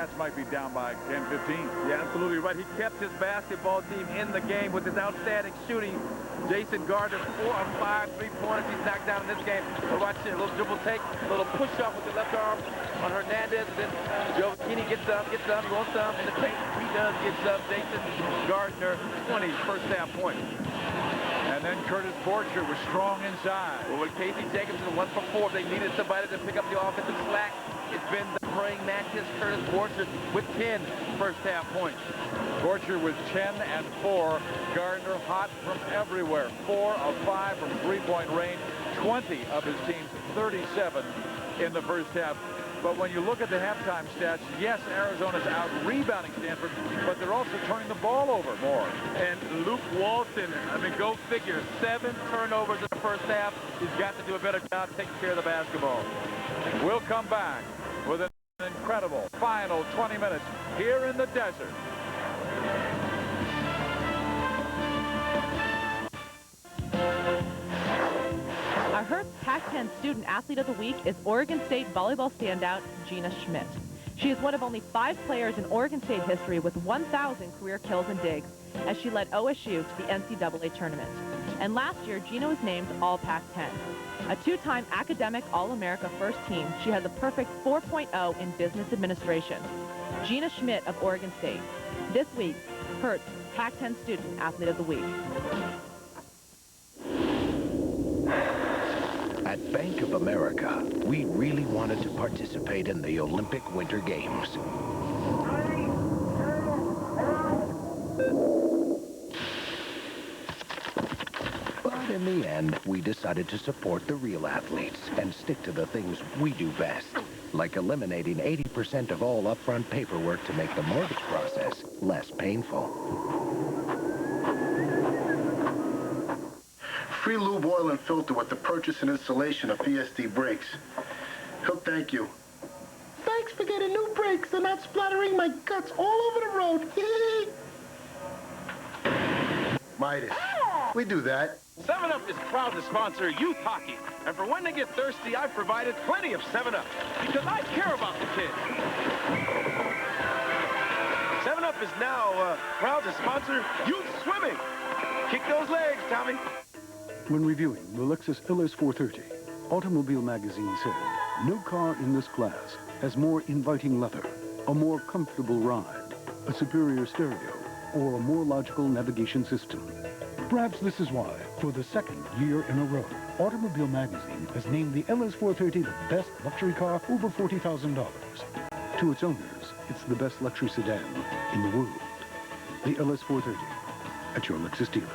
Wildcats might be down by 10, 15. Yeah, absolutely right. He kept his basketball team in the game with his outstanding shooting. Jason Gardner, 4 of 5 3-pointers he's knocked down in this game. But watch it, a little dribble take, a little push-up with the left arm on Hernandez. And then Joe Keeney gets some, he wants some in the paint. He does get some. Jason Gardner, 20 first-half points. And then Curtis Borcher was strong inside. Well, with Casey Jacobson, 1 for 4, they needed somebody to pick up the offensive slack. It's been the praying mantis, Curtis Borcher, with 10 first-half points. Borcher with 10 and 4. Gardner hot from everywhere. 4 of 5 from three-point range. 20 of his team's 37 in the first half. But when you look at the halftime stats, yes, Arizona's out rebounding Stanford, but they're also turning the ball over more. And Luke Walton, I mean, go figure, 7 turnovers in the first half. He's got to do a better job taking care of the basketball. We'll come back with an incredible final 20 minutes here in the desert. Our Hertz Pac-10 Student Athlete of the Week is Oregon State volleyball standout Gina Schmidt. She is one of only 5 players in Oregon State history with 1,000 career kills and digs, as she led OSU to the NCAA tournament. And last year, Gina was named All-Pac-10. A 2-time academic All-America first team, she has a perfect 4.0 in business administration. Gina Schmidt of Oregon State. This week, Hertz Pac-10 Student Athlete of the Week. At Bank of America, we really wanted to participate in the Olympic Winter Games. But in the end, we decided to support the real athletes and stick to the things we do best, like eliminating 80% of all upfront paperwork to make the mortgage process less painful. Free lube, oil, and filter with the purchase and installation of PSD brakes. He'll thank you. Thanks for getting new brakes and not splattering my guts all over the road. Midas. We do that. 7-Up is proud to sponsor youth hockey. And for when they get thirsty, I've provided plenty of 7-Up. Because I care about the kids. 7-Up is now proud to sponsor youth swimming. Kick those legs, Tommy. When reviewing the Lexus LS430, Automobile Magazine said, no car in this class has more inviting leather, a more comfortable ride, a superior stereo, or a more logical navigation system. Perhaps this is why, for the 2nd year in a row, Automobile Magazine has named the LS430 the best luxury car over $40,000. To its owners, it's the best luxury sedan in the world. The LS430 at your Lexus dealer.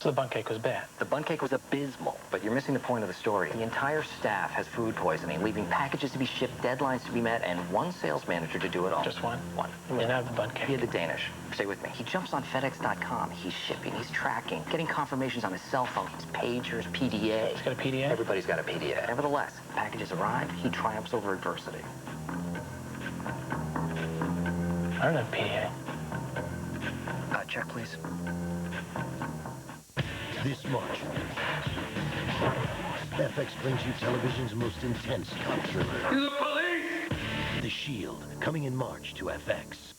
So the bun cake was bad. The bun cake was abysmal, but you're missing the point of the story. The entire staff has food poisoning, leaving packages to be shipped, deadlines to be met, and one sales manager to do it all. Just one? One. You didn't have the bun cake. He had the Danish. Stay with me. He jumps on FedEx.com. He's shipping, he's tracking, getting confirmations on his cell phone, his pagers, PDA. He's got a PDA? Everybody's got a PDA. Nevertheless, packages arrive, he triumphs over adversity. I don't have PDA. Check, please. This March, FX brings you television's most intense cop thriller. The police! The Shield, coming in March to FX.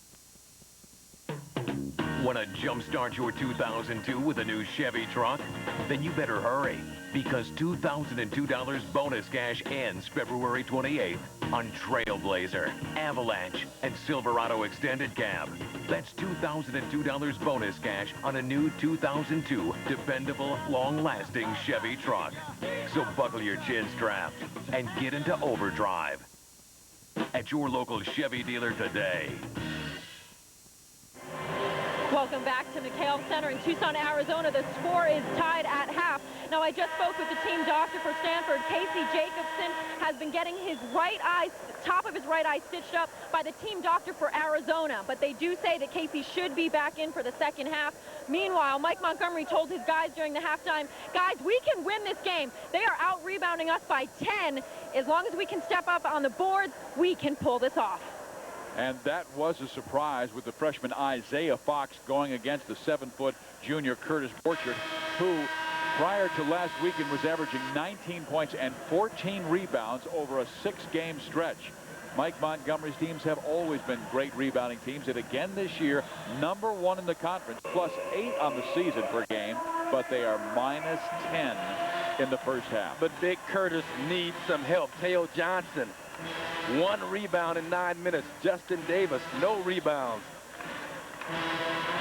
Want to jumpstart your 2002 with a new Chevy truck? Then you better hurry, because $2,002 bonus cash ends February 28th on Trailblazer, Avalanche, and Silverado Extended Cab. That's $2,002 bonus cash on a new 2002 dependable, long-lasting Chevy truck. So buckle your chin strap and get into overdrive at your local Chevy dealer today. Welcome back to McKale Center in Tucson, Arizona. The score is tied at half. Now, I just spoke with the team doctor for Stanford. Casey Jacobson has been getting his right eye, top of his right eye, stitched up by the team doctor for Arizona. But they do say that Casey should be back in for the second half. Meanwhile, Mike Montgomery told his guys during the halftime, guys, we can win this game. They are out-rebounding us by 10. As long as we can step up on the boards, we can pull this off. And that was a surprise with the freshman Isaiah Fox going against the 7-foot junior Curtis Borcher, who prior to last weekend was averaging 19 points and 14 rebounds over a 6-game stretch. Mike Montgomery's teams have always been great rebounding teams, and again this year, #1 in the conference, +8 on the season per game, but they are -10 in the first half. But Big Curtis needs some help. Teo Johnson, 1 rebound in 9 minutes. Justin Davis, no rebounds.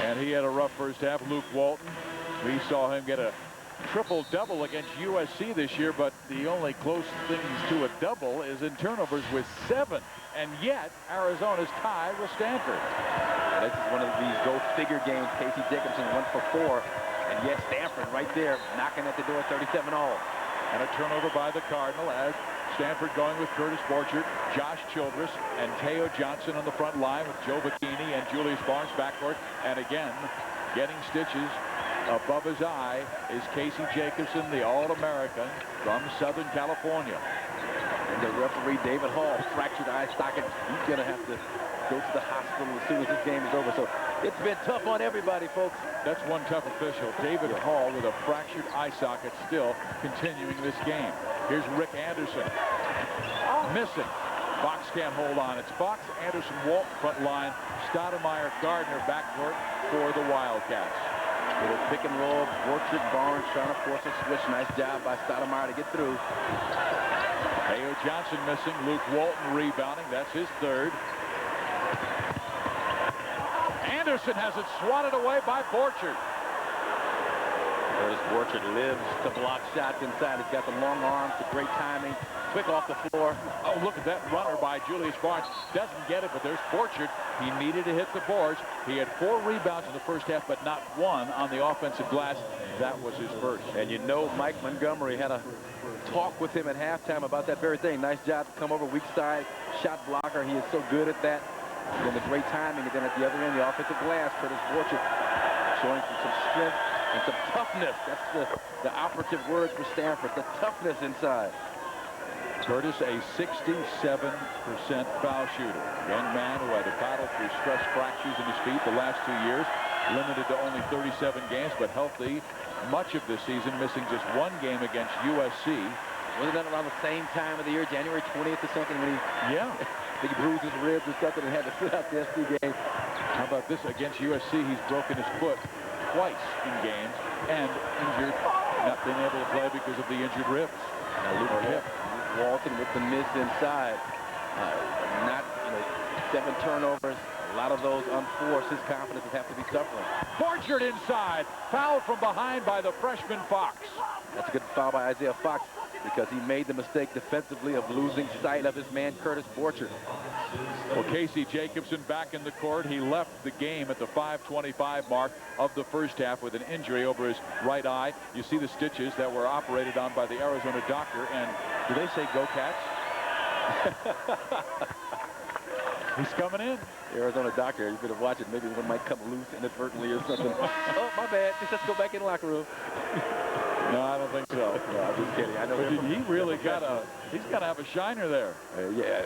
And he had a rough first half. Luke Walton, we saw him get a triple-double against USC this year, but the only close things to a double is in turnovers with 7. And yet, Arizona's tied with Stanford. This is one of these go-figure games. Casey Jacobson went for 4. And yet Stanford right there knocking at the door, 37-all. And a turnover by the Cardinal as Stanford going with Curtis Borchert, Josh Childress, and Teo Johnson on the front line with Joe Bikini and Julius Barnes backcourt. And again, getting stitches above his eye is Casey Jacobson, the All-American from Southern California. And the referee, David Hall, fractured eye socket. He's going to have to go to the hospital as soon as this game is over. So it's been tough on everybody, folks. That's one tough official. David Hall with a fractured eye socket still continuing this game. Here's Rick Anderson. Missing. Fox can't hold on. It's Fox, Anderson, Walton front line. Stoudemire, Gardner backcourt for the Wildcats. Little pick and roll. Borchert, Barnes trying to force a switch. Nice job by Stoudemire to get through. Teo Johnson missing. Luke Walton rebounding. That's his 3rd. Anderson has it swatted away by Borchert. Curtis Borchert lives to block shots inside. He's got the long arms, the great timing, quick off the floor. Oh, look at that runner by Julius Barnes. Doesn't get it, but there's Borchert. He needed to hit the boards. He had 4 rebounds in the first half, but not 1 on the offensive glass. That was his first. And you know Mike Montgomery had a talk with him at halftime about that very thing. Nice job to come over weak side, shot blocker. He is so good at that. And the great timing, and then at the other end, the offensive glass, Curtis Borchert showing some strength and some toughness. That's the operative word for Stanford, the toughness inside. Curtis, a 67% foul shooter. Young man who had to battle through stress fractures in his feet the last 2 years. Limited to only 37 games, but healthy much of this season, missing just 1 game against USC. Wasn't that around the same time of the year, January 20th or something, when he... Yeah. I think he bruised his ribs or something and had to sit out the SC game. How about this? Against USC, he's broken his foot twice in games and injured, not being able to play because of the injured ribs. Now, Luke Walton with the miss inside. Not, 7 turnovers. A lot of those unforced. His confidence would have to be suffering. Borchert inside. Foul from behind by the freshman Fox. That's a good foul by Isaiah Fox, because he made the mistake defensively of losing sight of his man, Curtis Borchert. Well, Casey Jacobson back in the court. He left the game at the 5:25 mark of the first half with an injury over his right eye. You see the stitches that were operated on by the Arizona doctor. And do they say go Cats? He's coming in. The Arizona doctor, you better watch it. Maybe one might come loose inadvertently or something. Oh, my bad. Let's go back in the locker room. No, I don't think so. No, I'm just kidding. I know he really he's got to have a shiner there. Yeah.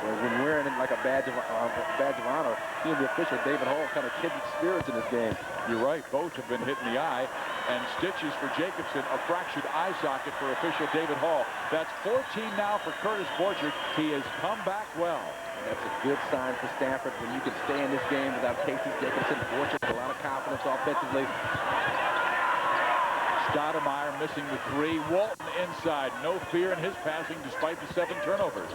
When wearing it like a badge of honor, he and the official, David Hall, kind of kindred spirits in this game. You're right. Both have been hit in the eye. And stitches for Jacobson, a fractured eye socket for official David Hall. That's 14 now for Curtis Borchert. He has come back well. And that's a good sign for Stanford when you can stay in this game without Casey Jacobson. Borchert with a lot of confidence offensively. Stoudemire missing the 3. Walton inside. No fear in his passing despite the 7 turnovers.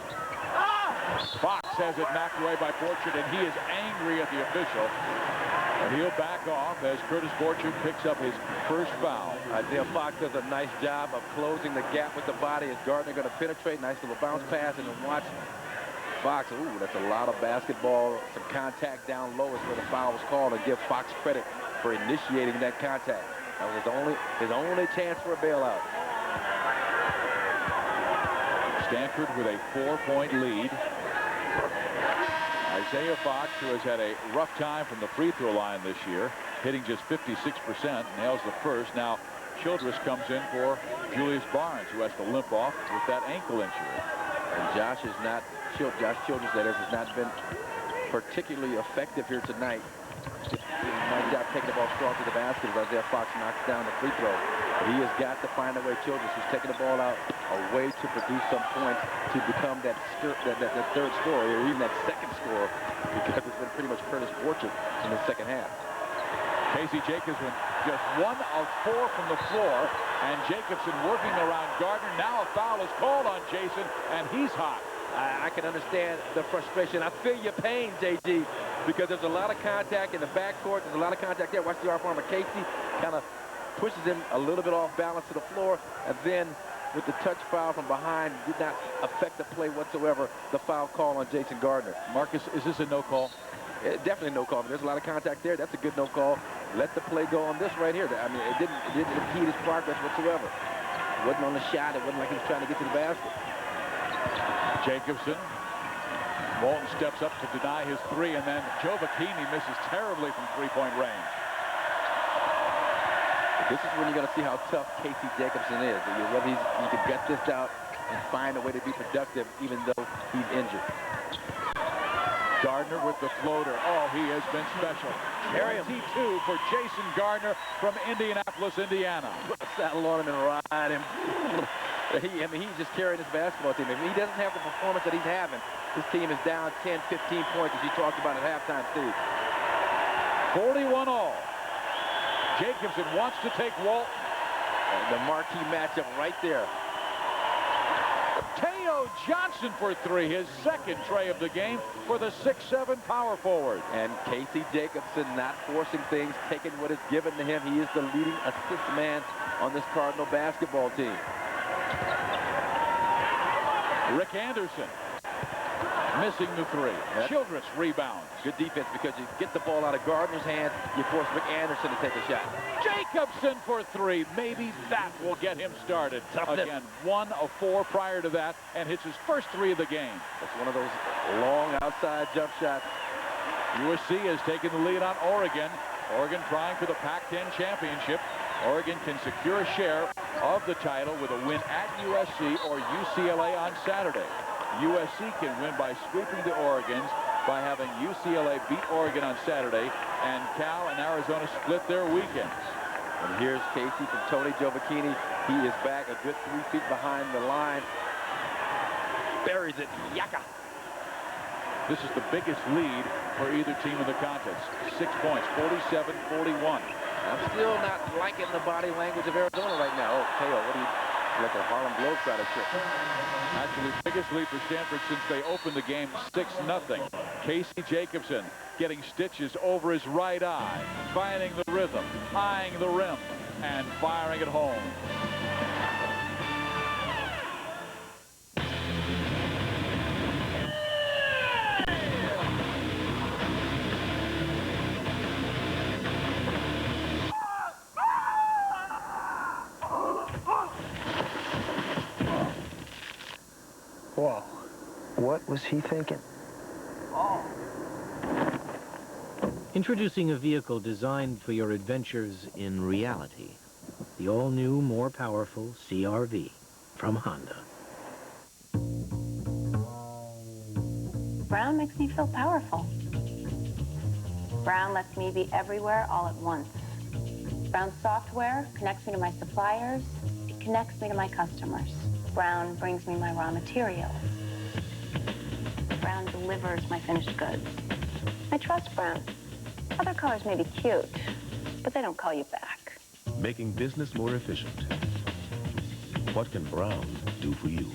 Fox has it knocked away by Borchert, and he is angry at the official. And he'll back off as Curtis Borchert picks up his first foul. Isaiah Fox does a nice job of closing the gap with the body. Is Gardner going to penetrate? Nice little bounce pass, and then watch Fox. Ooh, that's a lot of basketball. Some contact down low is where the foul was called, and give Fox credit for initiating that contact. That was his only chance for a bailout. Stanford with a 4-point lead. Isaiah Fox, who has had a rough time from the free throw line this year, hitting just 56%, nails the first. Now Childress comes in for Julius Barnes, who has to limp off with that ankle injury. And Josh Childress, that is, has not been particularly effective here tonight. Nice job taking the ball strong to the basket as Isaiah Fox knocks down the free throw. He has got to find a way, Childress, who's taking the ball out, a way to produce some points to become that third scorer, or even that second scorer, because it's been pretty much Curtis Borchardt in the second half. Casey Jacobson just 1 of 4 from the floor, and Jacobson working around Gardner. Now a foul is called on Jason, and he's hot. I can understand the frustration. I feel your pain, JG, because there's a lot of contact in the backcourt. There's a lot of contact there. Watch the arm of Casey. Kind of pushes him a little bit off balance to the floor, and then with the touch foul from behind, did not affect the play whatsoever. The foul call on Jason Gardner. Marcus, is this a no call? Definitely no call. There's a lot of contact there. That's a good no call. Let the play go on this right here. I mean, it didn't impede his progress whatsoever. It wasn't on the shot. It wasn't like he was trying to get to the basket. Jacobson. Walton steps up to deny his 3, and then Joe Bikini misses terribly from three-point range. This is when you're going to see how tough Casey Jacobson is. Whether he can gut this out and find a way to be productive even though he's injured. Gardner with the floater. Oh, he has been special. 22 for Jason Gardner from Indianapolis, Indiana. Put the saddle on him and ride him. I mean, he's just carrying his basketball team. If he doesn't have the performance that he's having, his team is down 10, 15 points, as you talked about at halftime, Steve. 41 all. Jacobson wants to take Walton. And the marquee matchup right there. Teo Johnson for 3, his second tray of the game for the 6'7" power forward. And Casey Jacobson not forcing things, taking what is given to him. He is the leading assist man on this Cardinal basketball team. Rick Anderson missing the 3. Childress rebounds. Good defense, because you get the ball out of Gardner's hands, you force Rick Anderson to take a shot. Jacobson for 3. Maybe that will get him started. Again, 1 of 4 prior to that, and hits his first 3 of the game. That's one of those long outside jump shots. USC has taken the lead on Oregon. Oregon trying for the Pac-10 championship. Oregon can secure a share of the title with a win at USC or UCLA on Saturday. USC can win by sweeping the Oregons by having UCLA beat Oregon on Saturday, and Cal and Arizona split their weekend. And here's Casey from Tony Jovacchini. He is back a good 3 feet behind the line. Buries it. Yaka. This is the biggest lead for either team in the contest. 6 points, 47-41. I'm still not liking the body language of Arizona right now. Oh, Teo, what do you... Like a Harlem Globetrotter trip. Actually, biggest lead for Stanford since they opened the game 6-0. Casey Jacobson getting stitches over his right eye, finding the rhythm, eyeing the rim, and firing it home. Whoa. What was he thinking? Introducing a vehicle designed for your adventures in reality. The all-new, more powerful CR-V from Honda. Brown makes me feel powerful. Brown lets me be everywhere all at once. Brown software connects me to my suppliers. It connects me to my customers. Brown brings me my raw materials. Brown delivers my finished goods. I trust Brown. Other colors may be cute, but they don't call you back. Making business more efficient. What can Brown do for you?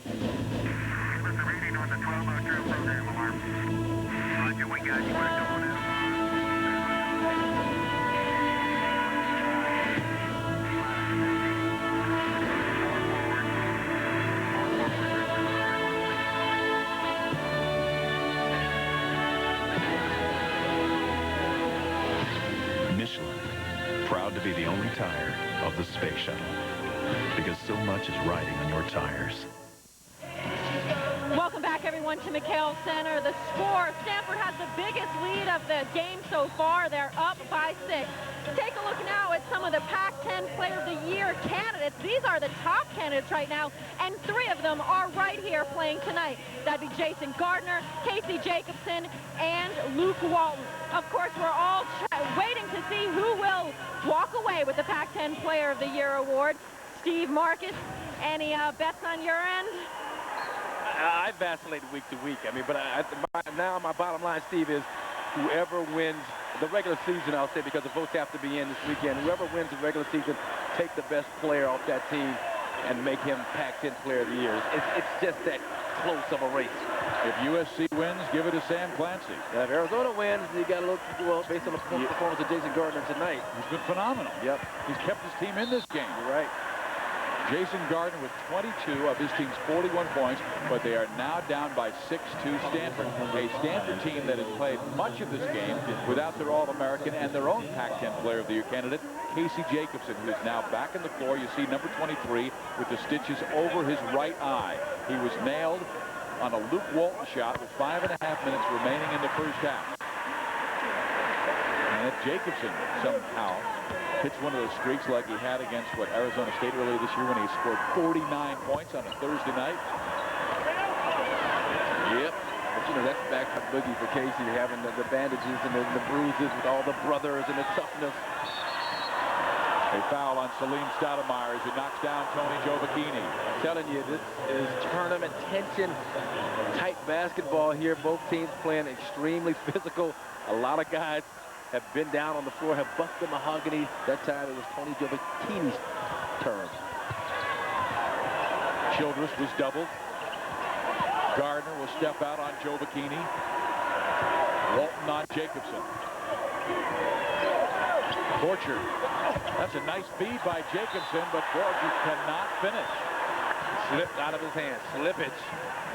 What's the reading on the 12 drill program alarm? Roger, we got you. We're going out. Proud to be the only tire of the space shuttle, because so much is riding on your tires. Welcome back, everyone. on to McKale Center. The score, Stanford has the biggest lead of the game so far. They're up by 6. Take a look now at some of the Pac-10 Player of the Year candidates. These are the top candidates right now, and 3 of them are right here playing tonight. That'd be Jason Gardner, Casey Jacobson, and Luke Walton. Of course, we're all waiting to see who will walk away with the Pac-10 Player of the Year award. Steve Marcus, any bets on your end? I vacillate week to week. I mean, but now my bottom line, Steve, is whoever wins the regular season, I'll say, because the votes have to be in this weekend, whoever wins the regular season, take the best player off that team and make him Pac-10 Player of the Year. It's just that close of a race. If USC wins, give it to Sam Clancy. If Arizona wins, you got to look, well, based on the performance of Jason Gardner tonight. He's been phenomenal. Yep. He's kept his team in this game. You're right. Jason Gardner with 22 of his team's 41 points, but they are now down by 6 to Stanford. A Stanford team that has played much of this game without their All-American and their own Pac-10 Player of the Year candidate, Casey Jacobson, who is now back on the floor. You see number 23 with the stitches over his right eye. He was nailed on a Luke Walton shot with 5.5 minutes remaining in the first half. And if Jacobson somehow hits one of those streaks like he had against Arizona State earlier this year when he scored 49 points on a Thursday night. Yep. But you know, that's back to boogie for Casey, having the bandages and the bruises with all the brothers and the toughness. A foul on Salim Stoudemire as he knocks down Tony Gioacchini. I'm telling you, this is tournament tension, tight basketball here. Both teams playing extremely physical. A lot of guys have been down on the floor, have bucked the mahogany. That time it was Tony Gioacchini's turn. Childress was doubled. Gardner will step out on Gioacchini. Walton on Jacobson. Borchard. That's a nice feed by Jacobson, but Borchard cannot finish. Slipped out of his hands. Slippage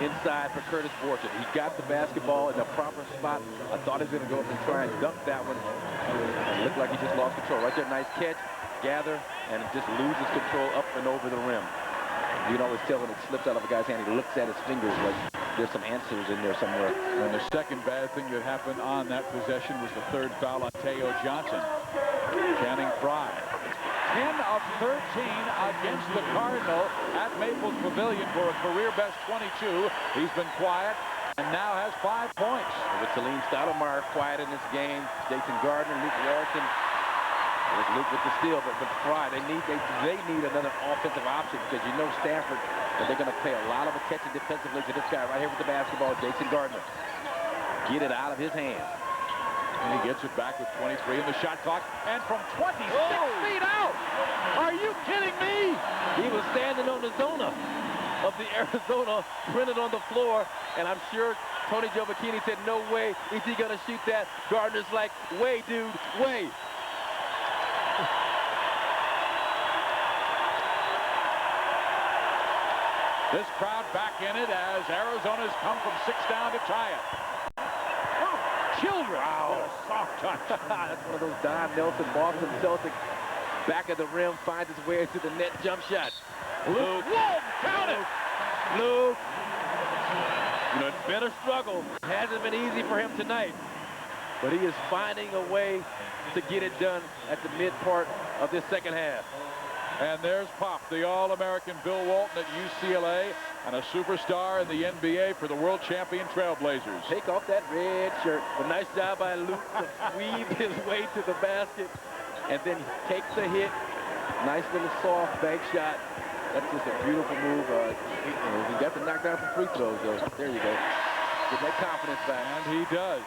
inside for Curtis Borchard. He got the basketball in the proper spot. I thought he was going to go up and try and dunk that one. It looked like he just lost control. Right there, nice catch, gather, and just loses control up and over the rim. You can always tell when it slips out of a guy's hand, he looks at his fingers like there's some answers in there somewhere. And the second bad thing that happened on that possession was the third foul on Teo Johnson. Channing Frye. 10 of 13 against the Cardinal at Maples Pavilion for a career-best 22. He's been quiet and now has 5 points. With Salim Stoudemire quiet in this game, Jason Gardner, Luke Walton. Luke with the steal, but Frye, they need another offensive option because you know Stanford, that they're going to pay a lot of attention defensively to this guy right here with the basketball, Jason Gardner. Get it out of his hands. And he gets it back with 23 in the shot clock, and from 26 feet out. Are you kidding me? He was standing on the zona of the Arizona printed on the floor, and I'm sure Tony Gioacchini said, no way is he going to shoot that. Gardner's like, way, dude, way. This crowd back in it as Arizona's come from 6 down to tie it. Children. Wow, a soft touch. That's one of those Don Nelson, Boston Celtics. Back of the rim, finds his way into the net jump shot. Luke. Whoa, count it. Luke. You know, it's been a struggle. It hasn't been easy for him tonight. But he is finding a way to get it done at the mid part of this second half. And there's Pop, the All-American Bill Walton at UCLA, and a superstar in the NBA for the world champion Trailblazers. Take off that red shirt. A nice job by Luke to weave his way to the basket, and then he takes the hit. Nice little soft bank shot. That's just a beautiful move. He got to knock down some free throws, though. There you go. Get that confidence back. And he does.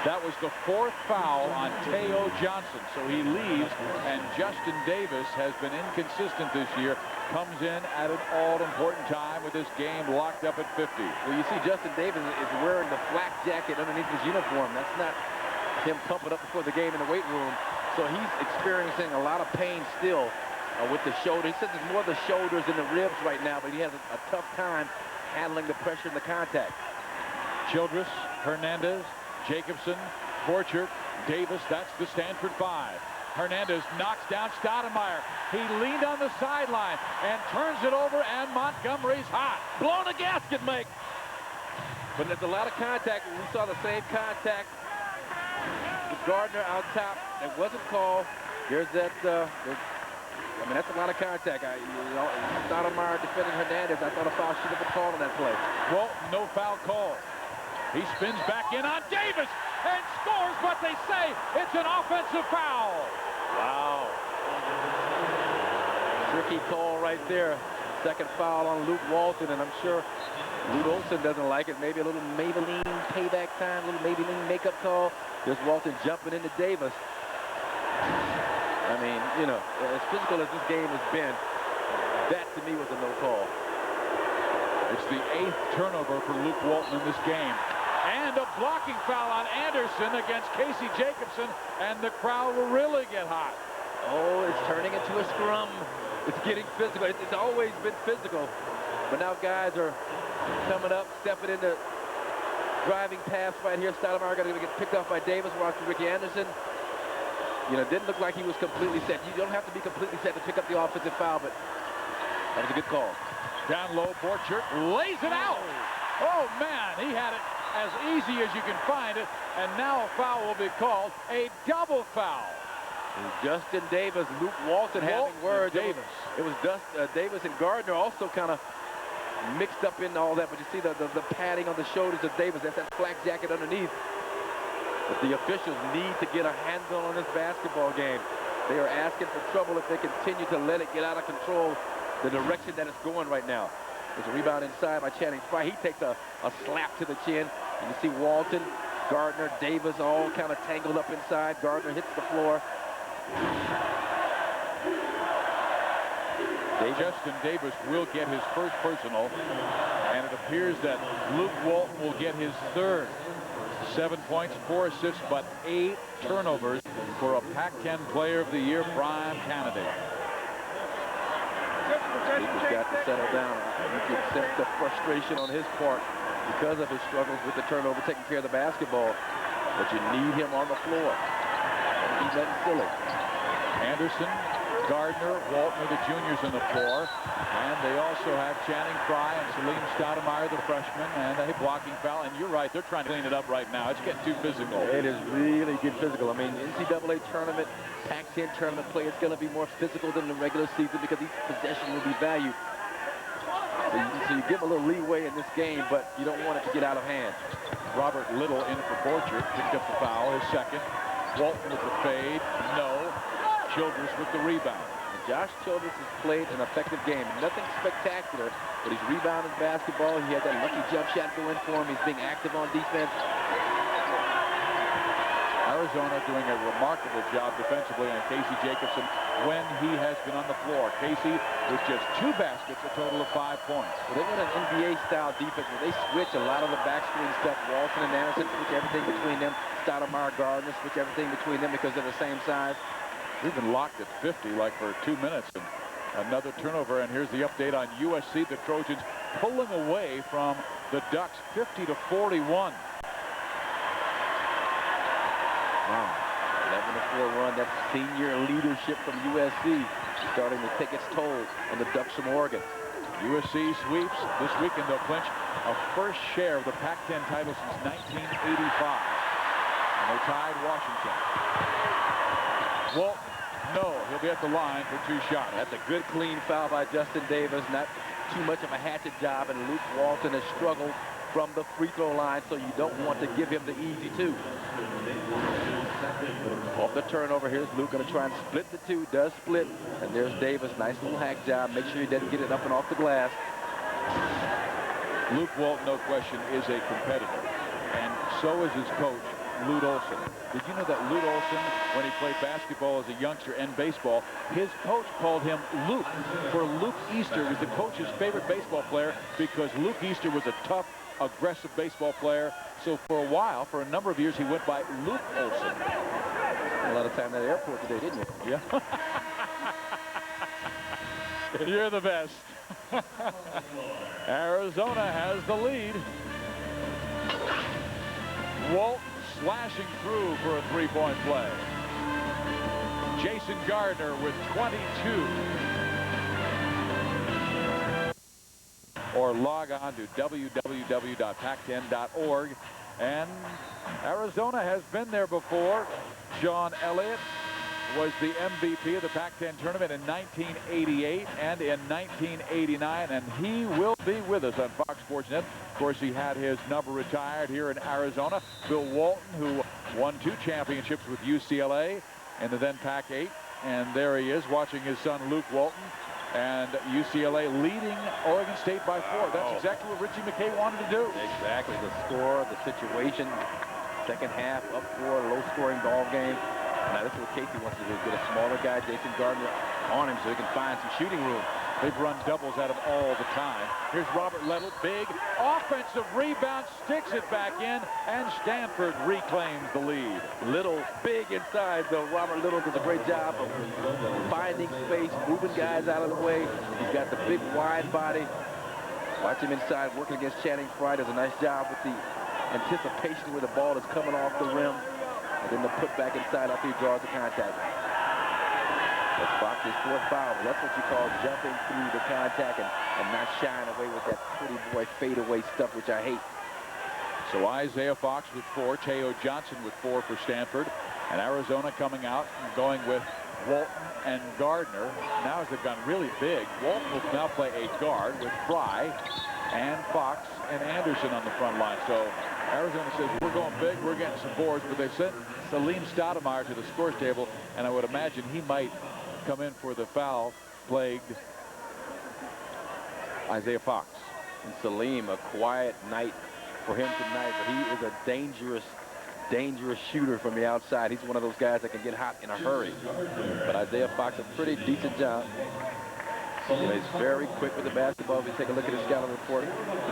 That was the 4th foul on Teo Johnson, so he leaves, and Justin Davis has been inconsistent this year, comes in at an all-important time with this game locked up at 50. Well, you see Justin Davis is wearing the flak jacket underneath his uniform. That's not him pumping up before the game in the weight room, so he's experiencing a lot of pain still with the shoulder. He says it's more the shoulders than the ribs right now, but he has a tough time handling the pressure and the contact. Childress, Hernandez, Jacobson, Borchard, Davis, that's the Stanford 5. Hernandez knocks down Stoudemire. He leaned on the sideline and turns it over, and Montgomery's hot. Blown a gasket, Mike. But there's a lot of contact. We saw the same contact with Gardner out top. It wasn't called. There's that, I mean, that's a lot of contact. Stoudemire defending Hernandez. I thought a foul should have been called on that play. Well, no foul call. He spins back in on Davis and scores, but they say it's an offensive foul. Wow. Tricky call right there. Second foul on Luke Walton, and I'm sure Lute Olson doesn't like it. Maybe a little Maybelline payback time, a little Maybelline makeup call. There's Walton jumping into Davis. I mean, you know, as physical as this game has been, that to me was a no call. It's the 8th turnover for Luke Walton in this game. And a blocking foul on Anderson against Casey Jacobson, and the crowd will really get hot. Oh, it's turning into a scrum. It's getting physical. It's always been physical. But now guys are coming up, stepping into driving paths right here. Stoudemire going to get picked off by Davis. Watching Ricky Anderson. You know, didn't look like he was completely set. You don't have to be completely set to pick up the offensive foul, but that was a good call. Down low, Borchert lays it out. Oh, man, he had it as easy as you can find it, and now a foul will be called, a double foul. And Justin Davis, Luke Walton having words. Davis. It was Davis and Gardner also kind of mixed up in all that, but you see the padding on the shoulders of Davis. That's that flak jacket underneath. But the officials need to get a handle on this basketball game. They are asking for trouble if they continue to let it get out of control the direction that it's going right now. There's a rebound inside by Channing Frye. He takes a slap to the chin. And you see Walton, Gardner, Davis all kind of tangled up inside. Gardner hits the floor. Justin Davis will get his first personal, and it appears that Luke Walton will get his third. 7 points, 4 assists, but 8 turnovers for a Pac-10 Player of the Year prime candidate. He's got to settle down. You can sense the frustration on his part because of his struggles with the turnover, taking care of the basketball. But you need him on the floor. Don't be nothing silly. Anderson, Gardner, Walton are the juniors on the floor. And they also have Channing Frye and Salim Stoudemire, the freshman, and a blocking foul. And you're right, they're trying to clean it up right now. It's getting too physical. It is really getting physical. I mean, NCAA tournament, Pac-10 tournament play is going to be more physical than the regular season because each possession will be valued. So you give a little leeway in this game, but you don't want it to get out of hand. Robert Little in for Borchert, picked up the foul, his second. Walton with the fade, no. Childress with the rebound. And Josh Childress has played an effective game. Nothing spectacular, but he's rebounding basketball. He had that lucky jump shot going for him. He's being active on defense. Arizona doing a remarkable job defensively on Casey Jacobson when he has been on the floor. Casey with just 2 baskets, a total of 5 points. Well, they want an NBA-style defense where they switch a lot of the backscreen stuff. Walton and Anderson switch everything between them. Stoudemire, Gardner switch everything between them because they're the same size. We've been locked at 50 like for 2 minutes. And another turnover, and here's the update on USC. The Trojans pulling away from the Ducks 50-41. Wow, 11-4 run. That's senior leadership from USC starting to take its toll on the Ducks from Oregon. USC sweeps. This weekend they'll clinch a first share of the Pac-10 title since 1985. And they tied Washington. Well, no, he'll be at the line for 2 shots. That's a good clean foul by Justin Davis. Not too much of a hatchet job, and Luke Walton has struggled from the free throw line, so you don't want to give him the easy 2. Off the turnover, here's Luke going to try and split the 2. Does split, and there's Davis. Nice little hack job. Make sure he doesn't get it up and off the glass. Luke Walton, no question, is a competitor, and so is his coach, Lute Olson. Did you know that Lute Olson, when he played basketball as a youngster and baseball, his coach called him Luke, for Luke Easter was the coach's favorite baseball player because Luke Easter was a tough, aggressive baseball player. So for a while, for a number of years, he went by Luke Olson. A lot of time at the airport today, didn't you? Yeah. You're the best. Arizona has the lead. Walton slashing through for a 3-point play. Jason Gardner with 22. or log on to www.pac10.org. And Arizona has been there before. Sean Elliott was the MVP of the Pac-10 tournament in 1988 and in 1989, and he will be with us on Fox Sports Net. Of course, he had his number retired here in Arizona. Bill Walton, who won 2 championships with UCLA in the then Pac-8, and there he is watching his son Luke Walton, and UCLA leading Oregon State by 4. That's exactly what Richie McKay wanted to do. Exactly, the score, the situation, second half, up 4, low-scoring ball game. Now, this is what Casey wants to do, get a smaller guy, Jason Gardner, on him so he can find some shooting room. They've run doubles at him all the time. Here's Robert Little, big offensive rebound, sticks it back in, and Stanford reclaims the lead. Little, big inside, though. Robert Little does a great job of finding space, moving guys out of the way. He's got the big, wide body. Watch him inside, working against Channing Frye. Does a nice job with the anticipation where the ball is coming off the rim. And then the put back inside after he draws the contact. That's Fox's 4th foul. That's what you call jumping through the contact and not shying away with that pretty boy fadeaway stuff, which I hate. So Isaiah Fox with 4, Teo Johnson with 4 for Stanford, and Arizona coming out and going with Walton and Gardner. Now as they've gone really big, Walton will now play a guard with Frye and Fox and Anderson on the front line. So Arizona says, we're going big, we're getting some boards, but they've sent Salim Stoudemire to the scores table, and I would imagine he might come in for the foul-plagued Isaiah Fox. And Salim, a quiet night for him tonight, but he is a dangerous shooter from the outside. He's one of those guys that can get hot in a hurry. But Isaiah Fox, a pretty decent job. He's very quick with the basketball. If you take a look at his scouting report,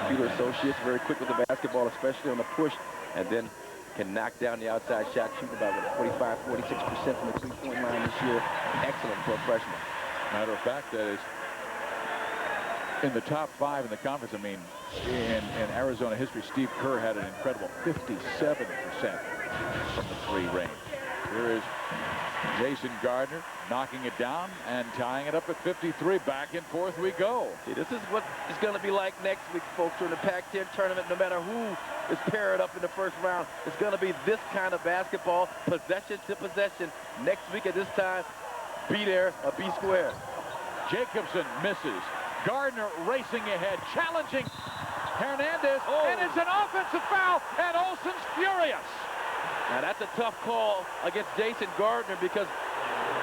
Computer Associates, very quick with the basketball, especially on the push, and then can knock down the outside shot, shooting about 45, 46% from the three-point line this year. Excellent for a freshman. Matter of fact, that is in the top 5 in the conference. I mean, in Arizona history, Steve Kerr had an incredible 57% from the 3 range. Here is Jason Gardner knocking it down and tying it up at 53. Back and forth we go. See, this is what it's going to be like next week, folks, during the Pac-10 tournament. No matter who is paired up in the first round, it's going to be this kind of basketball, possession to possession. Next week at this time, be there or be square. Jacobson misses. Gardner racing ahead, challenging Hernandez, and it's an offensive foul, and Olsen's furious. Now that's a tough call against Jason Gardner because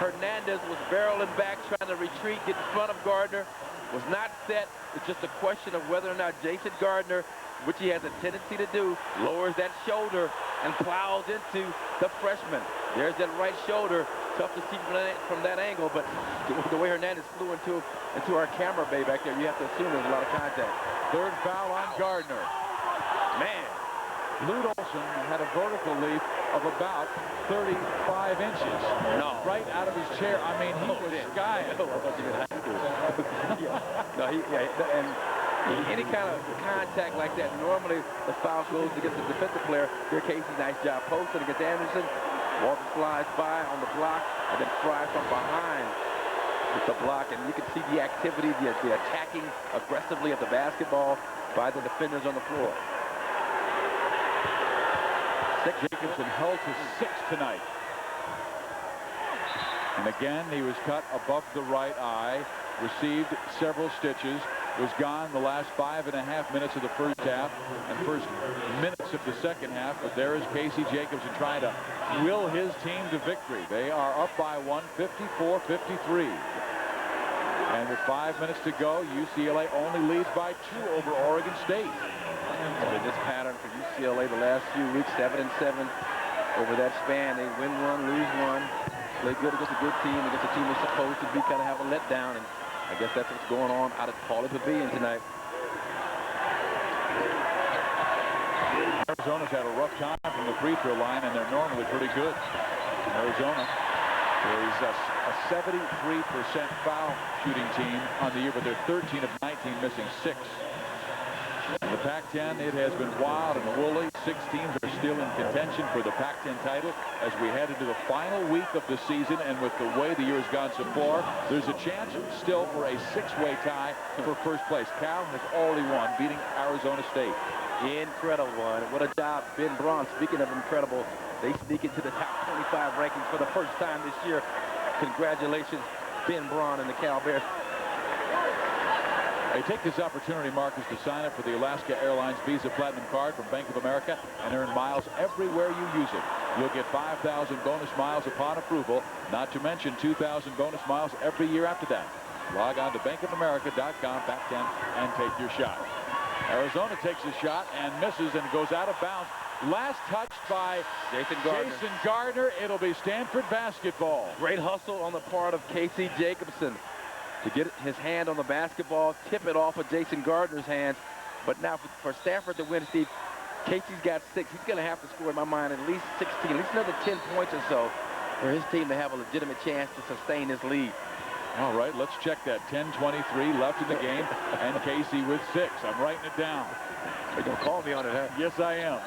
Hernandez was barreling back, trying to retreat, get in front of Gardner. Was not set. It's just a question of whether or not Jason Gardner, which he has a tendency to do, lowers that shoulder and plows into the freshman. There's that right shoulder. Tough to see from that angle, but the way Hernandez flew into our camera bay back there, you have to assume there's a lot of contact. 3rd foul on Gardner. Man. Lute Olson had a vertical leap of about 35 inches. No. Right out of his chair. I mean, he was skying. I thought you meant high school. And any kind of contact like that, normally the foul goes against the defensive player. Here, Casey, nice job posting against Anderson. Walton slides by on the block and then Frye from behind with the block. And you can see the activity, the attacking aggressively of the basketball by the defenders on the floor. Jacobson held to 6 tonight. And again, he was cut above the right eye, received several stitches, was gone the last 5.5 minutes of the first half and first minutes of the second half. But there is Casey Jacobson trying to will his team to victory. They are up by 1, 54-53. And with 5 minutes to go, UCLA only leads by 2 over Oregon State. In this pattern for UCLA the last few weeks, 7-7 over that span. They win 1, lose 1. Play good against a good team, against a team that's supposed to be kind of have a letdown. And I guess that's what's going on out at Pauley Pavilion tonight. Arizona's had a rough time from the free throw line, and they're normally pretty good. Arizona is a 73% foul shooting team on the year, but they're 13 of 19, missing 6. The Pac-10, it has been wild and woolly. 6 teams are still in contention for the Pac-10 title as we head into the final week of the season, and with the way the year has gone so far, there's a chance still for a 6-way tie for first place. Cal has already won, beating Arizona State. Incredible one. What a job, Ben Braun. Speaking of incredible, they sneak into the top 25 rankings for the first time this year. Congratulations, Ben Braun and the Cal Bears. Hey, take this opportunity, Marcus, to sign up for the Alaska Airlines Visa Platinum Card from Bank of America and earn miles everywhere you use it. You'll get 5,000 bonus miles upon approval, not to mention 2,000 bonus miles every year after that. Log on to bankofamerica.com, Pac-10, and take your shot. Arizona takes a shot and misses and goes out of bounds. Last touched by Jason Gardner. It'll be Stanford basketball. Great hustle on the part of Casey Jacobson to get his hand on the basketball, tip it off of Jason Gardner's hands. But now for Stanford to win, Steve, Casey's got 6. He's going to have to score, in my mind, at least 16, at least another 10 points or so for his team to have a legitimate chance to sustain this lead. All right, let's check that. 10:23 left in the game, and Casey with 6. I'm writing it down. You're going to call me on it, huh? Yes, I am.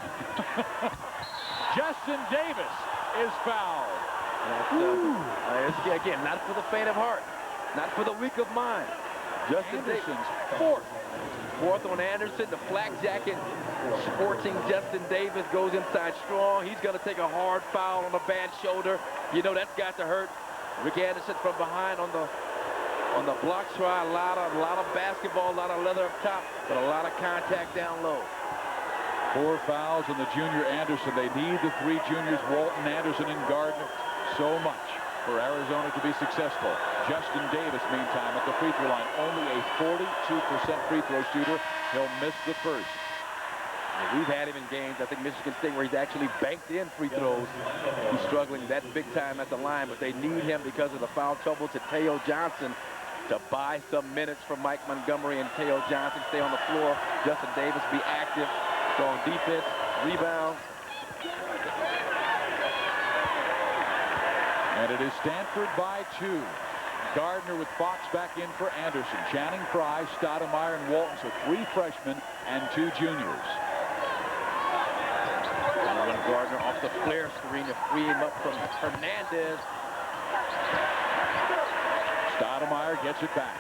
Justin Davis is fouled. Again, not for the faint of heart. Not for the weak of mind. Justin Anderson's fourth on Anderson. The flak jacket sporting Justin Davis goes inside strong. He's going to take a hard foul on the bad shoulder. You know that's got to hurt. Rick Anderson from behind on the block try. A lot of basketball, a lot of leather up top, but a lot of contact down low. 4 fouls on the junior Anderson. They need the 3 juniors, Walton, Anderson, and Gardner, so much for Arizona to be successful. Justin Davis, meantime, at the free throw line, only a 42% free throw shooter. He'll miss the first. We've had him in games, I think Michigan State, where he's actually banked in free throws. He's struggling that big time at the line, but they need him because of the foul trouble to Teo Johnson to buy some minutes from Mike Montgomery, and Teo Johnson stay on the floor. Justin Davis be active, strong defense, rebound. And it is Stanford by 2. Gardner with Fox back in for Anderson. Channing Frye, Stoudemire, and Walton. So 3 freshmen and 2 juniors. And Gardner off the flare screen to free him up from Hernandez. Stoudemire gets it back.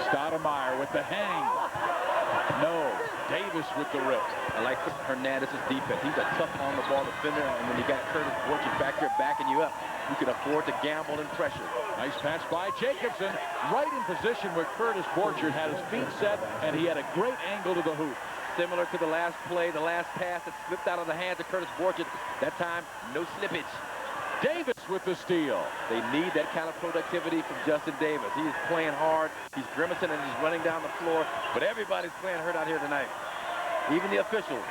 Stoudemire with the hang. No. Davis with the rip. I like Hernandez's defense. He's a tough on-the-ball defender, and when you got Curtis Borchard back here backing you up, you can afford to gamble and pressure. Nice pass by Jacobson, right in position where Curtis Borchard had his feet set, and he had a great angle to the hoop. Similar to the last play, the last pass that slipped out of the hands of Curtis Borchard. That time, no slippage. Davis with the steal. They need that kind of productivity from Justin Davis. He is playing hard. He's grimacing and he's running down the floor. But everybody's playing hurt out here tonight. Even the officials.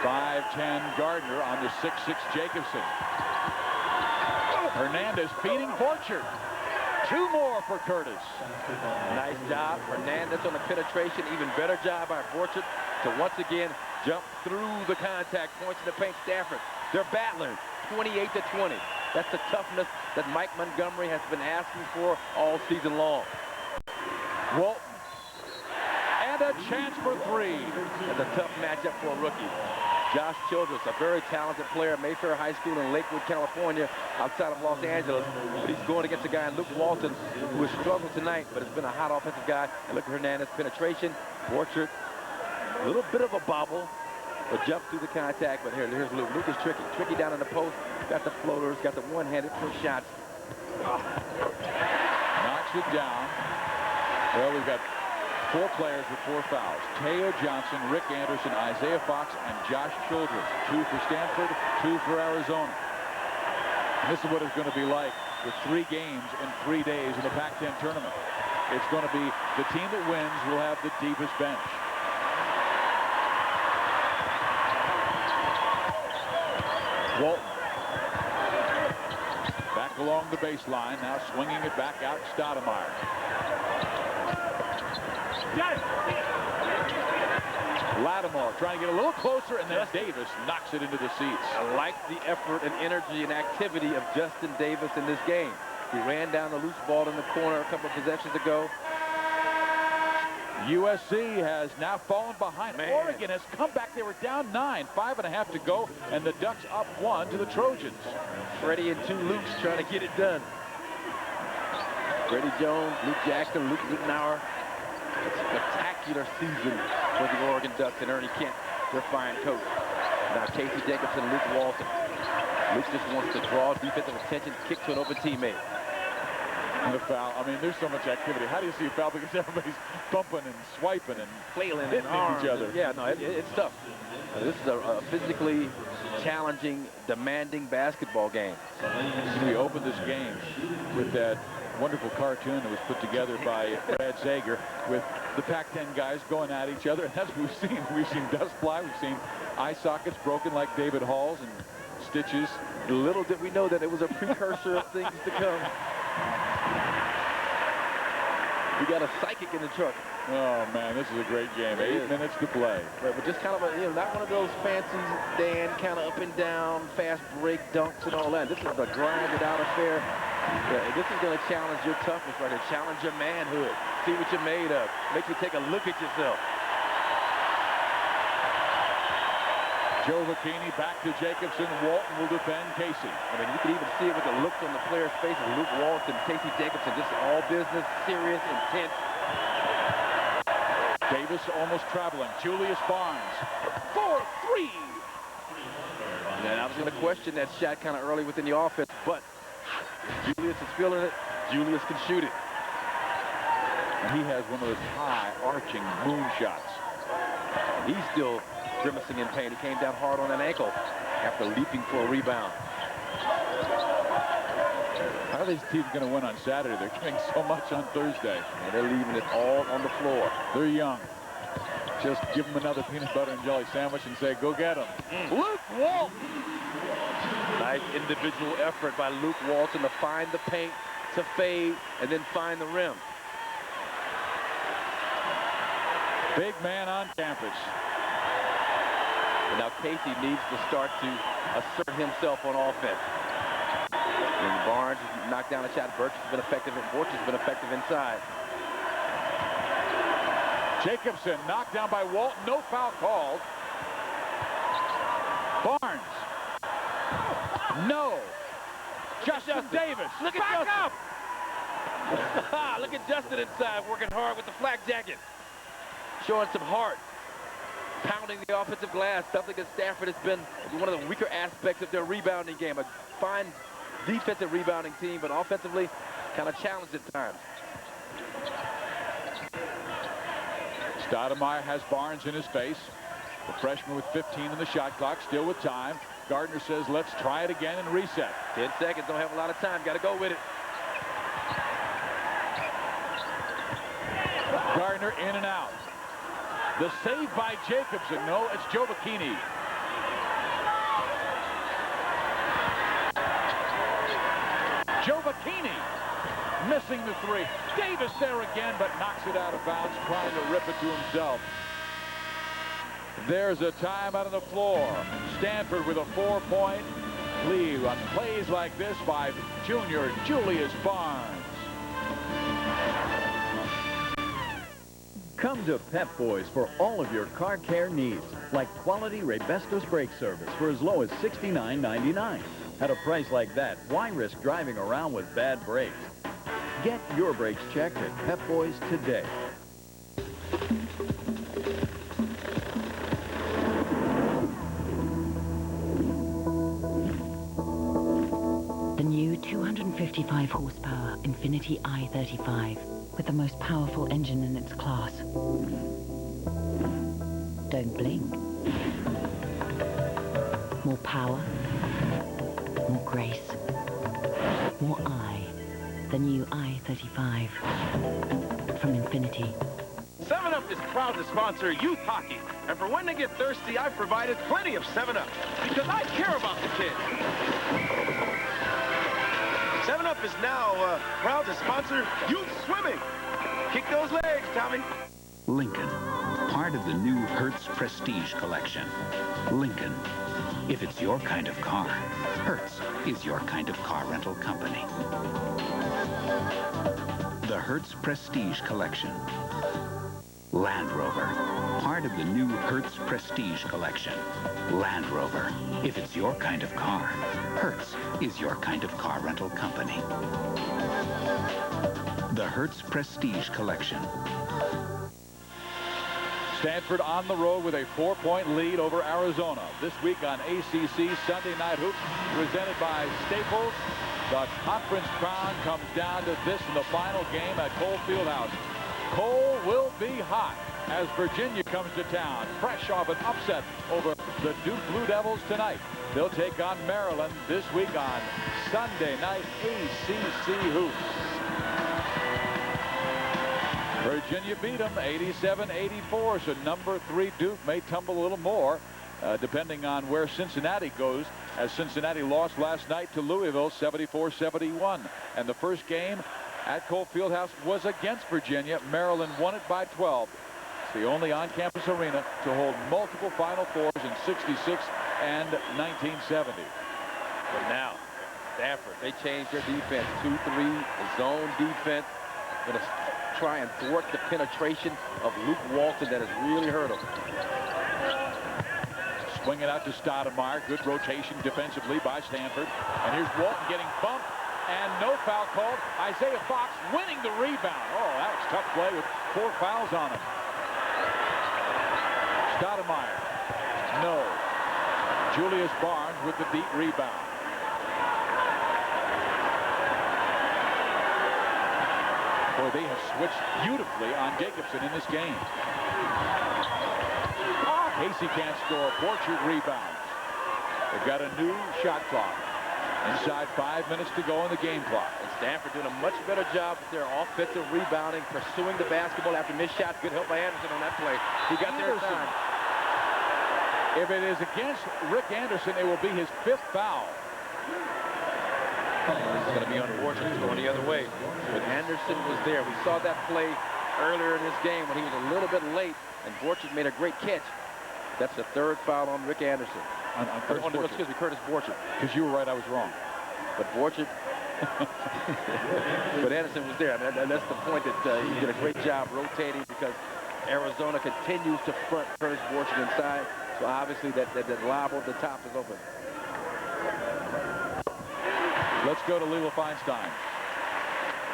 .5-10 Gardner on the 6'6 Jacobson. Hernandez feeding Borchard. 2 more for Curtis. Nice job. Hernandez on the penetration. Even better job by Borchard to once again jump through the contact points in the paint. Stanford, they're battling 28-20. That's the toughness that Mike Montgomery has been asking for all season long. Walton. And a chance for 3. That's a tough matchup for a rookie. Josh Childress, a very talented player at Mayfair High School in Lakewood, California, outside of Los Angeles. But he's going against a guy, Luke Walton, who has struggled tonight, but has been a hot offensive guy. And look at Hernandez penetration. Borchard, a little bit of a bobble, but jump through the contact. But here's Luke. Luke is tricky. Tricky down in the post. Got the floaters, got the one-handed push shots. Knocks it down. Well, we've got 4 players with 4 fouls. Teo Johnson, Rick Anderson, Isaiah Fox, and Josh Childress. 2 for Stanford, 2 for Arizona. And this is what it's going to be like with 3 games in 3 days in the Pac-10 tournament. It's going to be the team that wins will have the deepest bench. Walton. Back along the baseline, now swinging it back out, Stoudemire. Lattimore trying to get a little closer, and then Davis knocks it into the seats. I like the effort and energy and activity of Justin Davis in this game. He ran down the loose ball in the corner a couple of possessions ago. USC has now fallen behind. Man. Oregon has come back. They were down 9, 5.5 to go, and the Ducks up 1 to the Trojans. Freddie and 2 Lukes trying to get it done. Freddie Jones, Luke Jackson, Luke Rittenauer. A spectacular season for the Oregon Ducks and Ernie Kent, their fine coach. Now Casey Jacobson, Luke Walton. Luke just wants to draw defensive attention, kick to an open teammate. And the foul. I mean, there's so much activity. How do you see a foul? Because everybody's bumping and swiping and flailing hitting arms each other. Yeah, no, it's tough. This is a physically challenging, demanding basketball game. We opened this game with that wonderful cartoon that was put together by Brad Sager with the Pac-10 guys going at each other, and that's what we've seen. We've seen dust fly. We've seen eye sockets broken like David Hall's and stitches. Little did we know that it was a precursor of things to come. We got a psychic in the truck. Oh, man, this is a great game. 8 minutes to play. Right, but just kind of a, not one of those fancy, Dan, kind of up and down, fast break dunks and all that. This is a grinded out affair. Yeah, this is going to challenge your toughness right here, challenge your manhood. See what you're made of. Make you take a look at yourself. Joe Bikini back to Jacobson. Walton will defend Casey. I mean, you can even see it with the looks on the players' faces. Luke Walton, Casey Jacobson, just all business, serious, intense. Davis almost traveling. Julius Barnes. 4-3. And I was going to question that shot kind of early within the offense, but Julius is feeling it. Julius can shoot it. And he has one of those high arching moon shots. He's still grimacing in pain. He came down hard on an ankle after leaping for a rebound. How are these teams going to win on Saturday? They're getting so much on Thursday. And they're leaving it all on the floor. They're young. Just give them another peanut butter and jelly sandwich and say, go get them. Luke Walton. Nice individual effort by Luke Walton to find the paint, to fade, and then find the rim. Big man on campus. And now Casey needs to start to assert himself on offense. And Barnes has knocked down a shot. Birch has been effective, and Borch has been effective inside. Jacobson knocked down by Walton. No foul called. Barnes. No. Justin Davis. Look at Justin. Up. Look at Justin inside, working hard with the flak jacket. Showing some heart. Pounding the offensive glass, something that Stanford has been one of the weaker aspects of their rebounding game. A fine defensive rebounding team, but offensively kind of challenged at times. Stoudemire has Barnes in his face. The freshman with 15 in the shot clock, still with time. Gardner says, let's try it again and reset. 10 seconds, don't have a lot of time, got to go with it. Gardner in and out. The save by Jacobson. No, it's Joe Bikini. Joe Bikini missing the 3. Davis there again, but knocks it out of bounds, trying to rip it to himself. There's a timeout on the floor. Stanford with a 4-point lead on plays like this by junior Julius Barnes. Come to Pep Boys for all of your car care needs, like quality Raybestos brake service for as low as $69.99. At a price like that, why risk driving around with bad brakes? Get your brakes checked at Pep Boys today. The new 255 horsepower Infiniti i35 with the most powerful engine in its class. Don't blink. More power, more grace, more I. The new i35 from Infiniti. 7-Up is proud to sponsor youth hockey. And for when they get thirsty, I've provided plenty of 7-Up because I care about the kids. 7-Up is now proud to sponsor youth swimming. Kick those legs, Tommy. Lincoln, part part of the new Hertz Prestige collection. Lincoln. If it's your kind of car, Hertz is your kind of car rental company. The Hertz Prestige collection. Land Rover. Part of the new Hertz Prestige collection. Land Rover. If it's your kind of car, Hertz is your kind of car rental company. The Hertz Prestige collection. Stanford on the road with a 4-point lead over Arizona. This week on ACC Sunday Night Hoops, presented by Staples. The conference crown comes down to this in the final game at Cole Fieldhouse. Cole will be hot as Virginia comes to town, fresh off an upset over the Duke Blue Devils tonight. They'll take on Maryland this week on Sunday Night ACC Hoops. Virginia beat them 87-84, so number 3 Duke may tumble a little more depending on where Cincinnati goes, as Cincinnati lost last night to Louisville 74-71. And the first game at Cole Fieldhouse was against Virginia. Maryland won it by 12. It's the only on-campus arena to hold multiple Final Fours in 66 and 1970. But now, Stanford, they changed their defense. 2-3 zone defense. Going to try and thwart the penetration of Luke Walton that has really hurt him. Swing it out to Stoudemire. Good rotation defensively by Stanford. And here's Walton getting bumped. And no foul called. Isaiah Fox winning the rebound. Oh, that was tough play with 4 fouls on him. Stoudemire. No. Julius Barnes with the deep rebound. Boy, they have switched beautifully on Jacobson in this game. Casey can't score. Borchard rebounds. They've got a new shot clock. Inside 5 minutes to go in the game clock. And Stanford doing a much better job with their offensive rebounding, pursuing the basketball after missed shots. Good help by Anderson on that play. He got there in time. If it is against Rick Anderson, it will be his 5th foul. This is going to be unfortunate. It's going the other way. But Anderson was there. We saw that play earlier in this game when he was a little bit late, and Borchard made a great catch. That's the 3rd foul on Rick Anderson. Excuse me, Curtis Borchard. Because you were right, I was wrong. But Borchard. But Anderson was there. I mean, that's the point that he did a great job rotating because Arizona continues to front Curtis Borchard inside. So obviously that lob over the top is open. Let's go to Lila Feinstein.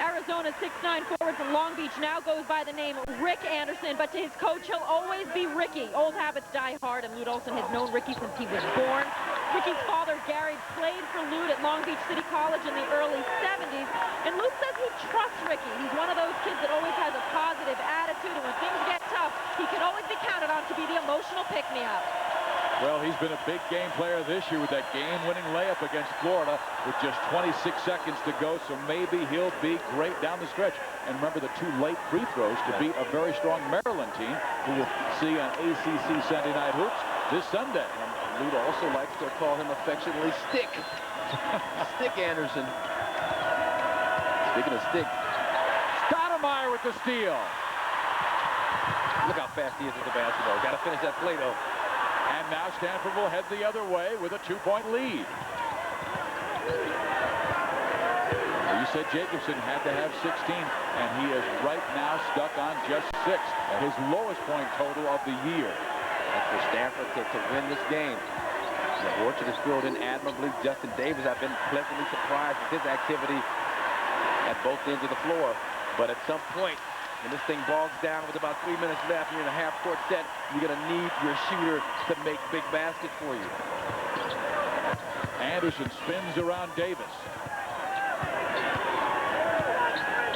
Arizona 6'9" forward from Long Beach now goes by the name Rick Anderson, but to his coach, he'll always be Ricky. Old habits die hard, and Lute Olson has known Ricky since he was born. Ricky's father, Gary, played for Lute at Long Beach City College in the early 70s, and Lute says he trusts Ricky. He's one of those kids that always has a positive attitude, and when things get tough, he can always be counted on to be the emotional pick-me-up. Well, he's been a big game player this year with that game-winning layup against Florida with just 26 seconds to go, so maybe he'll be great down the stretch. And remember the 2 late free throws to beat a very strong Maryland team who we'll see on ACC Sunday Night Hoops this Sunday. And Lute also likes to call him affectionately Stick. Stick Anderson. Speaking of Stick. Stoudemire with the steal. Look how fast he is with the basketball. Got to finish that play, though. And now Stanford will head the other way with a 2-point lead. You said Jacobson had to have 16, and he is right now stuck on just 6, his lowest point total of the year. That's for Stanford to win this game. Borchard has filled in admirably. Justin Davis, I've been pleasantly surprised with his activity at both ends of the floor. But at some point, when this thing bogs down with about 3 minutes left, you're in a half-court set, you're going to need your shooter to make big baskets for you. Anderson spins around Davis.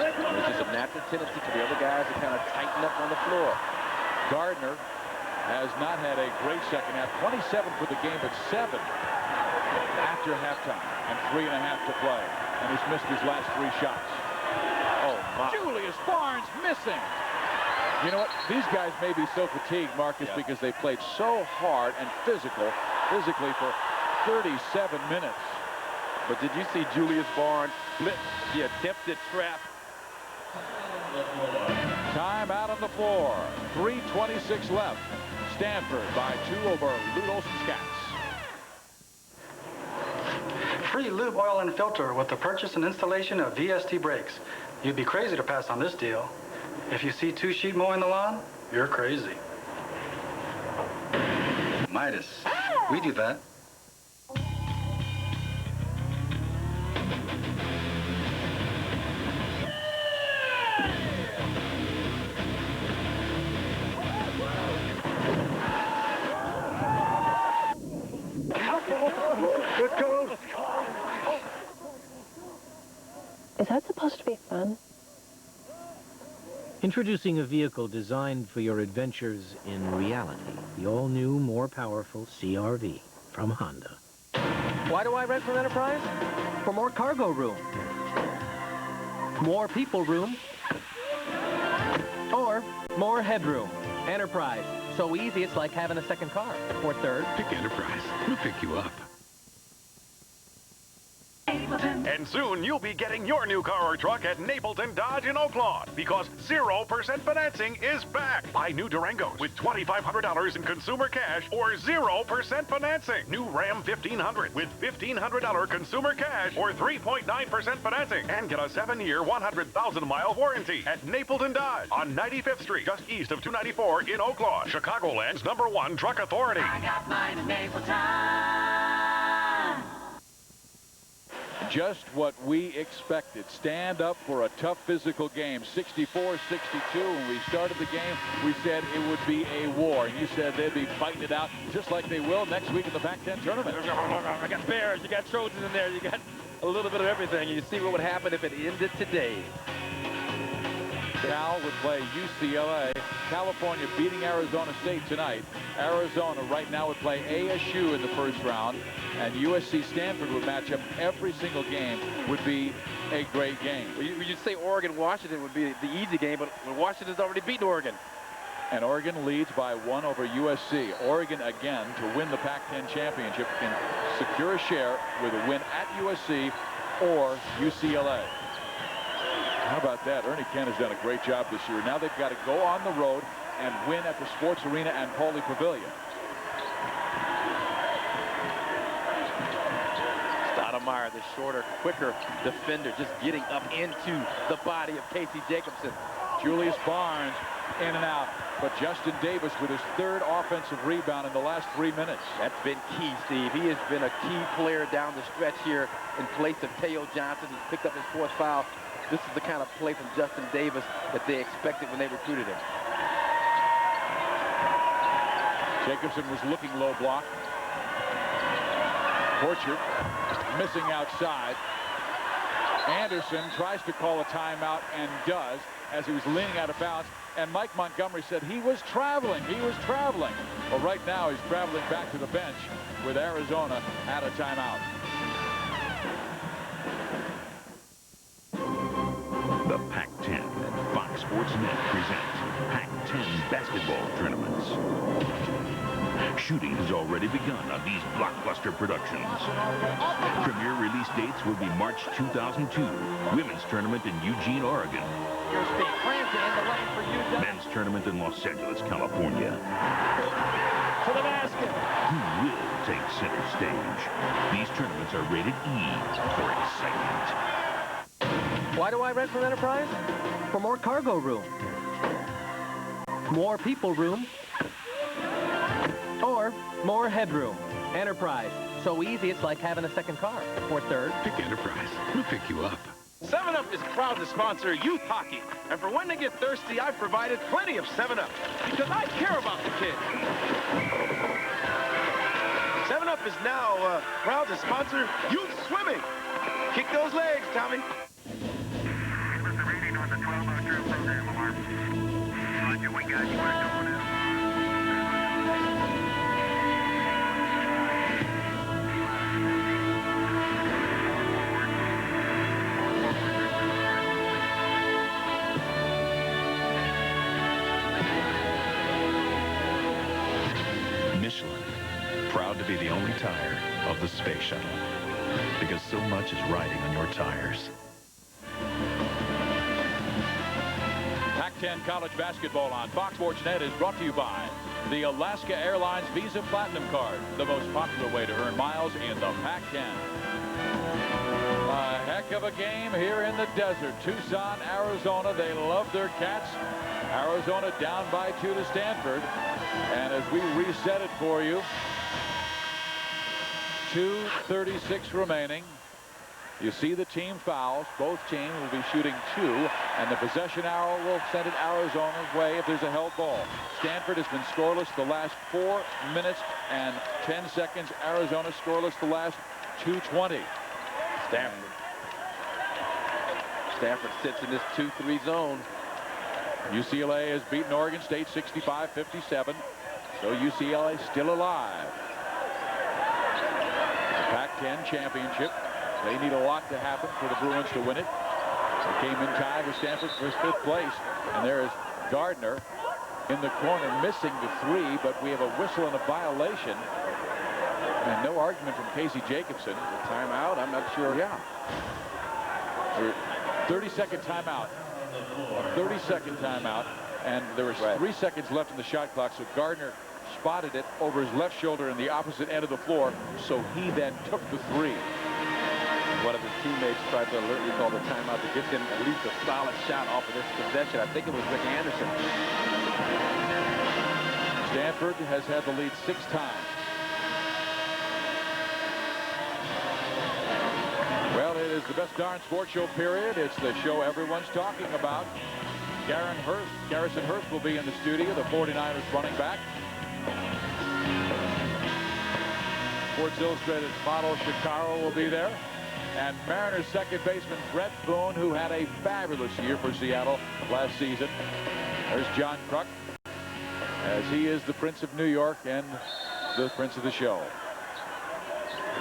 There's just a natural tendency for the other guys to kind of tighten up on the floor. Gardner has not had a great second half. 27 for the game, but 7 after halftime, and 3.5 to play. And he's missed his last 3 shots. Oh, my. Julius Barnes missing. You know what? These guys may be so fatigued, Marcus, because they played so hard and physically for 37 minutes. But did you see Julius Barnes flip the attempted trap Time out on the floor. 3:26 left. Stanford by 2 over Lute Olson's Cats. Free lube, oil, and filter with the purchase and installation of VST brakes. You'd be crazy to pass on this deal. If you see 2 sheep mowing the lawn, you're crazy. Midas. We do that. Is that supposed to be fun? Introducing a vehicle designed for your adventures in reality. The all-new, more powerful CR-V from Honda. Why do I rent from Enterprise? For more cargo room. More people room. Or more headroom. Enterprise. So easy it's like having a second car. Or third. Pick Enterprise. We'll pick you up. And soon you'll be getting your new car or truck at Napleton Dodge in Oaklawn because 0% financing is back. Buy new Durangos with $2,500 in consumer cash or 0% financing. New Ram 1500 with $1,500 consumer cash or 3.9% financing. And get a 7-year, 100,000-mile warranty at Napleton Dodge on 95th Street, just east of 294 in Oaklawn. Chicagoland's #1 truck authority. I got mine in Napleton. Just what we expected. Stand up for a tough physical game. 64-62. When we started the game, we said it would be a war. And you said they'd be fighting it out just like they will next week in the Pac-10 tournament. I got Bears, you got Trojans in there, you got a little bit of everything. You see what would happen if it ended today. Cal would play UCLA. California beating Arizona State tonight. Arizona right now would play ASU in the first round. And USC Stanford would match up every single game. Would be a great game. Well, you'd say Oregon-Washington would be the easy game, but Washington's already beaten Oregon. And Oregon leads by 1 over USC. Oregon, again, to win the Pac-10 championship, can secure a share with a win at USC or UCLA. How about that? Ernie Kent has done a great job this year. Now they've got to go on the road and win at the Sports Arena and Pauley Pavilion. Stoudemire, the shorter, quicker defender, just getting up into the body of Casey Jacobson. Julius Barnes in and out, but Justin Davis with his 3rd offensive rebound in the last 3 minutes. That's been key, Steve. He has been a key player down the stretch here in place of Teo Johnson. He's picked up his 4th foul. This is the kind of play from Justin Davis that they expected when they recruited him. Jacobson was looking low block. Porcher missing outside. Anderson tries to call a timeout and does as he was leaning out of bounds. And Mike Montgomery said he was traveling. He was traveling. Well, right now he's traveling back to the bench with Arizona at a timeout. The Pac-10 and Fox Sports Net present Pac-10 basketball tournaments. Shooting has already begun on these blockbuster productions. Premier release dates will be March 2002, Women's Tournament in Eugene, Oregon. Men's Tournament in Los Angeles, California. To the basket. Who will take center stage? These tournaments are rated E for excitement. Why do I rent from Enterprise? For more cargo room. More people room. Or more headroom. Enterprise. So easy it's like having a second car. Or third. Pick Enterprise. We'll pick you up. 7-Up is proud to sponsor youth hockey. And for when they get thirsty, I've provided plenty of 7-Up because I care about the kids. 7-Up is now proud to sponsor youth swimming. Kick those legs, Tommy. What's the rating on the 12-0 program alarm? Roger, we got you. We're going out. Michelin, proud to be the only tire of the space shuttle, because so much is riding on your tires. Pac-10 college basketball on Fox Sports Net is brought to you by the Alaska Airlines Visa Platinum Card, the most popular way to earn miles in the Pac-10. A heck of a game here in the desert. Tucson, Arizona. They love their Cats. Arizona down by 2 to Stanford. And as we reset it for you, 2:36 remaining. You see the team fouls. Both teams will be shooting 2, and the possession arrow will send it Arizona's way if there's a held ball. Stanford has been scoreless the last 4 minutes and 10 seconds. Arizona scoreless the last 2:20. Stanford sits in this 2-3 zone. UCLA has beaten Oregon State 65-57, so UCLA still alive. The Pac-10 championship. They need a lot to happen for the Bruins to win it. They came in tied with Stanford for 5th place. And there is Gardner in the corner missing the 3, but we have a whistle and a violation. And no argument from Casey Jacobson. A timeout? I'm not sure. Yeah. 30-second timeout. 30-second timeout. And there was 3 seconds left in the shot clock, so Gardner spotted it over his left shoulder in the opposite end of the floor, so he then took the 3. One of his teammates tried to alertly call the timeout to get him at least a solid shot off of this possession. I think it was Rick Anderson. Stanford has had the lead 6 times. Well, it is the best darn sports show, period. It's the show everyone's talking about. Garrison Hurst will be in the studio, the 49ers running back. Sports Illustrated model Shikara will be there. And Mariners second baseman Brett Boone, who had a fabulous year for Seattle last season. There's John Kruk, as he is the Prince of New York and the Prince of the show.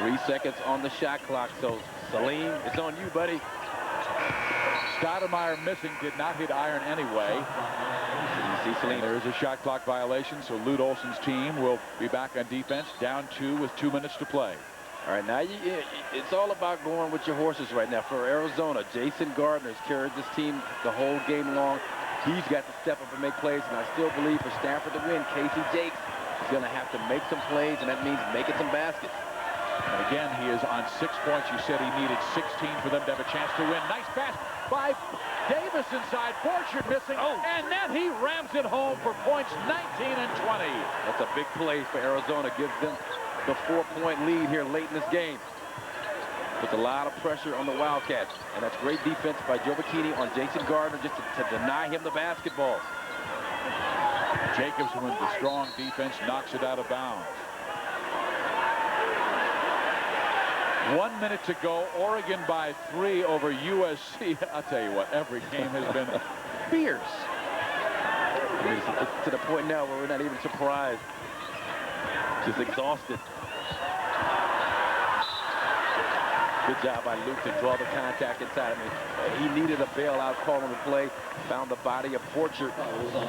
3 seconds on the shot clock, so Salim, it's on you, buddy. Stoudemire missing, did not hit iron anyway. You see Salim. There is a shot clock violation, so Lute Olson's team will be back on defense, down 2 with 2 minutes to play. All right, now it's all about going with your horses right now. For Arizona, Jason Gardner's carried this team the whole game long. He's got to step up and make plays, and I still believe for Stanford to win, Casey Jakes is going to have to make some plays, and that means making some baskets. And again, he is on 6 points. You said he needed 16 for them to have a chance to win. Nice pass by Davis inside. Borchard missing, and then he rams it home for points 19 and 20. That's a big play for Arizona. Gives them the 4-point lead here late in this game. Puts a lot of pressure on the Wildcats. And that's great defense by Joe Bikini on Jason Gardner just to deny him the basketball. Jacobson with the strong defense knocks it out of bounds. 1 minute to go. Oregon by 3 over USC. I'll tell you what, every game has been fierce. It's to the point now where we're not even surprised. Just exhausted. Good job by Luke to draw the contact inside. He needed a bailout call on the play. Found the body of Borchard.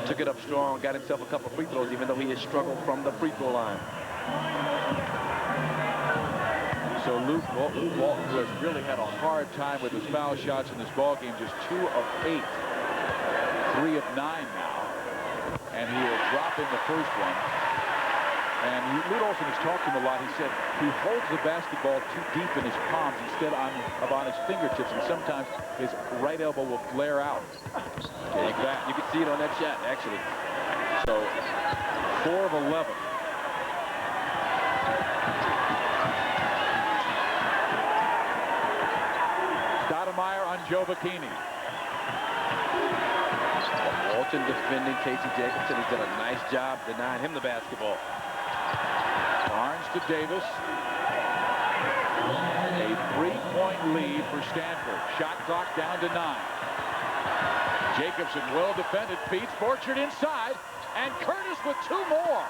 Took it up strong. Got himself a couple free throws, even though he has struggled from the free throw line. So Luke Walton, who has really had a hard time with his foul shots in this ball game, just 2 of 8. 3 of 9 now. And he will drop in the first one. And Lute Olson has talked to him a lot. He said he holds the basketball too deep in his palms instead of on his fingertips, and sometimes his right elbow will flare out. Like that. You can see it on that shot, actually. So 4 of 11. Stoudemire on Joe Bikini. Walton defending Casey Jacobson. He's done a nice job denying him the basketball. Barnes to Davis. A 3-point lead for Stanford. Shot clock down to 9. Jacobson well defended. Beats Borchard inside. And Curtis with 2 more.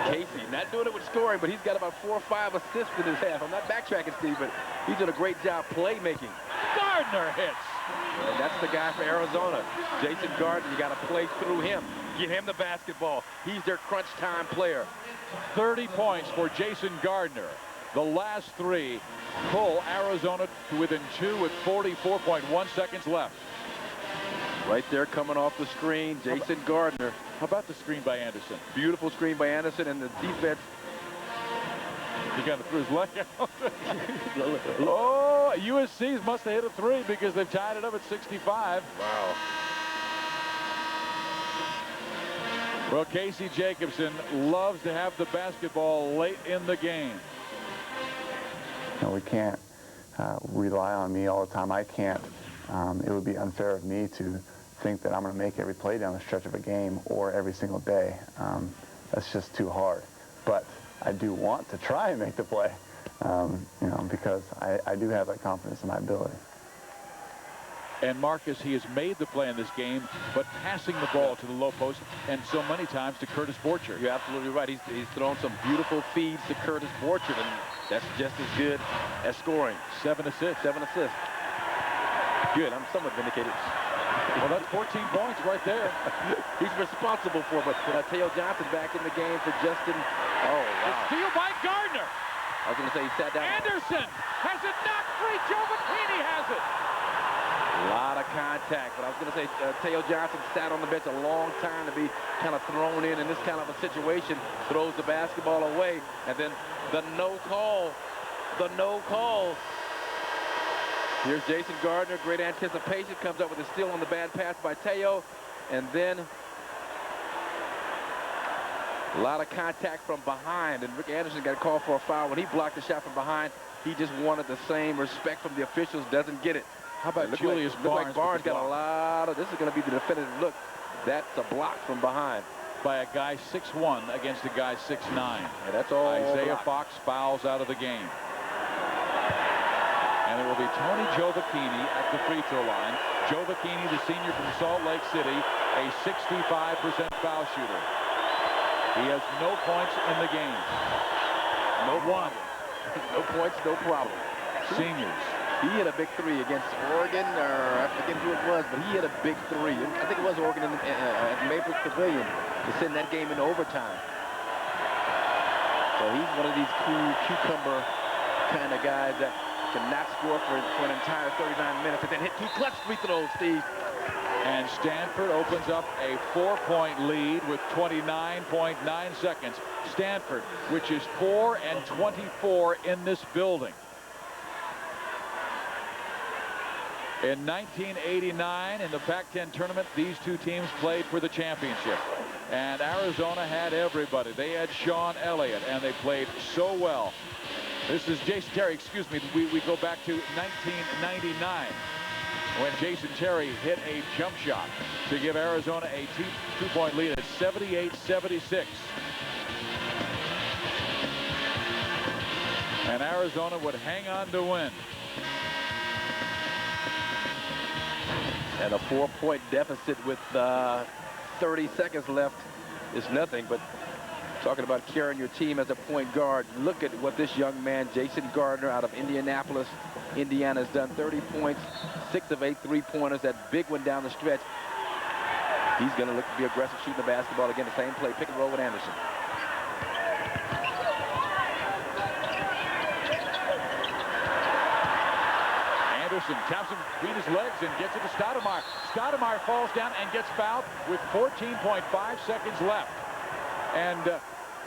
Casey not doing it with scoring, but he's got about 4 or 5 assists in his half. I'm not backtracking, Steve, but he's doing a great job playmaking. Gardner hits. And that's the guy for Arizona. Jason Gardner, you got to play through him. Get him the basketball. He's their crunch time player. 30 points for Jason Gardner. The last 3 pull Arizona to within 2 with 44.1 seconds left. Right there coming off the screen, Jason Gardner. How about the screen by Anderson? Beautiful screen by Anderson, and the defense. He got it through his leg out. Oh, USC must have hit a 3 because they've tied it up at 65. Wow. Well, Casey Jacobson loves to have the basketball late in the game. You know, we can't rely on me all the time. I can't. It would be unfair of me to think that I'm going to make every play down the stretch of a game or every single day. That's just too hard. But I do want to try and make the play, you know, because I do have that confidence in my ability. And Marcus, he has made the play in this game, but passing the ball to the low post and so many times to Curtis Borchert. You're absolutely right. He's thrown some beautiful feeds to Curtis Borchert, and that's just as good as scoring. 7 assists. 7 assists. Good. I'm somewhat vindicated. Well, that's 14 points right there. He's responsible for it, but Teo Johnson back in the game for Justin. Oh, wow. The steal by Gardner. I was going to say he sat down. Anderson has it knocked free. Joe McKinney has it. A lot of contact, but I was going to say Teo Johnson sat on the bench a long time to be kind of thrown in this kind of a situation, throws the basketball away, and then the no call. The no call. Here's Jason Gardner, great anticipation, comes up with a steal on the bad pass by Teo, and then a lot of contact from behind, and Rick Anderson got a call for a foul. When he blocked the shot from behind, he just wanted the same respect from the officials, doesn't get it. How about Julius Barnes? Looks like Barnes got a lot of, this is going to be the definitive look. That's a block from behind. By a guy 6'1" against a guy 6'9". Yeah, that's all Isaiah blocked. Fox fouls out of the game. And it will be Tony Jovacchini at the free throw line. Jovacchini, the senior from Salt Lake City, a 65% foul shooter. He has no points in the game. No one. No points, no problem. Seniors. He hit a big 3 against Oregon, or I forget who it was, but he hit a big 3. I think it was Oregon at Maple Pavilion to send that game into overtime. So he's one of these cool cucumber kind of guys that cannot score for an entire 39 minutes and then hit 2 clutch free throws, Steve. And Stanford opens up a 4-point lead with 29.9 seconds. Stanford, which is 4 and 24 in this building. In 1989, in the Pac-10 tournament, these two teams played for the championship. And Arizona had everybody. They had Sean Elliott, and they played so well. This is Jason Terry, excuse me. We go back to 1999 when Jason Terry hit a jump shot to give Arizona a two-point lead at 78-76. And Arizona would hang on to win. And a 4-point deficit with 30 seconds left is nothing, but talking about carrying your team as a point guard, look at what this young man, Jason Gardner, out of Indianapolis, Indiana, has done. 30 points, 6 of 8 3-pointers, that big one down the stretch. He's going to look to be aggressive shooting the basketball again, the same play, pick and roll with Anderson. Anderson taps him between his legs and gets it to Stoudemire. Stoudemire falls down and gets fouled with 14.5 seconds left. And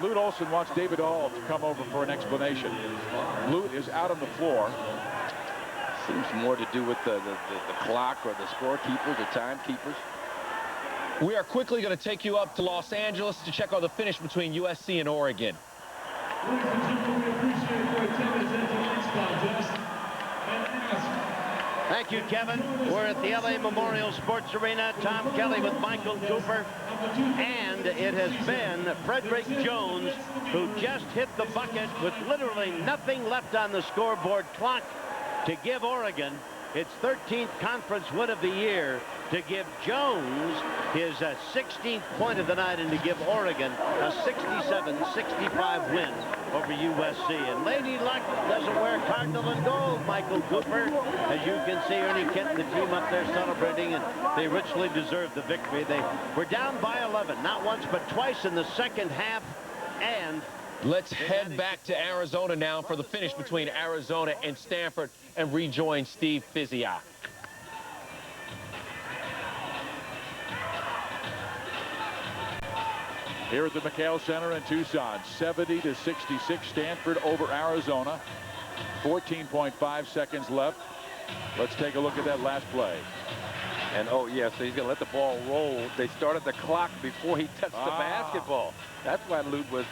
Lute Olson wants David Hall to come over for an explanation. Lute is out on the floor. Seems more to do with the clock or the scorekeepers or timekeepers. We are quickly going to take you up to Los Angeles to check out the finish between USC and Oregon. Thank you, Kevin. We're at the LA Memorial Sports Arena. Tom Kelly with Michael Cooper. And it has been Frederick Jones who just hit the bucket with literally nothing left on the scoreboard clock to give Oregon its 13th conference win of the year, to give Jones his 16th point of the night, and to give Oregon a 67-65 win over USC. And Lady Luck doesn't wear Cardinal and gold, Michael Cooper. As you can see, Ernie Kent and the team up there celebrating, and they richly deserved the victory. They were down by 11, not once but twice in the second half, and let's head back to Arizona now for the finish between Arizona and Stanford and rejoin Steve Fizia. Here at the McKale Center in Tucson, 70-66 Stanford over Arizona. 14.5 seconds left. Let's take a look at that last play. And oh yeah, so he's gonna let the ball roll. They started the clock before he touched the basketball. That's why Lute was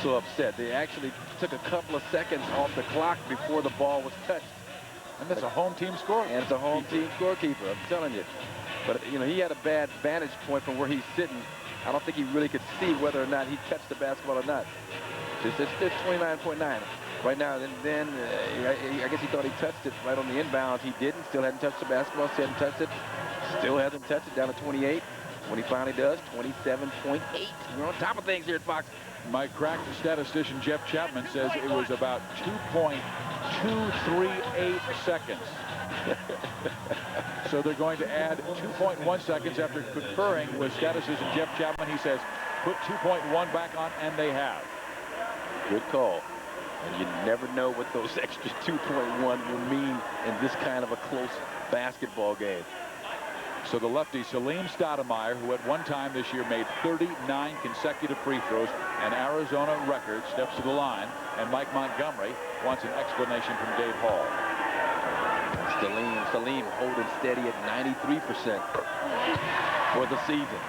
so upset. They actually took a couple of seconds off the clock before the ball was touched. And that's a home team score. And it's a home team scorekeeper, I'm telling you. But you know, he had a bad vantage point from where he's sitting. I don't think he really could see whether or not he touched the basketball or not. It's 29.9. Right now, I guess he thought he touched it right on the inbounds. He didn't. Still hadn't touched the basketball. Still hadn't touched it. Still hasn't touched it. Down to 28. When he finally does, 27.8. We're on top of things here at Fox. My crack statistician Jeff Chapman says it was about 2.238 seconds. So they're going to add 2.1 seconds after conferring with statistician Jeff Chapman. He says, put 2.1 back on, and they have. Good call. And you never know what those extra 2.1 will mean in this kind of a close basketball game. So the lefty Salim Stoudemire, who at one time this year made 39 consecutive free throws, an Arizona record, steps to the line, and Mike Montgomery wants an explanation from Dave Hall. Salim holding steady at 93% for the season,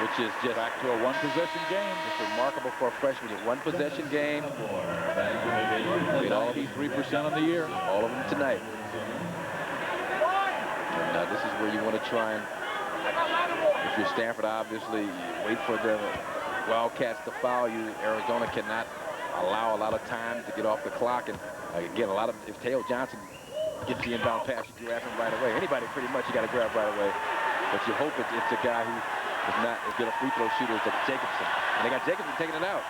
which is just back to a one-possession game. It's remarkable for a freshman. A one-possession game. Made 93% on the year. All of them tonight. And this is where you want to try and, if you're Stanford, obviously, wait for the Wildcats to foul you. Arizona cannot allow a lot of time to get off the clock. And again, if Teo Johnson gets the inbound pass, you grab him right away. Anybody pretty much you got to grab right away. But you hope it's a guy who is not as good a free throw shooter as Jacobson. And they got Jacobson taking it out.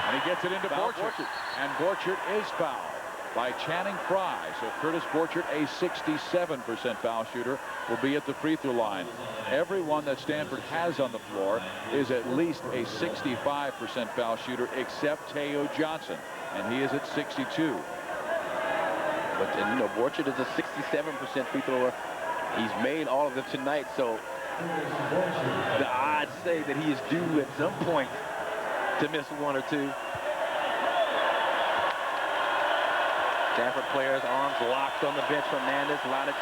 And he gets it into Borchert. And Borchert is fouled by Channing Frye. So Curtis Borchert, a 67% foul shooter, will be at the free throw line. Everyone that Stanford has on the floor is at least a 65% foul shooter except Teo Johnson. And he is at 62. But you know, Borchert is a 67% free thrower. He's made all of them tonight, so the odds say that he is due at some point to miss one or two. Stanford players, arms locked on the bench. Fernandez, Lonic.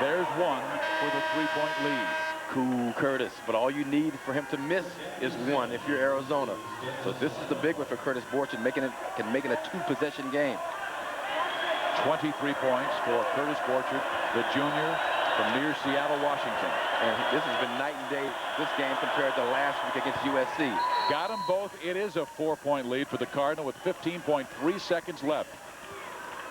There's one for the three-point lead. Cool Curtis, but all you need for him to miss is one if you're Arizona. So this is the big one for Curtis Borchert, making it a two-possession game. 23 points for Curtis Borchert, the junior from near Seattle, Washington. And this has been night and day, this game, compared to last week against USC. Got them both. It is a 4-point lead for the Cardinal with 15.3 seconds left.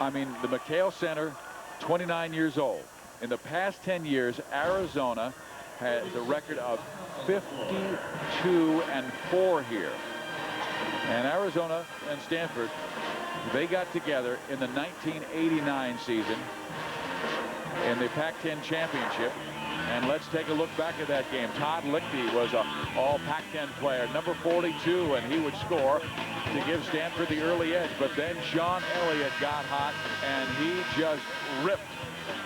I mean, the McKale Center, 29 years old. In the past 10 years, Arizona has a record of 52-4 here. And Arizona and Stanford, they got together in the 1989 season in the Pac-10 championship. And let's take a look back at that game. Todd Lichty was an all Pac-10 player, number 42, and he would score to give Stanford the early edge. But then Sean Elliott got hot, and he just ripped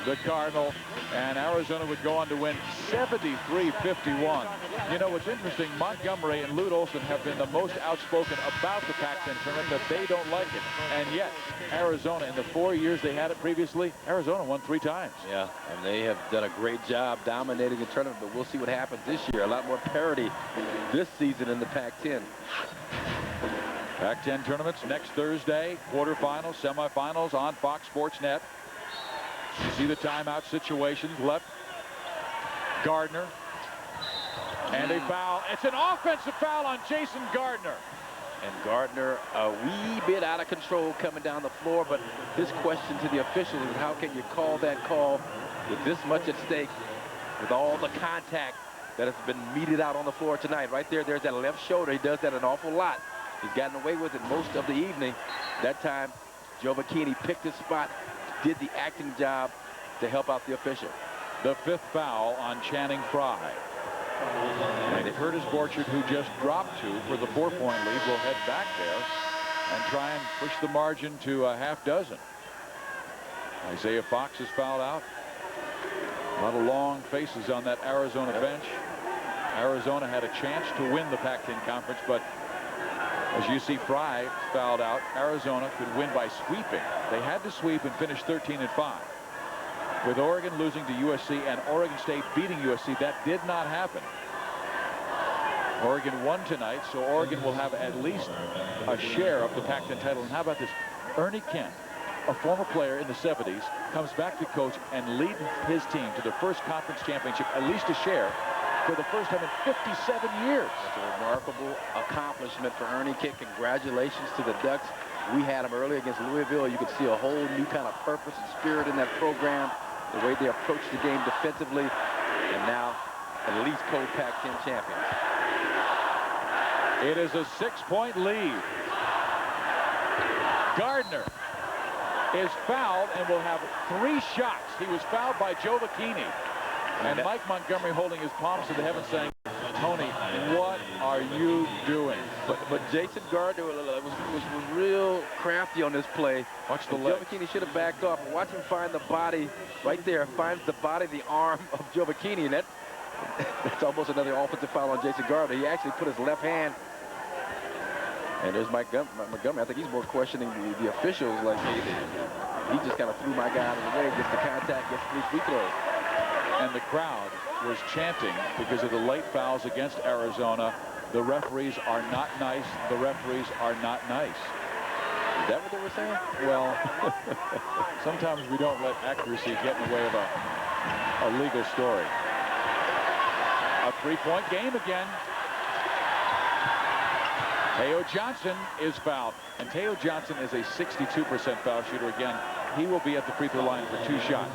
the Cardinal, and Arizona would go on to win 73-51. You know, what's interesting, Montgomery and Lute Olson have been the most outspoken about the Pac-10 tournament, that they don't like it. And yet, Arizona, in the 4 years they had it previously, Arizona won 3 times. Yeah, and they have done a great job dominating the tournament, but we'll see what happens this year. A lot more parity this season in the Pac-10. Pac-10 tournaments next Thursday, quarterfinals, semifinals on Fox Sports Net. You see the timeout situations left. Gardner. And a foul. It's an offensive foul on Jason Gardner. And Gardner a wee bit out of control coming down the floor, but his question to the officials is how can you call that call with this much at stake, with all the contact that has been meted out on the floor tonight. Right there, there's that left shoulder. He does that an awful lot. He's gotten away with it most of the evening. That time, Joe Bikini picked his spot, did the acting job to help out the official. The 5th foul on Channing Frye. And Curtis Borchert, who just dropped 2 for the 4-point lead, will head back there and try and push the margin to a half dozen. Isaiah Fox is fouled out. A lot of long faces on that Arizona bench. Arizona had a chance to win the Pac-10 conference, but as you see, Fry fouled out. Arizona could win by sweeping. They had to sweep and finish 13-5. With Oregon losing to USC and Oregon State beating USC, that did not happen. Oregon won tonight, so Oregon will have at least a share of the Pac-10 title. And how about this? Ernie Kent, a former player in the 70s, comes back to coach and lead his team to the first conference championship, at least a share, for the first time in 57 years. That's a remarkable accomplishment for Ernie Kent. Congratulations to the Ducks. We had them early against Louisville. You could see a whole new kind of purpose and spirit in that program, the way they approached the game defensively, and now at least co-Pac-10 champions. It is a 6-point lead. Gardner is fouled and will have 3 shots. He was fouled by Joe Bikini. And Mike Montgomery holding his palms to the heavens saying, Tony, what are you doing? But Jason Gardner was real crafty on this play. Watch the Joe Bikini should have backed off. Watch him find the body right there. Finds the body, the arm of Joe Bikini. And that's almost another offensive foul on Jason Gardner. He actually put his left hand. And there's Mike Montgomery. I think he's more questioning the officials. Like, he just kind of threw my guy out of the way, gets the contact, gets 3 free throws. And the crowd was chanting because of the late fouls against Arizona. The referees are not nice. The referees are not nice. Is that what they were saying? Well, sometimes we don't let accuracy get in the way of a legal story. A 3-point game again. Teo Johnson is fouled. And Teo Johnson is a 62% foul shooter again. He will be at the free throw line for 2 shots.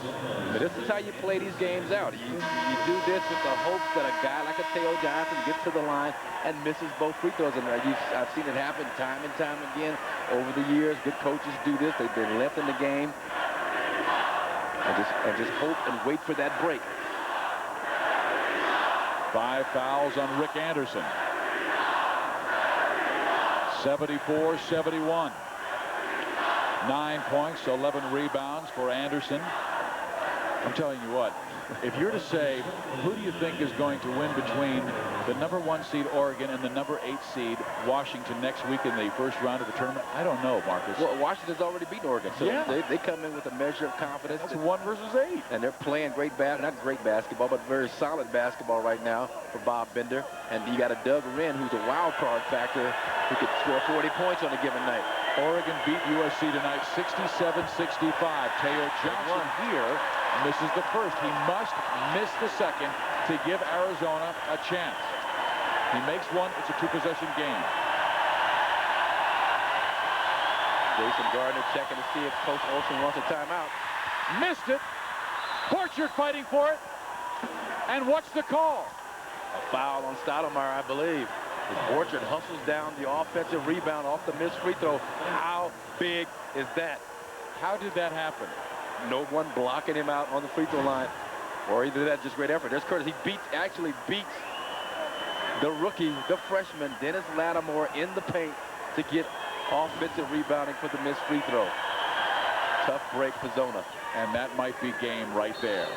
But this is how you play these games out. You do this with the hopes that a guy like a Teo Johnson gets to the line and misses both free throws. And I've seen it happen time and time again over the years. Good coaches do this. They've been left in the game and just hope and wait for that break. 5 fouls on Rick Anderson. 74-71. 9 points, 11 rebounds for Anderson. I'm telling you what, if you're to say, who do you think is going to win between the #1 seed Oregon and the #8 seed Washington next week in the first round of the tournament? I don't know, Marcus. Well, Washington's already beaten Oregon, so yeah. they come in with a measure of confidence. That's 1 versus 8. And they're playing great not great basketball, but very solid basketball right now for Bob Bender. And you got a Doug Wren, who's a wild card factor, who could score 40 points on a given night. Oregon beat USC tonight 67-65. Teo Johnson here misses the first. He must miss the second to give Arizona a chance. He makes one. It's a 2-possession game. Jason Gardner checking to see if Coach Olsen wants a timeout. Missed it. Porchard fighting for it. And what's the call? A foul on Stoudemire, I believe. As Orchard hustles down the offensive rebound off the missed free throw. How big is that? How did that happen? No one blocking him out on the free throw line. Or either that, just great effort. There's Curtis. He actually beats the rookie, the freshman, Dennis Lattimore, in the paint to get offensive rebounding for the missed free throw. Tough break for Zona. And that might be game right there.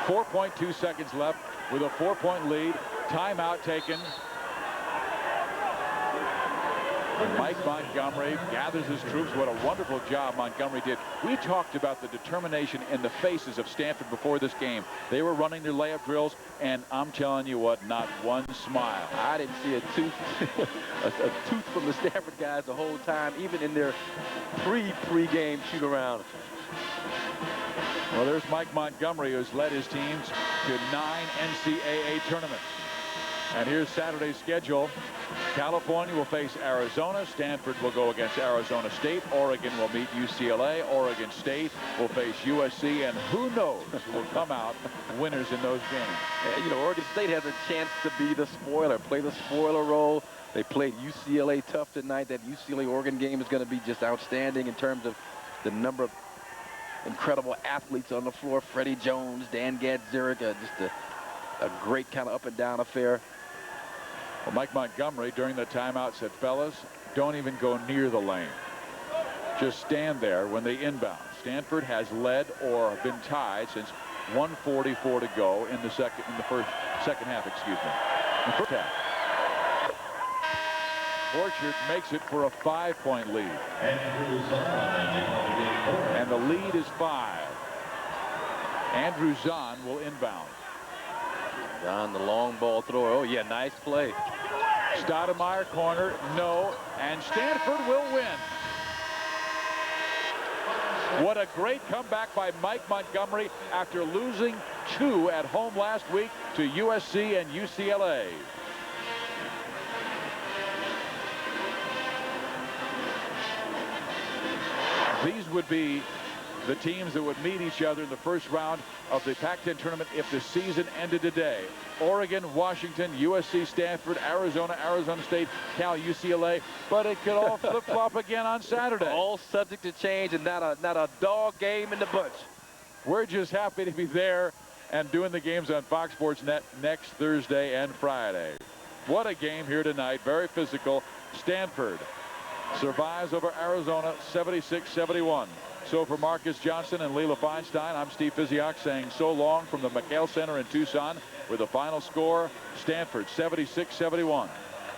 4.2 seconds left with a 4-point lead. Timeout taken. Mike Montgomery gathers his troops. What a wonderful job Montgomery did. We talked about the determination in the faces of Stanford before this game. They were running their layup drills, and I'm telling you what, not one smile. I didn't see a tooth, a tooth from the Stanford guys the whole time, even in their pre-game shoot-around. Well, there's Mike Montgomery, who's led his teams to 9 NCAA tournaments. And here's Saturday's schedule. California will face Arizona. Stanford will go against Arizona State. Oregon will meet UCLA. Oregon State will face USC. And who knows who will come out winners in those games. And, you know, Oregon State has a chance to be the spoiler, play the spoiler role. They played UCLA tough tonight. That UCLA-Oregon game is going to be just outstanding in terms of the number of incredible athletes on the floor. Freddie Jones, Dan Gadzuric, just a great kind of up-and-down affair. Well, Mike Montgomery during the timeout said, fellas, don't even go near the lane. Just stand there when they inbound. Stanford has led or been tied since 1:44 to go in the second half, excuse me. Borchert makes it for a 5-point lead. And the lead is 5. Andrew Zahn will inbound. Zahn, the long ball thrower. Oh, yeah, nice play. Stoudemire corner, no, and Stanford will win. What a great comeback by Mike Montgomery after losing 2 at home last week to USC and UCLA. These would be the teams that would meet each other in the first round of the Pac-10 tournament if the season ended today. Oregon, Washington, USC, Stanford, Arizona, Arizona State, Cal, UCLA, but it could all flip-flop again on Saturday. All subject to change and not a dog game in the bunch. We're just happy to be there and doing the games on Fox Sports Net next Thursday and Friday. What a game here tonight. Very physical. Stanford survives over Arizona 76-71. So for Marcus Johnson and Leila Feinstein, I'm Steve Physiak saying so long from the McKale Center in Tucson with the final score, Stanford 76-71.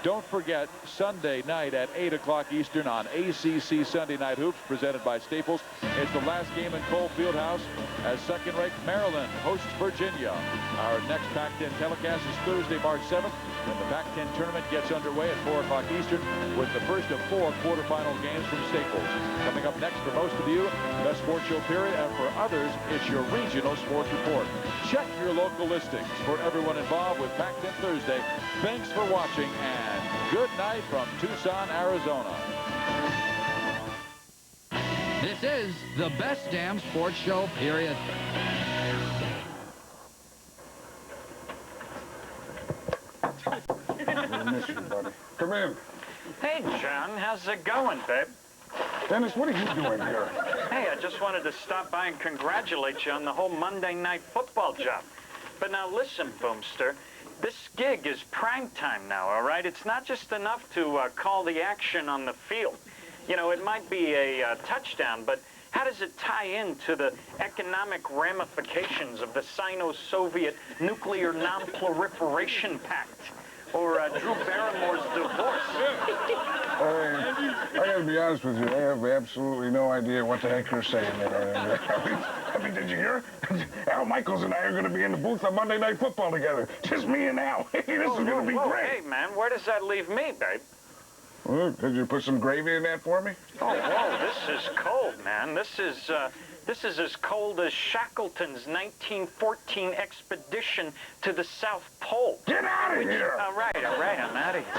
Don't forget, Sunday night at 8 o'clock Eastern on ACC Sunday Night Hoops, presented by Staples. It's the last game in Cole Fieldhouse as second-ranked Maryland hosts Virginia. Our next Pac-10 telecast is Thursday, March 7th, when the Pac-10 tournament gets underway at 4 o'clock Eastern with the first of 4 quarterfinal games from Staples. Coming up next for most of you, the sports show period, and for others, it's your regional sports report. Check your local listings for everyone involved with Pac-10 Thursday. Thanks for watching, and good night from Tucson, Arizona. This is the best damn sports show, period. I miss you, buddy. Come in. Hey, John. How's it going, babe? Dennis, what are you doing here? Hey, I just wanted to stop by and congratulate you on the whole Monday Night Football job. But now listen, Boomster. This gig is prime time now, all right? It's not just enough to call the action on the field. You know, it might be a touchdown, but how does it tie into the economic ramifications of the Sino-Soviet Nuclear Non-Proliferation Pact? Or Drew Barrymore's divorce? I gotta be honest with you, I have absolutely no idea what the heck you're saying there. I mean, did you hear? Al Michaels and I are gonna be in the booth on Monday Night Football together. Just me and Al. This is gonna be great. Hey, man, where does that leave me, babe? Well, could you put some gravy in that for me? Oh, whoa, this is cold, man. This is as cold as Shackleton's 1914 expedition to the South Pole. Get out of here! All right, I'm out of here.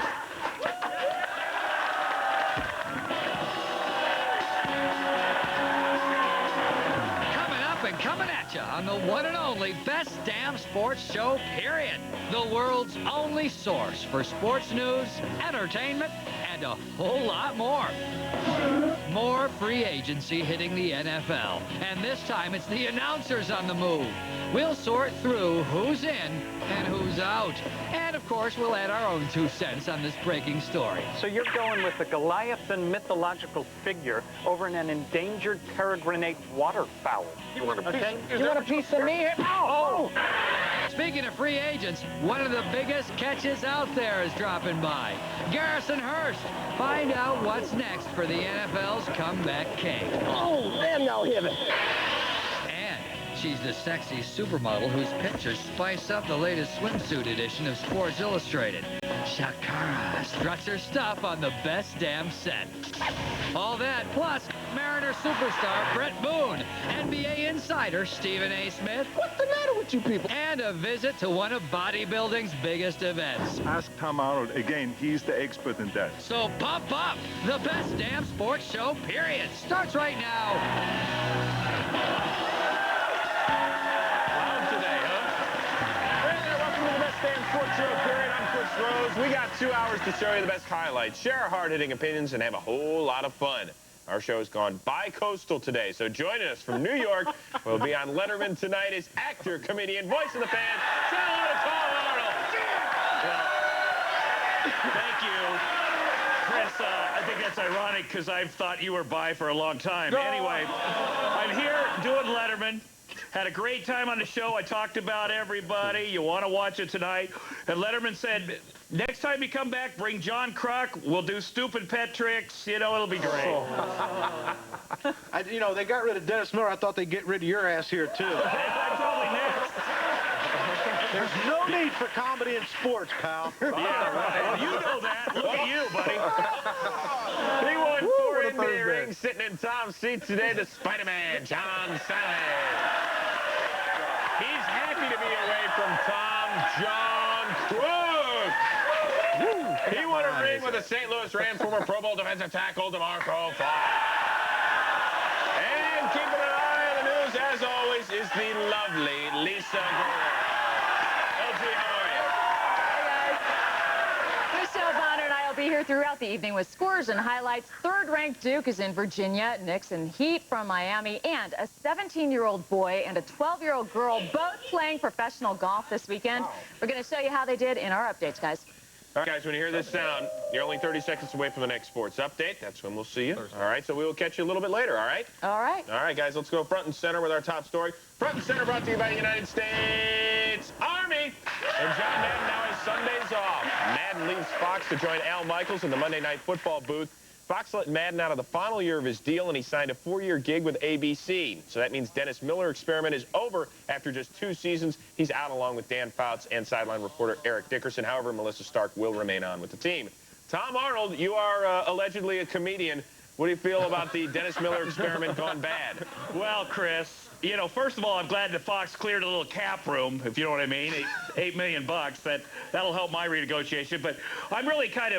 Coming up and coming at you on the one and only best damn sports show, period. The world's only source for sports news, entertainment, and a whole lot more. More free agency hitting the NFL. And this time it's the announcers on the move. We'll sort through who's in and who's out. And of course, we'll add our own 2 cents on this breaking story. So you're going with the Goliathan mythological figure over in an endangered peregrinate waterfowl. You want a piece? Okay? You want a piece of me? Oh! Speaking of free agents, one of the biggest catches out there is dropping by. Garrison Hurst. Find out what's next for the NFL's comeback king. Oh, damn, now hit it. And she's the sexy supermodel whose pictures spice up the latest swimsuit edition of Sports Illustrated. Shakara struts her stuff on the best damn set. All that, plus Mariner superstar Brett Boone, NBA insider Stephen A. Smith. What's the matter with you people? And a visit to one of bodybuilding's biggest events. Ask Tom Arnold. Again, he's the expert in that. So pump up. The best damn sports show, period. Starts right now. Loud today, huh? Hey there, welcome to the best damn sports show, period. I'm Chris Rose. We got 2 hours to show you the best highlights, share our hard-hitting opinions, and have a whole lot of fun. Our show's gone bi-coastal today, so joining us from New York, we'll be on Letterman tonight is actor, comedian, voice of the fans, say hello to Tom Arnold. Thank you. Chris, I think that's ironic because I've thought you were bi for a long time. Anyway, I'm here doing Letterman. Had a great time on the show. I talked about everybody. You want to watch it tonight. And Letterman said, next time you come back, bring John Kruk. We'll do stupid pet tricks. You know, it'll be great. You know, they got rid of Dennis Miller. I thought they'd get rid of your ass here, too. I'm probably next. There's no need for comedy in sports, pal. Yeah, right. You know that. Look at you, buddy. He won 4 NBA rings, sitting in Tom's seat today, the Spider-Man, John Sally. He's happy to be away from Tom, John Kruk. He won a ring with the St. Louis Rams, former Pro Bowl defensive tackle DeMarco Farr. And keeping an eye on the news, as always, is the lovely Lisa Guerrero. Be here throughout the evening with scores and highlights. Third-ranked Duke is in Virginia. Knicks and Heat from Miami, and a 17-year-old boy and a 12-year-old girl both playing professional golf this weekend. We're going to show you how they did in our updates, guys. All right, guys, when you hear this sound, you're only 30 seconds away from the next sports update. That's when we'll see you. All right, so we will catch you a little bit later, all right? All right. All right, guys, let's go front and center with our top story. Front and center brought to you by the United States Army. And John Madden now has Sundays off. Madden leaves Fox to join Al Michaels in the Monday Night Football booth. Fox let Madden out of the final year of his deal, and he signed a 4-year gig with ABC. So that means Dennis Miller's experiment is over after just 2 seasons. He's out along with Dan Fouts and sideline reporter Eric Dickerson. However, Melissa Stark will remain on with the team. Tom Arnold, you are allegedly a comedian. What do you feel about the Dennis Miller experiment gone bad? Well, Chris, you know, first of all, I'm glad that Fox cleared a little cap room, if you know what I mean. $8 million bucks. That'll help my renegotiation. But I'm kind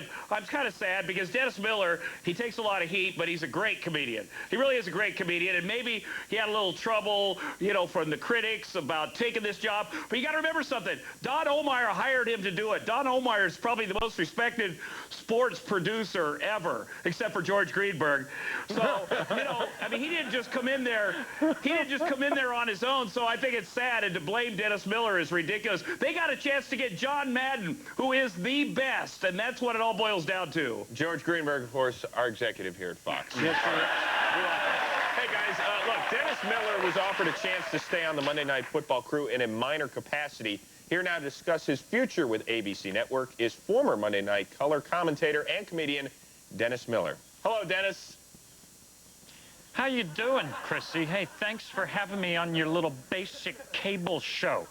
of sad because Dennis Miller, he takes a lot of heat, but he's a great comedian. He really is a great comedian, and maybe he had a little trouble, you know, from the critics about taking this job. But you got to remember something. Don Ohlmeyer hired him to do it. Don Ohlmeyer is probably the most respected sports producer ever, except for George Greenberg. So, you know, I mean, he didn't just come in there. He didn't just come in there on his own. So I think it's sad, and to blame Dennis Miller is ridiculous. They got a chance to get John Madden, who is the best, and that's what it all boils down to. George Greenberg, of course, our executive here at Fox. Yes, sir. Hey, guys, look, Dennis Miller was offered a chance to stay on the Monday Night Football crew in a minor capacity. Here now to discuss his future with ABC Network is former Monday Night color commentator and comedian Dennis Miller. Hello, Dennis. How you doing, Chrissy? Hey, thanks for having me on your little basic cable show.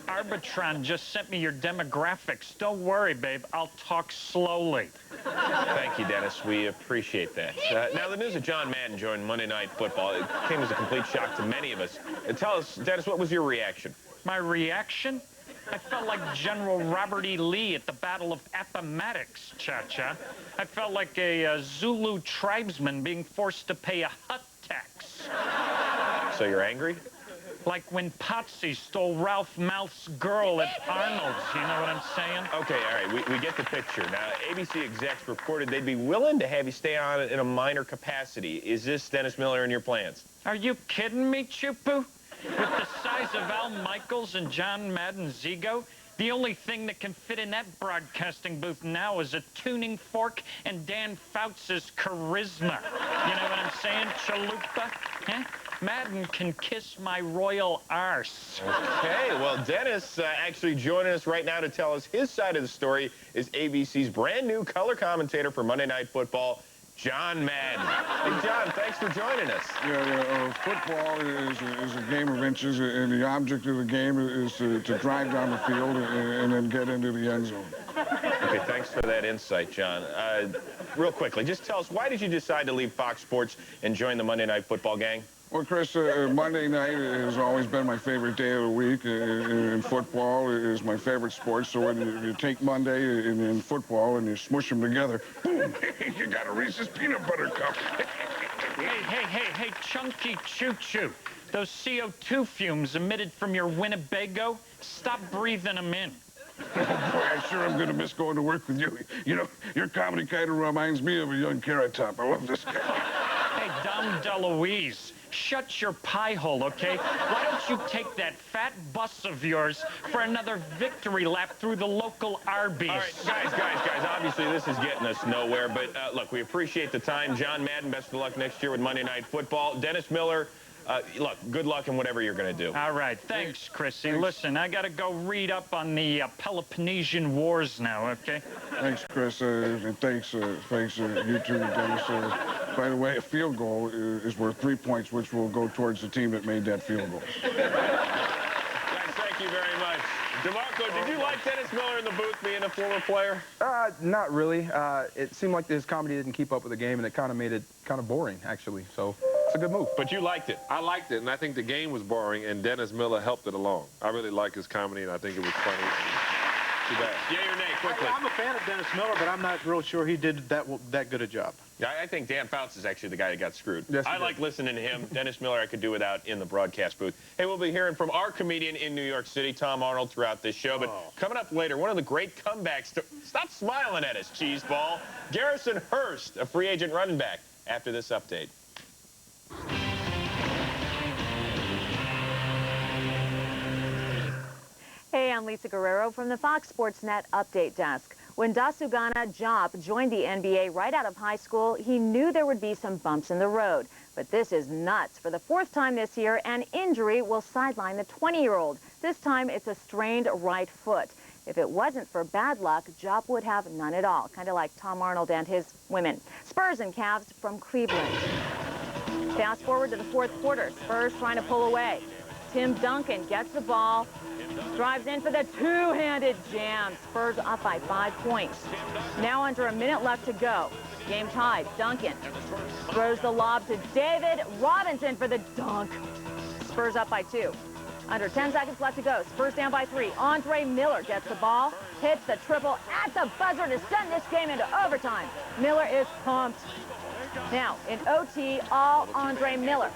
Arbitron just sent me your demographics. Don't worry, babe. I'll talk slowly. Thank you, Dennis. We appreciate that. Now, the news of John Madden joined Monday Night Football, it came as a complete shock to many of us. Tell us, Dennis, what was your reaction? My reaction? I felt like General Robert E. Lee at the Battle of Appomattox, Cha-Cha. I felt like a Zulu tribesman being forced to pay a hut tax. So you're angry? Like when Potsy stole Ralph Mouth's girl at Arnold's, you know what I'm saying? Okay, all right, we get the picture. Now, ABC execs reported they'd be willing to have you stay on in a minor capacity. Is this Dennis Miller in your plans? Are you kidding me, Chupu? With the size of Al Michaels and John Madden's ego, the only thing that can fit in that broadcasting booth now is a tuning fork and Dan Fouts' charisma. You know what I'm saying, Chalupa? Huh? Madden can kiss my royal arse. Okay, well, Dennis actually joining us right now to tell us his side of the story is ABC's brand new color commentator for Monday Night Football, John Madden. Hey, John, thanks for joining us. Football is a game of inches, and the object of the game is to drive down the field and then get into the end zone. Okay, thanks for that insight, John. Real quickly, just tell us, why did you decide to leave Fox Sports and join the Monday Night Football gang? Well, Chris, Monday night has always been my favorite day of the week, and football is my favorite sport. So when you take Monday and football and you smush them together, boom, you got a Reese's Peanut Butter Cup. Hey, Chunky Choo-Choo. Those CO2 fumes emitted from your Winnebago, stop breathing them in. Boy, I sure am going to miss going to work with you. You know, your comedy kind of reminds me of a young Carrot Top. I love this guy. Hey, Dom DeLuise, shut your pie hole, okay? Why don't you take that fat bus of yours for another victory lap through the local Arby's? All right, guys, obviously this is getting us nowhere, but look, we appreciate the time. John Madden, best of luck next year with Monday Night Football. Dennis Miller, look, good luck in whatever you're going to do. All right, thanks, Chrissy. Listen, I got to go read up on the Peloponnesian Wars now, okay? Thanks, Chris, and thanks, you too, Dennis. By the way, a field goal is worth 3 points, which will go towards the team that made that field goal. Guys, thank you very much. DeMarco, did you like Dennis Miller in the booth being a former player? Not really. It seemed like his comedy didn't keep up with the game, and it kind of made it kind of boring, actually. So it's a good move. But you liked it. I liked it, and I think the game was boring, and Dennis Miller helped it along. I really like his comedy, and I think it was funny. Too bad. Yay or nay, quickly. I'm a fan of Dennis Miller, but I'm not real sure he did that good a job. Yeah, I think Dan Fouts is actually the guy that got screwed. Yes, I like listening to him. Dennis Miller I could do without in the broadcast booth. Hey, we'll be hearing from our comedian in New York City, Tom Arnold, throughout this show. But coming up later, one of the great comebacks. Stop smiling at us, cheeseball. Garrison Hurst, a free agent running back, after this update. Hey, I'm Lisa Guerrero from the Fox Sports Net Update Desk. When Dasugana Diop joined the NBA right out of high school, he knew there would be some bumps in the road. But this is nuts. For the fourth time this year, an injury will sideline the 20-year-old. This time, it's a strained right foot. If it wasn't for bad luck, Diop would have none at all, kind of like Tom Arnold and his women. Spurs and Cavs from Cleveland. Fast forward to the fourth quarter. Spurs trying to pull away. Tim Duncan gets the ball, drives in for the two-handed jam. Spurs up by 5 points. Now under a minute left to go. Game tied. Duncan throws the lob to David Robinson for the dunk. Spurs up by 2. Under 10 seconds left to go. Spurs down by 3. Andre Miller gets the ball, hits the triple at the buzzer to send this game into overtime. Miller is pumped. Now, in OT, all Andre Miller.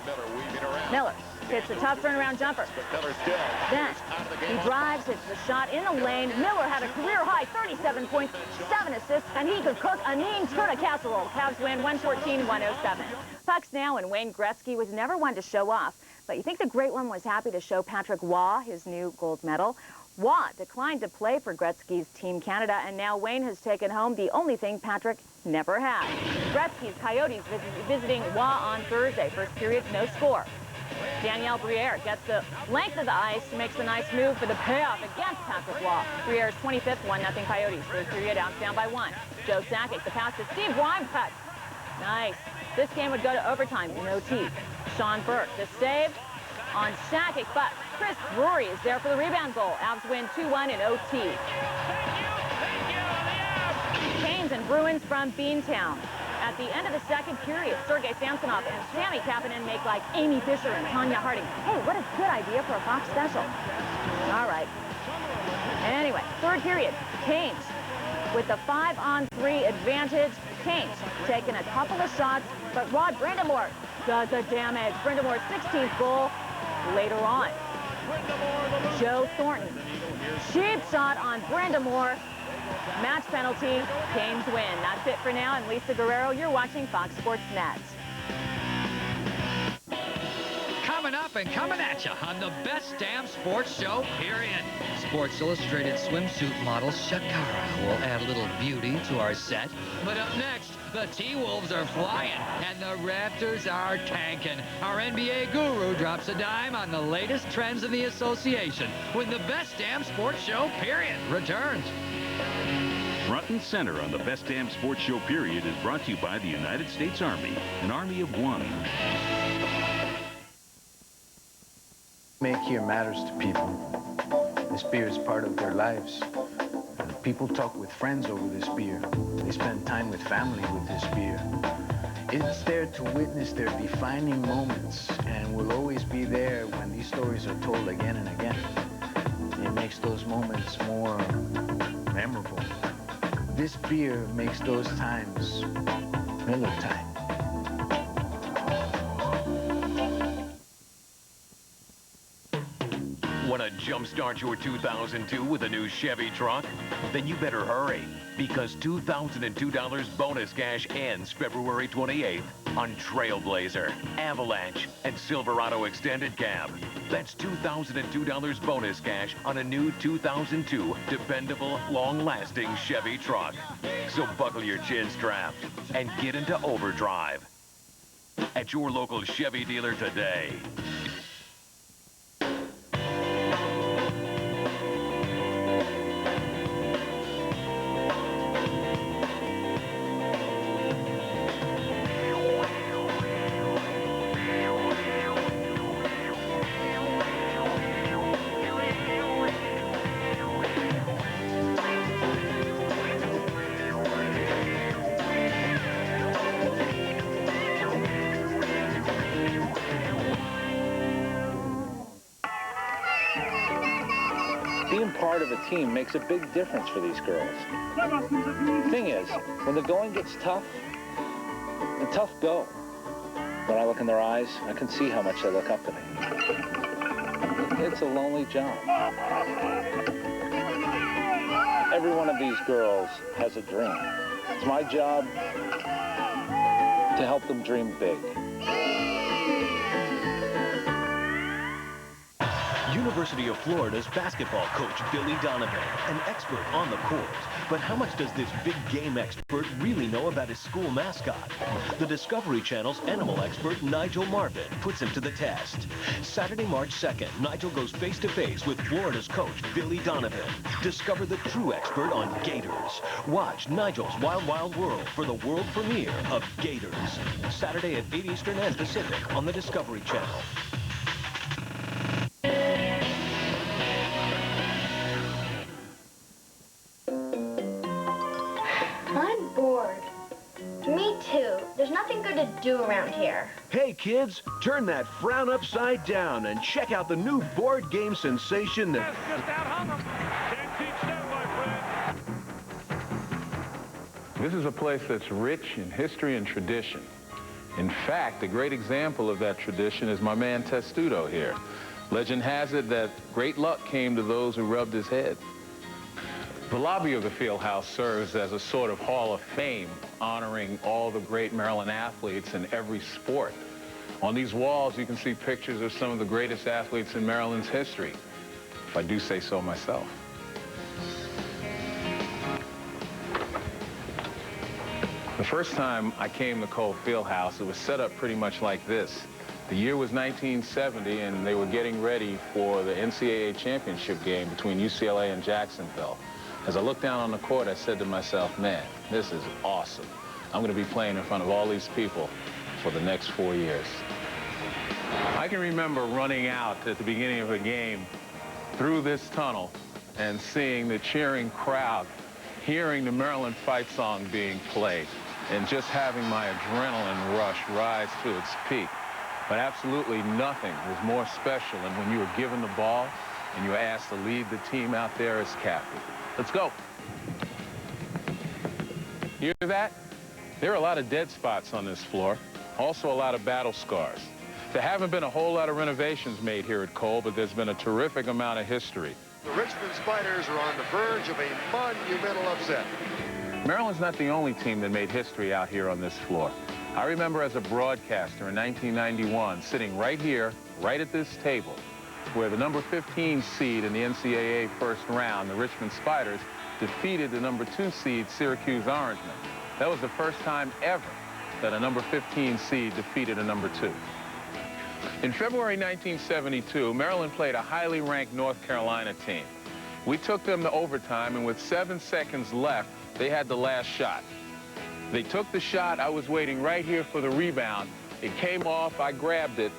Miller hits a tough turnaround jumper. Then he drives, hits the shot in the lane. Miller had a career-high 37 points, 7 assists, and he could cook a mean tuna casserole. Cavs win 114-107. Pucks now, and Wayne Gretzky was never one to show off. But you think the Great One was happy to show Patrick Waugh his new gold medal? Waugh declined to play for Gretzky's Team Canada, and now Wayne has taken home the only thing Patrick never had. Gretzky's Coyotes visiting Waugh on Thursday. First period, no score. Danielle Briere gets the length of the ice, makes a nice move for the payoff against Patrick Waugh. Briere's 25th, 1-0 Coyotes. Third period, down by 1. Joe Sakic, the pass to Steve Weinput. Nice. This game would go to overtime in OT. Sean Burke, the save on Sakic, but Chris Drury is there for the rebound goal. Avs win 2-1 in OT. Canes and Bruins from Beantown. At the end of the second period, Sergei Samsonov and Sammy Kapanen make like Amy Fisher and Tanya Harding. Hey, what a good idea for a Fox special. All right. Anyway, third period, Canes with the 5-on-3 advantage. Canes taking a couple of shots, but Rod Brindamore does the damage. Brindamore's 16th goal later on. Joe Thornton, cheap shot on Brindamore. Match penalty, Canes win. That's it for now. I'm Lisa Guerrero. You're watching Fox Sports Net. Coming up and coming at you on the best damn sports show, period. Sports Illustrated swimsuit model Shakara will add a little beauty to our set. But up next, the T-Wolves are flying and the Raptors are tanking. Our NBA guru drops a dime on the latest trends in the association when the best damn sports show, period, returns. Front and center on the best damn sports show, period, is brought to you by the United States Army, an army of one. Make here matters to people. This beer is part of their lives. People talk with friends over this beer. They spend time with family with this beer. It's there to witness their defining moments and will always be there when these stories are told again and again. It makes those moments more memorable. This beer makes those times Miller time. Want to jumpstart your 2002 with a new Chevy truck? Then you better hurry, because $2,002 bonus cash ends February 28th on Trailblazer, Avalanche, and Silverado Extended Cab. That's $2,002 bonus cash on a new 2002 dependable, long-lasting Chevy truck. So buckle your chin strap and get into overdrive. at your local Chevy dealer today. Being part of a team makes a big difference for these girls. The thing is, when the going gets tough, the tough go. When I look in their eyes, I can see how much they look up to me. It's a lonely job. Every one of these girls has a dream. It's my job to help them dream big. University of Florida's basketball coach, Billy Donovan, an expert on the court. But how much does this big game expert really know about his school mascot? The Discovery Channel's animal expert, Nigel Marvin, puts him to the test. Saturday, March 2nd, Nigel goes face-to-face with Florida's coach, Billy Donovan. Discover the true expert on gators. Watch Nigel's Wild Wild World for the world premiere of Gators. Saturday at 8 Eastern and Pacific on the Discovery Channel. I'm bored. Me too. There's nothing good to do around here. Hey kids, turn that frown upside down and check out the new board game sensation that... This is a place that's rich in history and tradition. In fact, a great example of that tradition is my man Testudo here. Legend has it that great luck came to those who rubbed his head. The lobby of the field house serves as a sort of hall of fame, honoring all the great Maryland athletes in every sport. On these walls, you can see pictures of some of the greatest athletes in Maryland's history, if I do say so myself. The first time I came to Cole Fieldhouse, it was set up pretty much like this. The year was 1970, and they were getting ready for the NCAA championship game between UCLA and Jacksonville. As I looked down on the court, I said to myself, man, this is awesome. I'm going to be playing in front of all these people for the next 4 years. I can remember running out at the beginning of a game through this tunnel and seeing the cheering crowd, hearing the Maryland fight song being played, and just having my adrenaline rush rise to its peak. But absolutely nothing was more special than when you were given the ball and you were asked to lead the team out there as captain. Let's go. Hear that? There are a lot of dead spots on this floor, also a lot of battle scars. There haven't been a whole lot of renovations made here at Cole, but there's been a terrific amount of history. The Richmond Spiders are on the verge of a monumental upset. Maryland's not the only team that made history out here on this floor. I remember as a broadcaster in 1991 sitting right here, right at this table, where the number 15 seed in the NCAA first round, the Richmond Spiders, defeated the number 2 seed Syracuse Orangemen. That was the first time ever that a number 15 seed defeated a number 2. In February 1972, Maryland played a highly ranked North Carolina team. We took them to overtime, and with 7 seconds left, they had the last shot. They took the shot. I was waiting right here for the rebound. It came off. I grabbed it,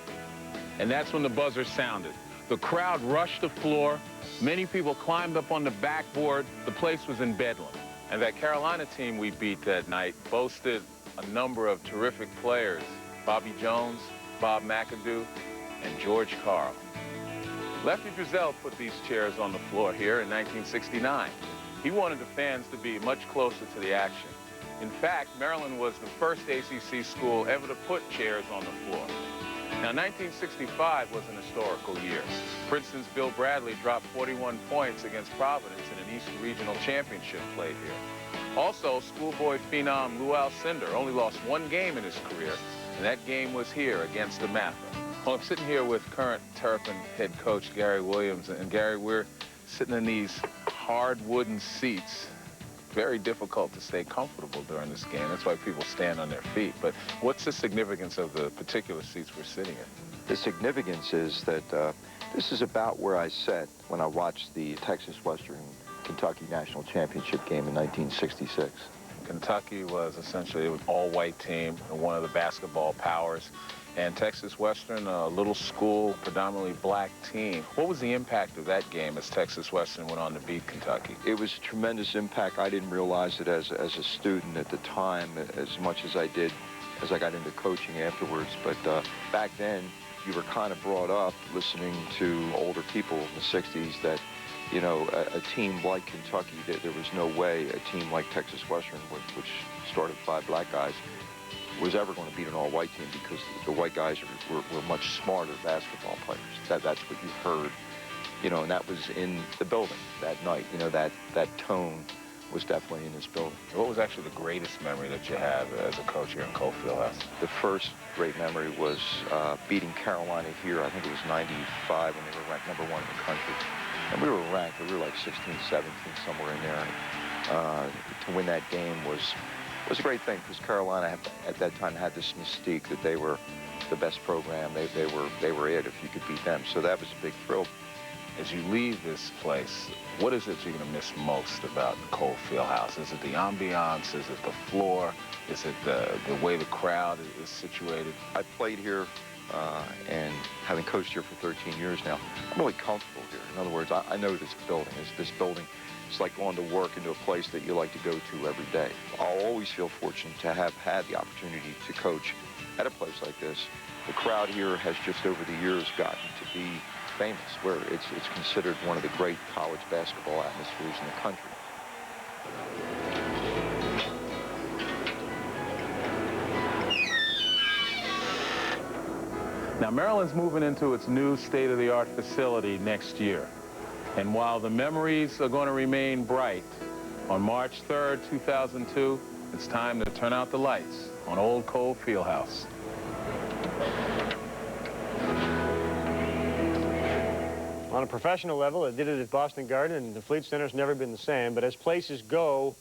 and that's when the buzzer sounded. The crowd rushed the floor. Many people climbed up on the backboard. The place was in bedlam. And that Carolina team we beat that night boasted a number of terrific players: Bobby Jones, Bob McAdoo, and George Karl. Lefty Driesell put these chairs on the floor here in 1969. He wanted the fans to be much closer to the action. In fact, Maryland was the first ACC school ever to put chairs on the floor. Now, 1965 was an historical year. Princeton's Bill Bradley dropped 41 points against Providence in an East Regional Championship played here. Also, schoolboy phenom Lou Alcindor only lost 1 game in his career, and that game was here against the Mather. Well, I'm sitting here with current Terrapin head coach Gary Williams, and Gary, we're sitting in these hard wooden seats very difficult to stay comfortable during this game. That's why people stand on their feet. But what's the significance of the particular seats we're sitting in? The significance is that this is about where I sat when I watched the Texas Western Kentucky National Championship game in 1966. Kentucky was essentially an all-white team, one of the basketball powers. And Texas Western, a little school, predominantly black team. What was the impact of that game as Texas Western went on to beat Kentucky? It was a tremendous impact. I didn't realize it as a student at the time as much as I did as I got into coaching afterwards. But back then, you were kind of brought up listening to older people in the 60s that, you know, a team like Kentucky, there was no way a team like Texas Western, which started 5 black guys, was ever going to beat an all-white team because the white guys were much smarter basketball players. That's what you heard, you know, and that was in the building that night. You know, that tone was definitely in this building. What was actually the greatest memory that you have as a coach here in Cole Fieldhouse? The first great memory was beating Carolina here. I think it was 95 when they were ranked #1 in the country. And we were ranked, we were like 16, 17, somewhere in there. And, to win that game was a great thing because Carolina at that time had this mystique that they were the best program. They were it if you could beat them. So that was a big thrill. As you leave this place, what is it you're going to miss most about Cole Fieldhouse? Is it the ambiance? Is it the floor? Is it the way the crowd is situated? I played here, and having coached here for 13 years now, I'm really comfortable here. In other words, I know this building. This building is like going to work into a place that you like to go to every day. I'll always feel fortunate to have had the opportunity to coach at a place like this. The crowd here has just over the years gotten to be famous, where it's considered one of the great college basketball atmospheres in the country. Now, Maryland's moving into its new state-of-the-art facility next year. And while the memories are going to remain bright, on March 3rd, 2002, it's time to turn out the lights on Old Cole Fieldhouse. On a professional level, I did it at Boston Garden, and the Fleet Center's never been the same. But as places go,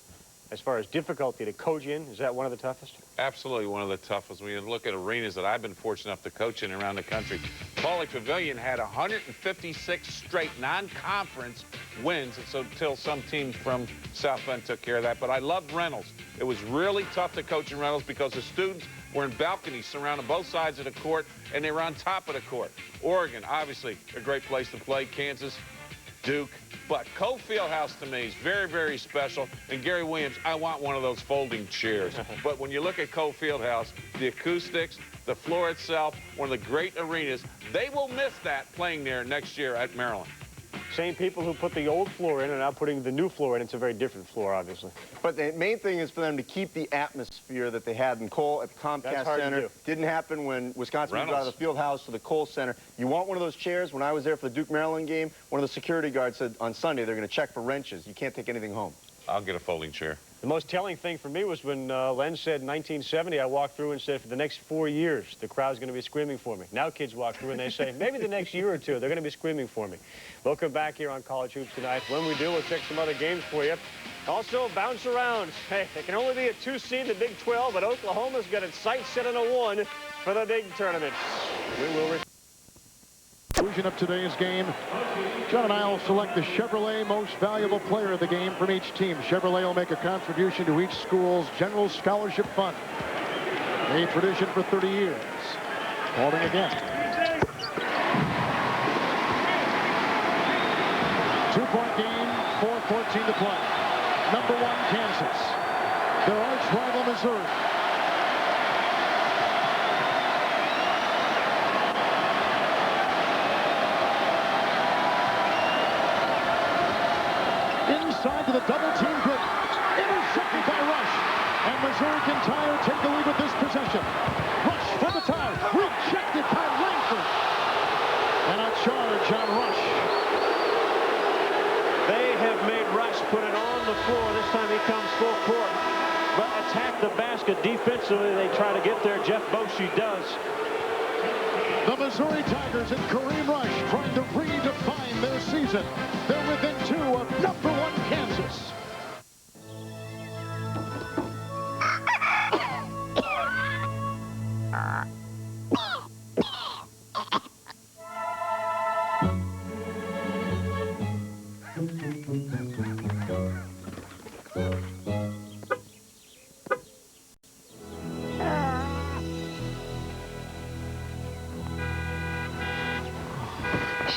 as far as difficulty to coach in, is that one of the toughest? Absolutely one of the toughest. When you look at arenas that I've been fortunate enough to coach in around the country, Pauley Pavilion had 156 straight non-conference wins, and so until some teams from South Bend took care of that. But I loved Reynolds. It was really tough to coach in Reynolds because the students were in balconies surrounding both sides of the court, and they were on top of the court. Oregon, obviously, a great place to play. Kansas, Duke. But Cole Fieldhouse to me is very, very special. And Gary Williams, I want one of those folding chairs. But when you look at Cole Fieldhouse, the acoustics, the floor itself, one of the great arenas, they will miss that playing there next year at Maryland. Same people who put the old floor in are now putting the new floor in. It's a very different floor, obviously. But the main thing is for them to keep the atmosphere that they had in Cole at the Comcast Center. Didn't happen when Wisconsin moved out of the field house to the Cole Center. You want one of those chairs? When I was there for the Duke-Maryland game, one of the security guards said on Sunday they're going to check for wrenches. You can't take anything home. I'll get a folding chair. The most telling thing for me was when Len said in 1970, I walked through and said, for the next 4 years, the crowd's going to be screaming for me. Now kids walk through and they say, maybe the next year or two, they're going to be screaming for me. We'll come back here on College Hoops tonight. When we do, we'll check some other games for you. Also, bounce around. Hey, it can only be a 2 seed in the Big 12, but Oklahoma's got its sights set on a 1 for the big tournament. We will Conclusion of today's game. John and I will select the Chevrolet most valuable player of the game from each team. Chevrolet will make a contribution to each school's general scholarship fund. A tradition for 30 years. Holding again. 2-point game, 4:14 to play. Number 1, Kansas. Their arch rival, Missouri. Inside to the double-team grip. Intercepted by Rush. And Missouri can tie or take the lead with this possession. Rush for the tie. Rejected by Langford. And a charge on Rush. They have made Rush put it on the floor. This time he comes full court. But attack the basket defensively. They try to get there. Jeff Boschee does. The Missouri Tigers and Kareem Rush trying to redefine their season. They're within 2 of number 1 Kansas.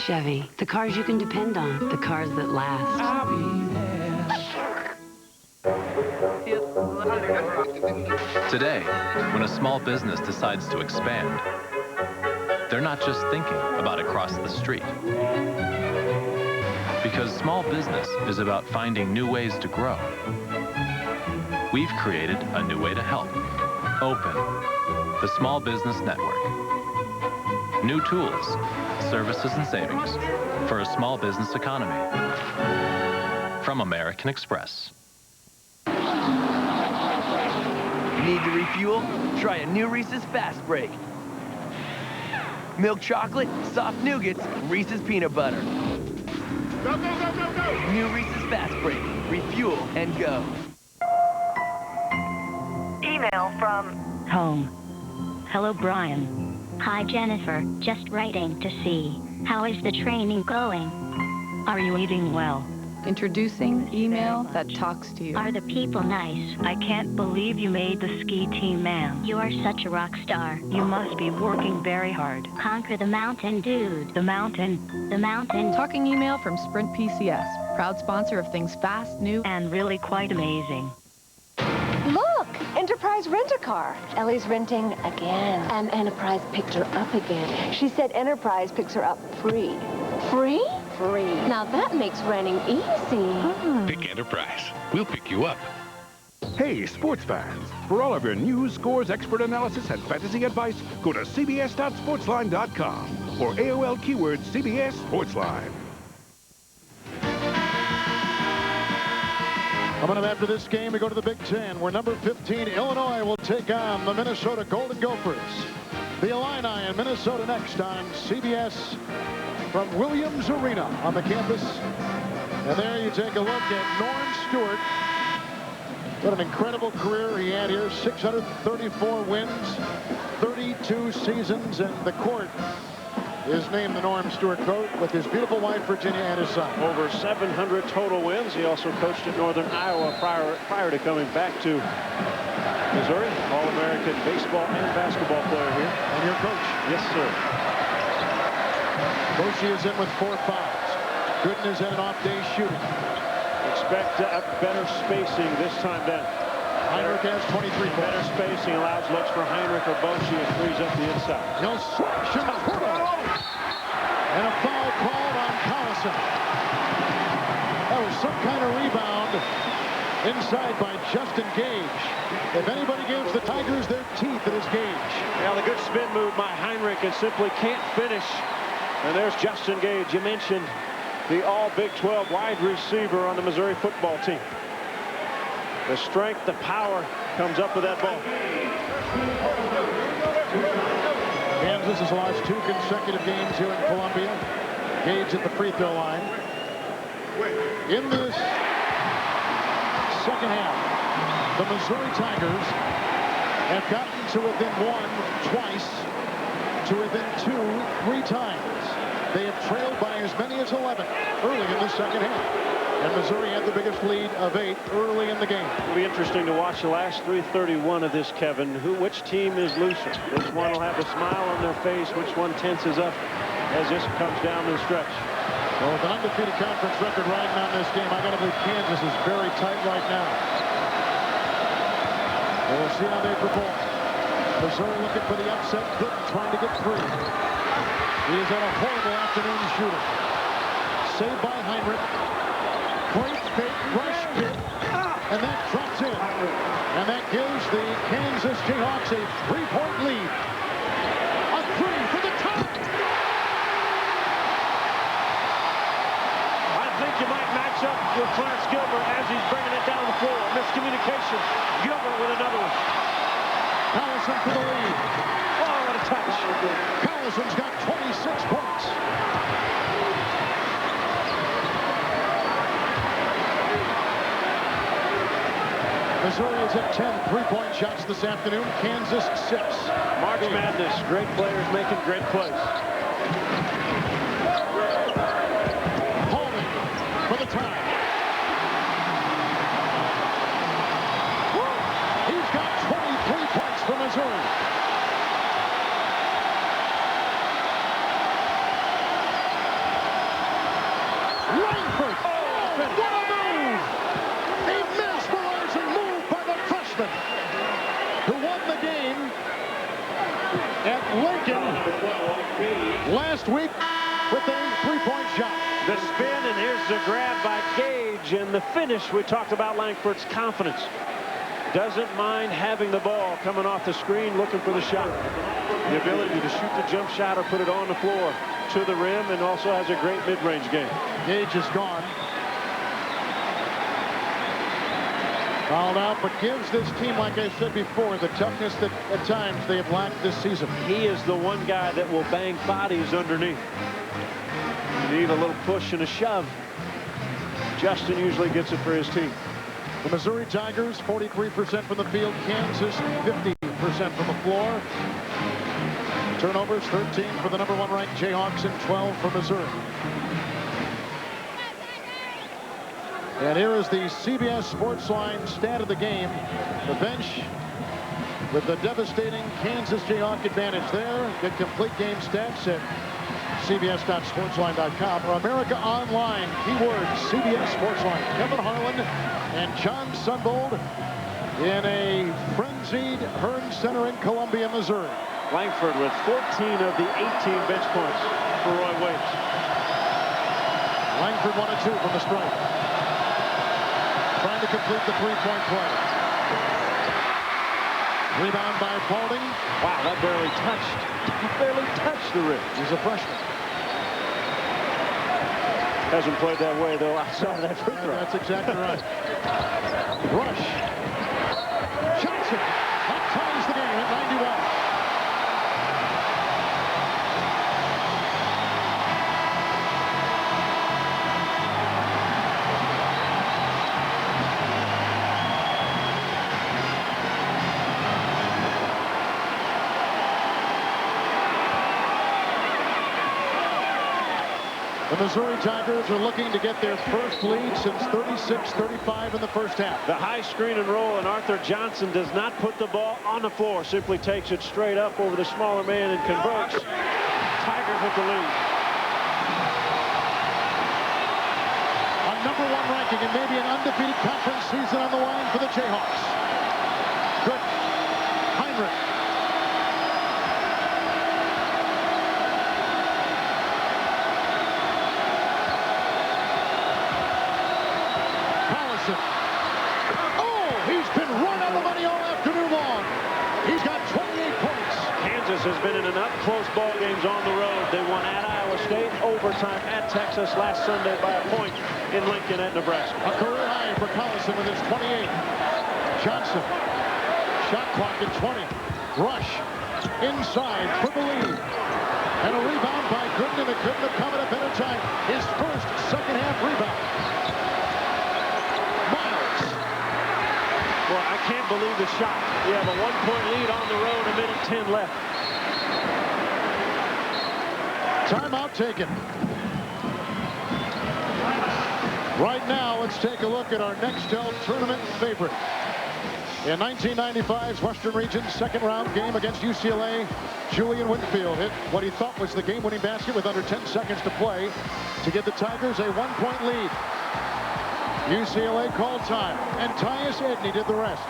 Chevy. The cars you can depend on. The cars that last. I'll be there. Today, when a small business decides to expand, they're not just thinking about across the street. Because small business is about finding new ways to grow. We've created a new way to help. Open, the Small Business Network. New tools, services, and savings for a small business economy. From American Express. Need to refuel? Try a new Reese's Fast Break. Milk chocolate, soft nougats, Reese's peanut butter. Go, go, go, go, go! New Reese's Fast Break. Refuel and go. Email from home. Hello, Brian. Hi, Jennifer. Just writing to see. How is the training going? Are you eating well? Introducing email that talks to you. Are the people nice? I can't believe you made the ski team, ma'am. You are such a rock star. You must be working very hard. Conquer the mountain, dude. The mountain. The mountain. Talking email from Sprint PCS. Proud sponsor of things fast, new, and really quite amazing. Look! Enterprise Rent-A-Car. Ellie's renting again. And Enterprise picked her up again. She said Enterprise picks her up free. Free? Free. Now that makes renting easy. Pick Enterprise. We'll pick you up. Hey, sports fans. For all of your news, scores, expert analysis, and fantasy advice, go to cbs.sportsline.com or AOL keyword CBS Sportsline. Coming up after this game, we go to the Big Ten, where number 15, Illinois, will take on the Minnesota Golden Gophers. The Illini and Minnesota next on CBS from Williams Arena on the campus. And there you take a look at Norm Stewart. What an incredible career he had here. 634 wins, 32 seasons, and the court is named the Norm Stewart Court with his beautiful wife, Virginia, and his son. Over 700 total wins. He also coached at Northern Iowa prior to coming back to Missouri. All-American baseball and basketball player here. And your coach? Yes, sir. Boshi is in with 4 fouls. Gooden is in an off-day shooting. Expect better spacing this time down. Heinrich has 23 points. Better spacing allows looks for Heinrich or Boshi as frees up the inside. He'll slash and put it. And a foul called on Collison. That was some kind of rebound inside by Justin Gage. If anybody gives the Tigers their teeth, it is Gage. Now the good spin move by Heinrich and simply can't finish. And there's Justin Gage. You mentioned the all-Big 12 wide receiver on the Missouri football team. The strength, the power comes up with that ball. Kansas has lost 2 consecutive games here in Columbia. Gage at the free throw line. In this second half, the Missouri Tigers have gotten to within 1 twice, to within 2 3 times. They have trailed by as many as 11 early in the second half. And Missouri had the biggest lead of 8 early in the game. It'll be interesting to watch the last 3:31 of this, Kevin. Which team is looser? Which one will have a smile on their face? Which one tenses up as this comes down the stretch? Well, with an undefeated conference record riding on this game, I got to believe Kansas is very tight right now. We'll see how they perform. Missouri looking for the upset. Gooden trying to get free. He has had a horrible afternoon shooting. Saved by Heinrich. Great fake rush kick, and that drops in. And that gives the Kansas Jayhawks a 3-point lead. A 3 for the tie. I think you might match up with Clarence Gilbert as he's bringing it down the floor. Miscommunication. Gilbert with another one. Collison for the lead. Oh, what a touch. Collison's got 26 points. Missouri has hit 10 3-point shots this afternoon. Kansas 6. March Madness. Great players making great plays. Holding for the tie. He's got 23 points for Missouri. Langford. Oh, what a move! A mesmerizing move by the freshman who won the game at Lincoln last week with a three-point shot. The spin, and here's the grab by Gage, and the finish. We talked about Langford's confidence. Doesn't mind having the ball coming off the screen, looking for the shot. The ability to shoot the jump shot or put it on the floor to the rim, and also has a great mid-range game. Gage is gone. Fouled out, but gives this team, like I said before, the toughness that at times they have lacked this season. He is the one guy that will bang bodies underneath. You need a little push and a shove. Justin usually gets it for his team. The Missouri Tigers, 43% from the field. Kansas, 50% from the floor. Turnovers, 13 for the #1 ranked Jayhawks and 12 for Missouri. And here is the CBS Sportsline stat of the game. The bench with the devastating Kansas Jayhawk advantage there. Get complete game stats at CBS.sportsline.com or America Online. Keyword CBS Sportsline. Kevin Harlan and John Sunbold in a frenzied Hearn Center in Columbia, Missouri. Langford with 14 of the 18 bench points for Roy Williams. Langford 1 of 2 from the stripe. Trying to complete the three-point play. Rebound by Paulding. Wow, that barely touched the rim. He's a freshman. Hasn't played that way, though, outside of that free throw. That's exactly right. Rush. Johnson. That ties the game at 91. The Missouri Tigers are looking to get their first lead since 36-35 in the first half. The high screen and roll, and Arthur Johnson does not put the ball on the floor. Simply takes it straight up over the smaller man and converts. Tigers with the lead. A #1 ranking and maybe an undefeated conference season on the line for the Jayhawks. Good. Heinrich. Oh, he's been run on the money all afternoon long. He's got 28 points. Kansas has been in enough close ball games on the road. They won at Iowa State, overtime at Texas last Sunday by a point in Lincoln at Nebraska. A career high for Collison with his 28. Johnson, shot clock at 20. Rush, inside for the lead. And a rebound by Gooden. It couldn't have come at a better time. His first second-half rebound. Well, I can't believe the shot. You have a 1-point lead on the road, a minute 10 left. Timeout taken. Right now, let's take a look at our Nextel tournament favorite. In 1995's Western Region's second-round game against UCLA, Julian Winfield hit what he thought was the game-winning basket with under 10 seconds to play to give the Tigers a 1-point lead. UCLA called time, and Tyus Edney did the rest.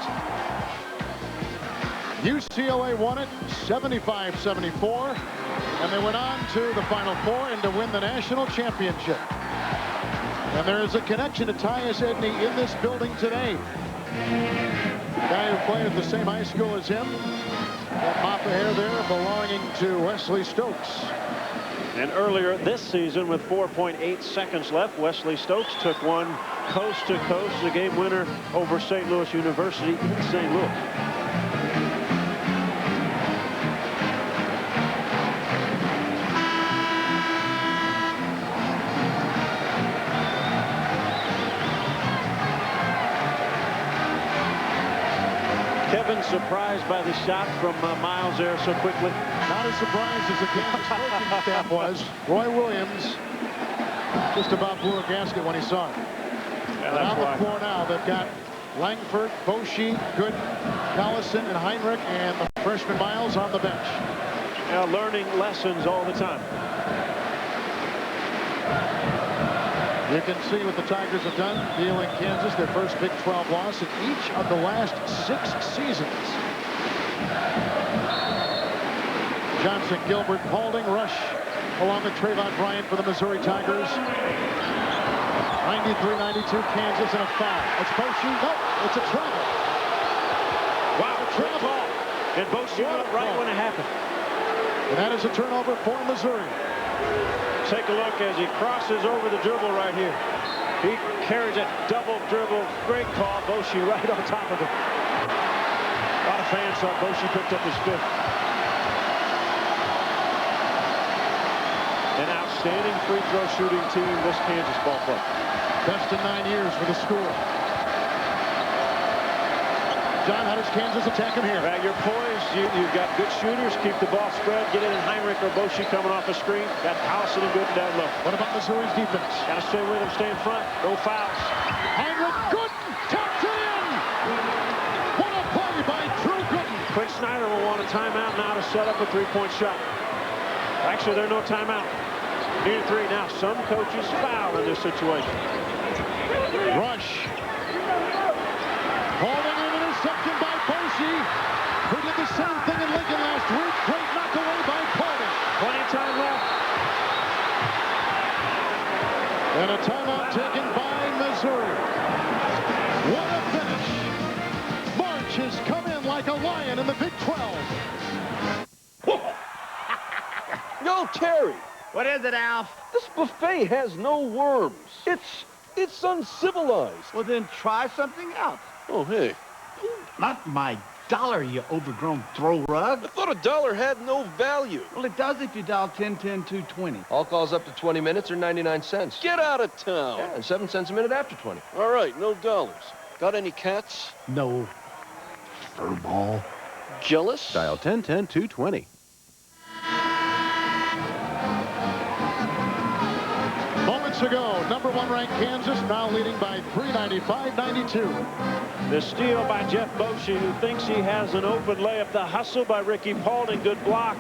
UCLA won it 75-74, and they went on to the Final Four and to win the national championship. And there is a connection to Tyus Edney in this building today. The guy who played at the same high school as him. That mop of hair there belonging to Wesley Stokes. And earlier this season, with 4.8 seconds left, Wesley Stokes took one coast to coast, the game winner over St. Louis University in St. Louis. Kevin, surprised by the shot from Miles there so quickly. Not as surprised as the Kansas coaching staff was. Roy Williams just about blew a gasket when he saw it. Yeah, on the floor now, they've got Langford, Boshi, Good, Collison, and Heinrich, and the freshman Miles on the bench. Now learning lessons all the time. You can see what the Tigers have done, dealing Kansas their first Big 12 loss in each of the last 6 seasons. Johnson, Gilbert, Paulding, Rush, along with Trayvon Bryant for the Missouri Tigers. 93-92 Kansas and a foul. It's Boshi. No, it's a travel. Wow, a travel ball. And Boshi went right when it happened. And that is a turnover for Missouri. Take a look as he crosses over the dribble right here. He carries a double dribble. Great call. Boshi right on top of him. A lot of fans thought Boshi picked up his 5th. An outstanding free throw shooting team, this Kansas ball club. Best in 9 years for the school. John, how does Kansas attack him here? You're poised. You've got good shooters. Keep the ball spread. Get it in Heinrich or Boshi coming off a screen. Got Allison and Gooden down low. What about Missouri's defense? Got to stay with him. Stay in front. No fouls. Heinrich, Gooden taps it in. What a play by Drew Gooden. Quinn Snyder will want a timeout now to set up a 3-point shot. Actually, there's no timeout. Need a 3 now. Some coaches foul in this situation. Rush. Holding an interception by Boshi, who did the same thing in Lincoln last week. Great knock away by Paulding. Plenty of time left. And a timeout taken by Missouri. What a finish. March has come in like a lion in the Big 12. Yo, Terry. What is it, Alf? This buffet has no worms. It's uncivilized. Well, then try something else. Oh, hey. Not my dollar, you overgrown throw rug. I thought a dollar had no value. Well, it does if you dial 10-10-220. All calls up to 20 minutes are 99 cents. Get out of town. Yeah, and 7 cents a minute after 20. All right, no dollars. Got any cats? No. Furball. Jealous? Dial 10-10-220. Moments ago, #1 ranked Kansas now leading by 3, 95-92. The steal by Jeff Boshi, who thinks he has an open layup. The hustle by Ricky Paulding, good block.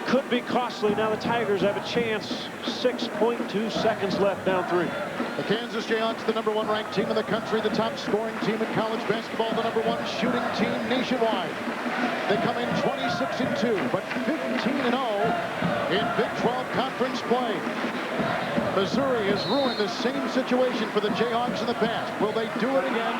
Could be costly. Now the Tigers have a chance. 6.2 seconds left, down 3. The Kansas Jayhawks, the #1 ranked team in the country, the top scoring team in college basketball, the #1 shooting team nationwide. They come in 26-2, but 15-0 in Big 12 conference play. Missouri has ruined the same situation for the Jayhawks in the past. Will they do it again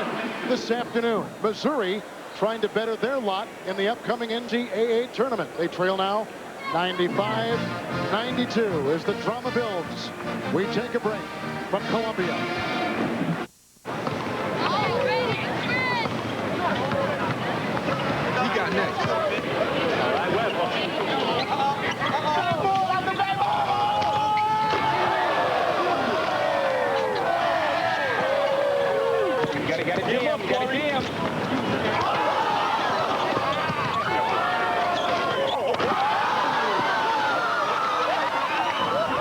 this afternoon? Missouri trying to better their lot in the upcoming NCAA tournament. They trail now 95-92 as the drama builds. We take a break from Columbia. He got next. All right, Webb.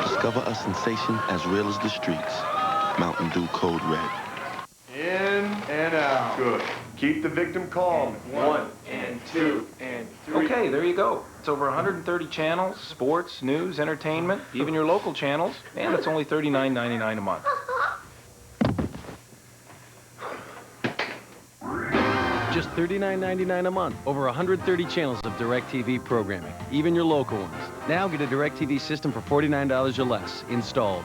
Discover a sensation as real as the streets. Mountain Dew Code Red. In and out. Good. Keep the victim calm. 1 and 2 and 3. Okay, there you go. It's over 130 channels, sports, news, entertainment, even your local channels, and it's only $39.99 a month. Just $39.99 a month. Over 130 channels of DirecTV programming, even your local ones. Now get a DirecTV system for $49 or less, installed.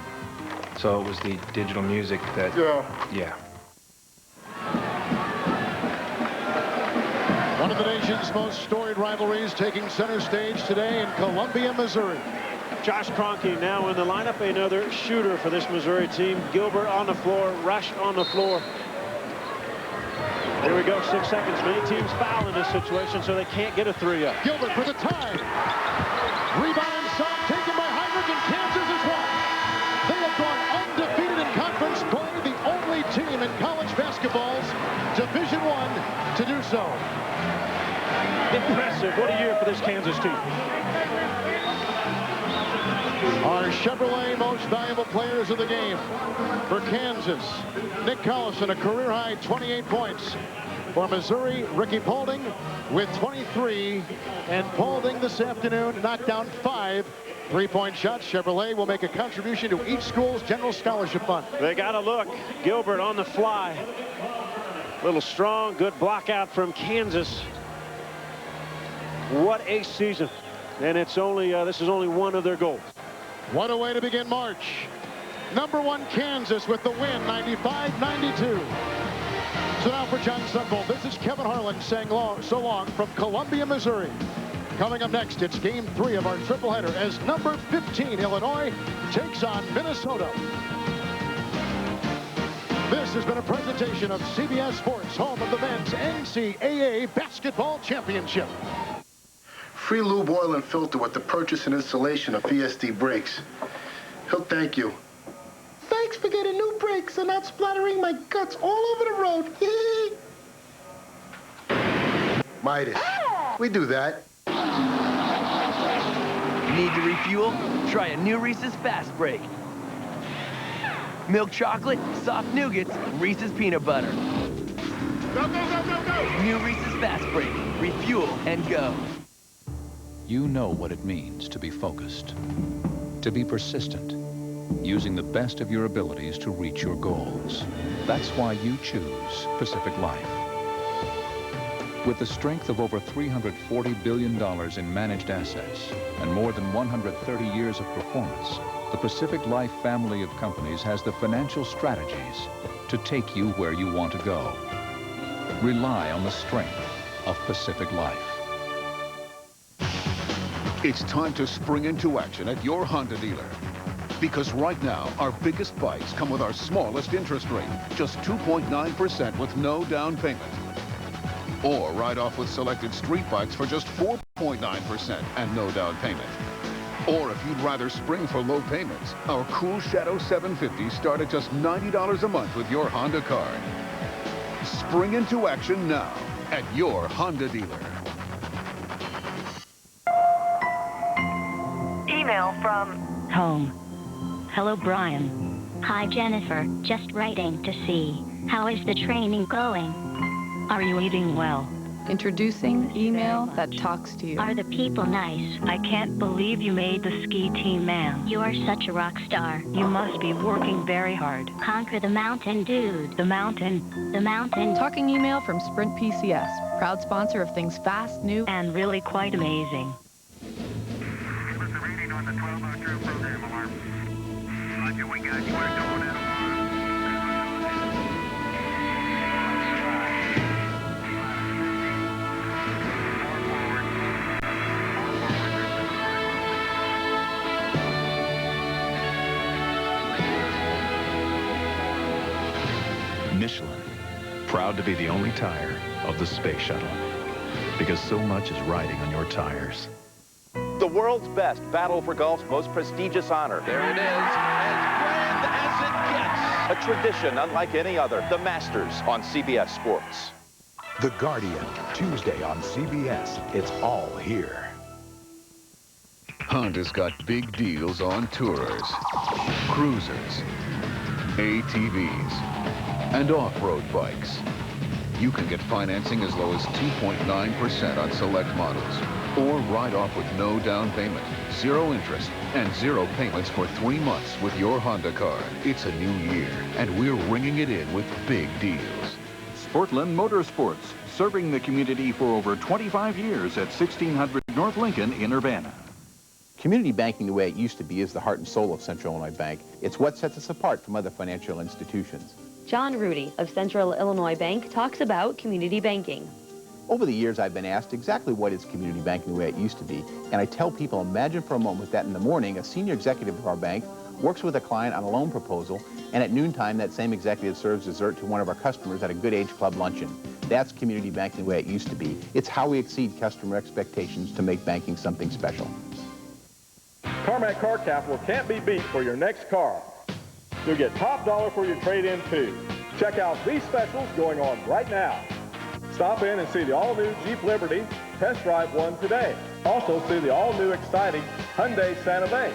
So it was the digital music that... Yeah. One of the nation's most storied rivalries taking center stage today in Columbia, Missouri. Josh Kroenke now in the lineup, another shooter for this Missouri team. Gilbert on the floor, Rush on the floor. Here we go, 6 seconds. Many teams foul in this situation, so they can't get a 3 up. Gilbert for the tie. Rebound shot taken by Heinrich, and Kansas has won. They have gone undefeated in conference play, the only team in college basketball's Division I to do so. Impressive. What a year for this Kansas team. Our Chevrolet most valuable players of the game. For Kansas, Nick Collison, a career-high 28 points. For Missouri, Ricky Paulding with 23. And Paulding this afternoon knocked down 5 3-point shots. Chevrolet will make a contribution to each school's general scholarship fund. They got a look. Gilbert on the fly. Little strong, good block out from Kansas. What a season. And it's only, this is only one of their goals. What a way to begin March. #1 Kansas with the win, 95-92. So now for John Sundvold, this is Kevin Harlan saying so long from Columbia, Missouri. Coming up next, it's game 3 of our tripleheader as number 15 Illinois takes on Minnesota. This has been a presentation of CBS Sports, home of the men's NCAA Basketball Championship. Free lube, oil, and filter with the purchase and installation of VSD brakes. He'll thank you. Thanks for getting new brakes and not splattering my guts all over the road. Midas. We do that. Need to refuel? Try a new Reese's Fast Break. Milk chocolate, soft nougats, Reese's peanut butter. Go, go, go, go, go! New Reese's Fast Break. Refuel and go. You know what it means to be focused, to be persistent, using the best of your abilities to reach your goals. That's why you choose Pacific Life. With the strength of over $340 billion in managed assets and more than 130 years of performance, the Pacific Life family of companies has the financial strategies to take you where you want to go. Rely on the strength of Pacific Life. It's time to spring into action at your Honda dealer. Because right now, our biggest bikes come with our smallest interest rate, just 2.9% with no down payment. Or ride off with selected street bikes for just 4.9% and no down payment. Or if you'd rather spring for low payments, our Cool Shadow 750s start at just $90 a month with your Honda card. Spring into action now at your Honda dealer. Email from home. Hello, Brian. Hi, Jennifer. Just writing to see how is the training going. Are you eating well? Introducing email that talks to you. Are the people nice? I can't believe you made the ski team, ma'am. You are such a rock star. You must be working very hard. Conquer the mountain, dude. The mountain. The mountain. Talking email from Sprint PCS, proud sponsor of things fast, new, and really quite amazing. Give us a reading on the 1202 program alarm. Roger, we got you. We're going out. Michelin, proud to be the only tire of the space shuttle, because so much is riding on your tires. The world's best battle for golf's most prestigious honor. There it is, as grand as it gets. A tradition unlike any other. The Masters on CBS Sports. The Guardian, Tuesday on CBS. It's all here. Honda's got big deals on Tourers, cruisers, ATVs, and off-road bikes. You can get financing as low as 2.9% on select models, or ride off with no down payment, 0 interest, and 0 payments for 3 months with your Honda card. It's a new year, and we're ringing it in with big deals. Sportland Motorsports, serving the community for over 25 years at 1600 North Lincoln in Urbana. Community banking the way it used to be is the heart and soul of Central Illinois Bank. It's what sets us apart from other financial institutions. John Rudy of Central Illinois Bank talks about community banking. Over the years, I've been asked exactly what is community banking the way it used to be. And I tell people, imagine for a moment that in the morning, a senior executive of our bank works with a client on a loan proposal, and at noontime, that same executive serves dessert to one of our customers at a Good Age Club luncheon. That's community banking the way it used to be. It's how we exceed customer expectations to make banking something special. Carmack Car Capital can't be beat for your next car. You'll get top dollar for your trade-in, too. Check out these specials going on right now. Stop in and see the all-new Jeep Liberty. Test drive one today. Also see the all-new exciting Hyundai Santa Fe.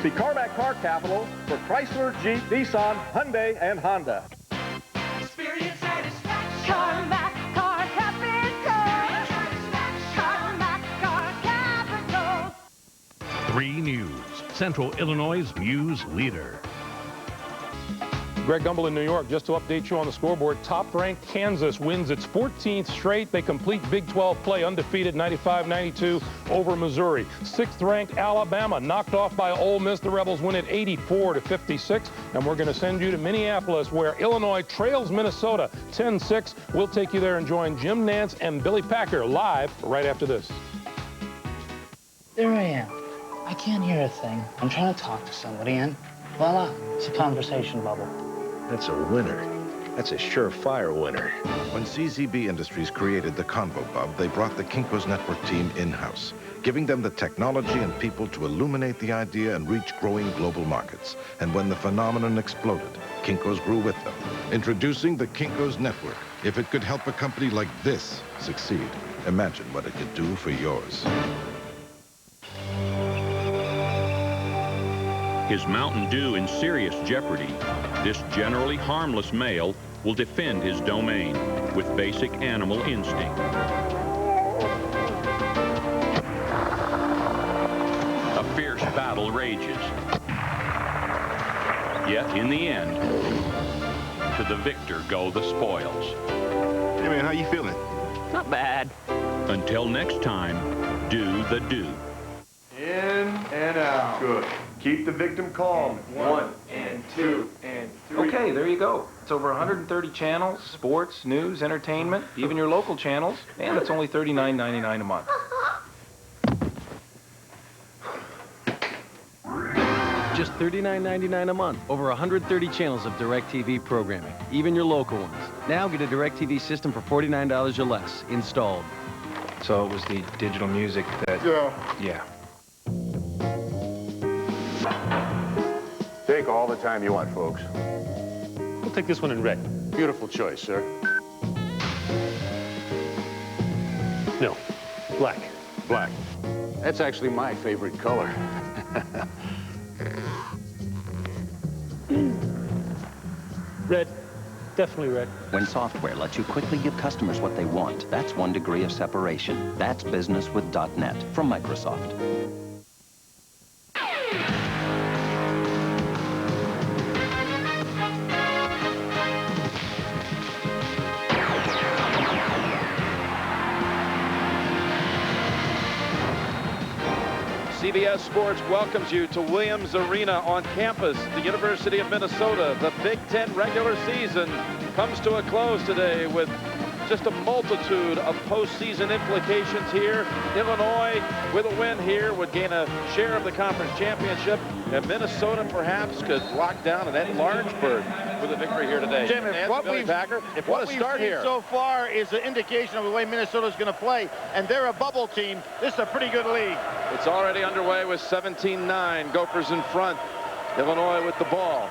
See Carmack Car Capital for Chrysler, Jeep, Nissan, Hyundai, and Honda. Experience satisfaction. Carmack Car Capital. Carmack Car Capital. 3 News, Central Illinois' news leader. Greg Gumbel in New York, just to update you on the scoreboard. Top-ranked Kansas wins its 14th straight. They complete Big 12 play undefeated 95-92 over Missouri. 6th-ranked Alabama knocked off by Ole Miss. The Rebels win it 84-56. And we're going to send you to Minneapolis, where Illinois trails Minnesota 10-6. We'll take you there and join Jim Nance and Billy Packer live right after this. There I am. I can't hear a thing. I'm trying to talk to somebody, and voila, it's a conversation bubble. That's a winner. That's a surefire winner. When CZB Industries created the Convo Bub, they brought the Kinko's Network team in-house, giving them the technology and people to illuminate the idea and reach growing global markets. And when the phenomenon exploded, Kinko's grew with them. Introducing the Kinko's Network. If it could help a company like this succeed, imagine what it could do for yours. Is Mountain Dew in serious jeopardy? This generally harmless male will defend his domain with basic animal instinct. A fierce battle rages. Yet in the end, to the victor go the spoils. Hey man, how you feeling? Not bad. Until next time, do the do. In and out. Good. Keep the victim calm. 1 and 2 and 3. Okay, there you go. It's over 130 channels, sports, news, entertainment, even your local channels, and it's only $39.99 a month. Just $39.99 a month. Over 130 channels of DirecTV programming, even your local ones. Now get a DirecTV system for $49 or less, installed. So it was the digital music that... Yeah. Take all the time you want, folks. We'll take this one in red. Beautiful choice, sir. No, black. Black. That's actually my favorite color. Red. Definitely red. When software lets you quickly give customers what they want, that's 1 degree of separation. That's business with .NET from Microsoft. CBS Sports welcomes you to Williams Arena on campus, the University of Minnesota. The Big Ten regular season comes to a close today with just a multitude of postseason implications here. Illinois, with a win here, would gain a share of the conference championship, and Minnesota perhaps could lock down an at-large berth with a victory here today. Jim, if what we've seen so far is an indication of the way Minnesota's going to play, and they're a bubble team, this is a pretty good league. It's already underway with 17-9. Gophers in front. Illinois with the ball.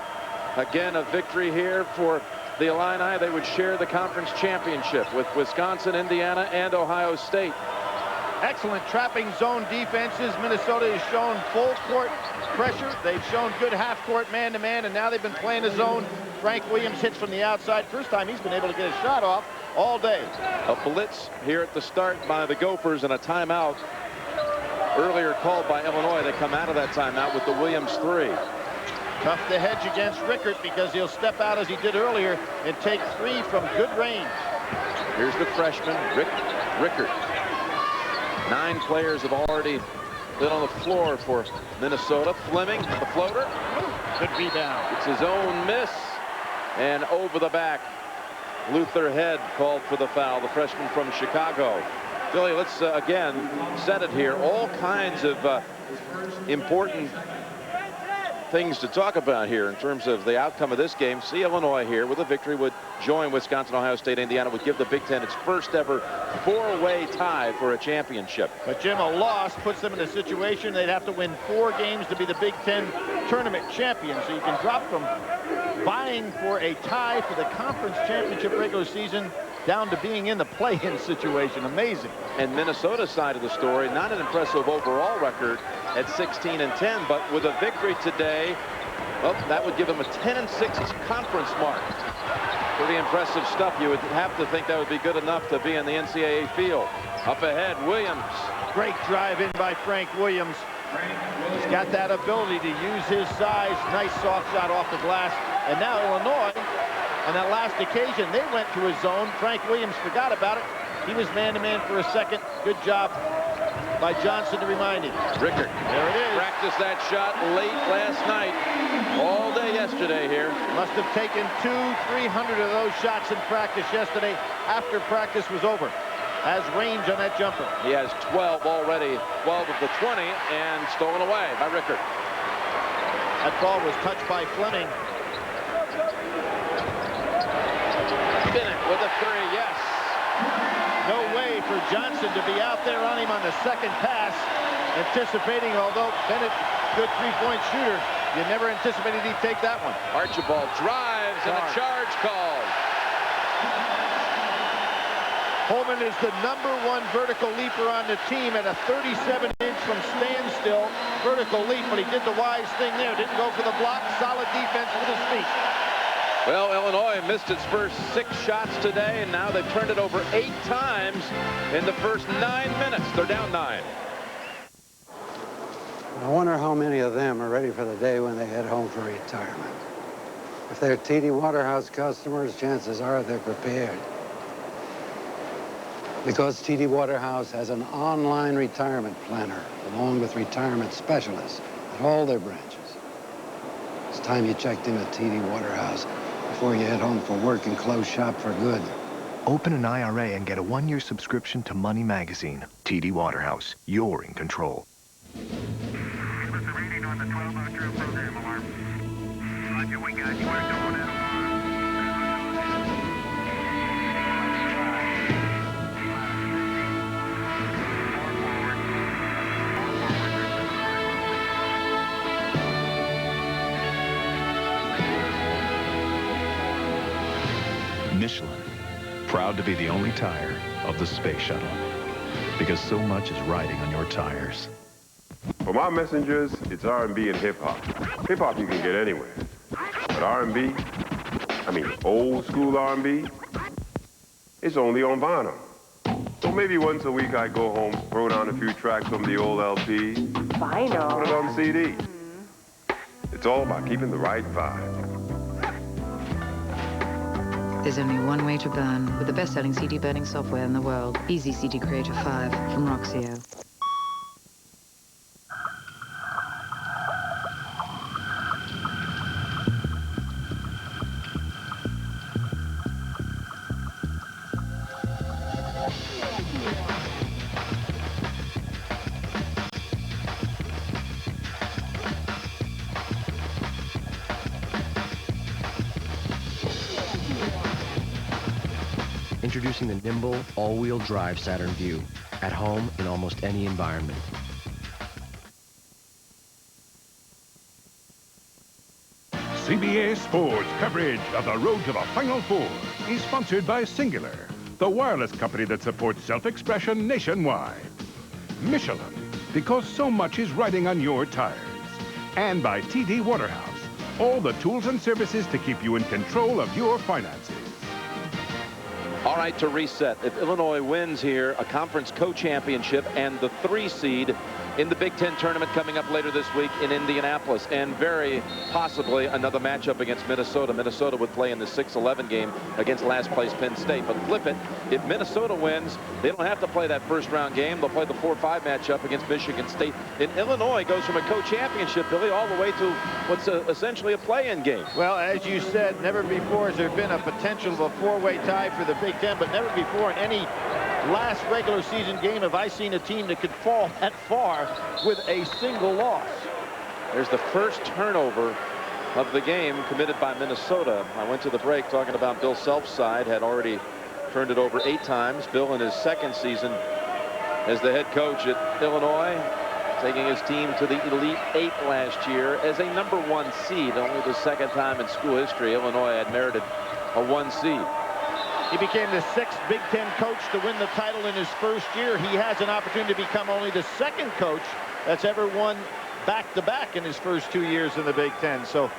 Again, a victory here for the Illini. They would share the conference championship with Wisconsin, Indiana, and Ohio State. Excellent trapping zone defenses. Minnesota has shown full court pressure. They've shown good half-court man-to-man, and now they've been playing a zone. Frank Williams hits from the outside. First time he's been able to get a shot off all day. A blitz here at the start by the Gophers, and a timeout earlier called by Illinois. They come out of that timeout with the Williams 3. Tough to hedge against Rickert because he'll step out as he did earlier and take 3 from good range. Here's the freshman, Rickert. 9 players have already been on the floor for Minnesota. Fleming, the floater. Good rebound. It's his own miss. And over the back, Luther Head called for the foul, the freshman from Chicago. Billy, let's again set it here. All kinds of important things to talk about here in terms of the outcome of this game. See, Illinois here with a victory would join Wisconsin, Ohio State, Indiana, would give the Big Ten its first ever 4-way tie for a championship. But Jim, a loss puts them in a situation they'd have to win 4 games to be the Big Ten tournament champion. So you can drop from vying for a tie for the conference championship regular season down to being in the play-in situation. Amazing. And Minnesota's side of the story, not an impressive overall record at 16-10, but with a victory today, well, that would give them a 10-6 conference mark. Pretty impressive stuff. You would have to think that would be good enough to be in the NCAA field. Up ahead, Williams. Great drive in by Frank Williams. He's got that ability to use his size. Nice soft shot off the glass. And now Illinois, on that last occasion, they went to his zone. Frank Williams forgot about it. He was man-to-man for a second. Good job by Johnson to remind him. Rickert. There it is. Practiced that shot late last night. All day yesterday here. Must have taken 200-300 of those shots in practice yesterday after practice was over. Has range on that jumper. He has 12 already, 12 of the 20, and stolen away by Rickert. That ball was touched by Fleming. Bennett with a three, yes. No way for Johnson to be out there on him on the second pass, anticipating, although Bennett, good three-point shooter, you never anticipated he'd take that one. Archibald drives and a charge called. Holman is the #1 vertical leaper on the team at a 37-inch from standstill vertical leap, but he did the wise thing there. Didn't go for the block. Solid defense with his feet. Well, Illinois missed its first 6 shots today, and now they've turned it over 8 times in the first 9 minutes. They're down 9. I wonder how many of them are ready for the day when they head home for retirement. If they're TD Waterhouse customers, chances are they're prepared. Because TD Waterhouse has an online retirement planner along with retirement specialists at all their branches. It's time you checked in at TD Waterhouse before you head home for work and close shop for good. Open an IRA and get a 1-year subscription to Money Magazine. TD Waterhouse, you're in control. Michelin, proud to be the only tire of the space shuttle, because so much is riding on your tires. For my messengers, it's R&B and hip-hop. Hip-hop you can get anywhere. But R&B, I mean old school R&B, it's only on vinyl. So maybe once a week I go home, throw down a few tracks from the old LP, Vinyl. put it on CD. It's all about keeping the right vibe. There's only one way to burn with the best-selling CD burning software in the world, Easy CD Creator 5 from Roxio. Introducing the nimble, all-wheel drive Saturn Vue. At home in almost any environment. CBA Sports coverage of the road to the Final Four is sponsored by Singular, the wireless company that supports self-expression nationwide. Michelin, because so much is riding on your tires. And by TD Waterhouse, all the tools and services to keep you in control of your finances. All right, to reset. If Illinois wins here, a conference co-championship and the 3 seed in the Big Ten tournament coming up later this week in Indianapolis, and very possibly another matchup against Minnesota. Minnesota would play in the 6-11 game against last place Penn State. But flip it, if Minnesota wins, they don't have to play that first-round game. They'll play the 4-5 matchup against Michigan State. And Illinois goes from a co-championship, Billy, all the way to what's essentially a play-in game. Well, as you said, never before has there been a potential of a 4-way tie for the Big Ten, but never before in any last regular season game have I seen a team that could fall that far with a single loss. There's the first turnover of the game committed by Minnesota. I went to the break talking about Bill Self's side, had already turned it over 8 times. Bill in his 2nd season as the head coach at Illinois, taking his team to the Elite 8 last year as a #1 seed. Only the 2nd time in school history Illinois had merited a 1 seed. He became the 6th Big Ten coach to win the title in his first year. He has an opportunity to become only the 2nd coach that's ever won back-to-back in his first 2 years in the Big Ten. So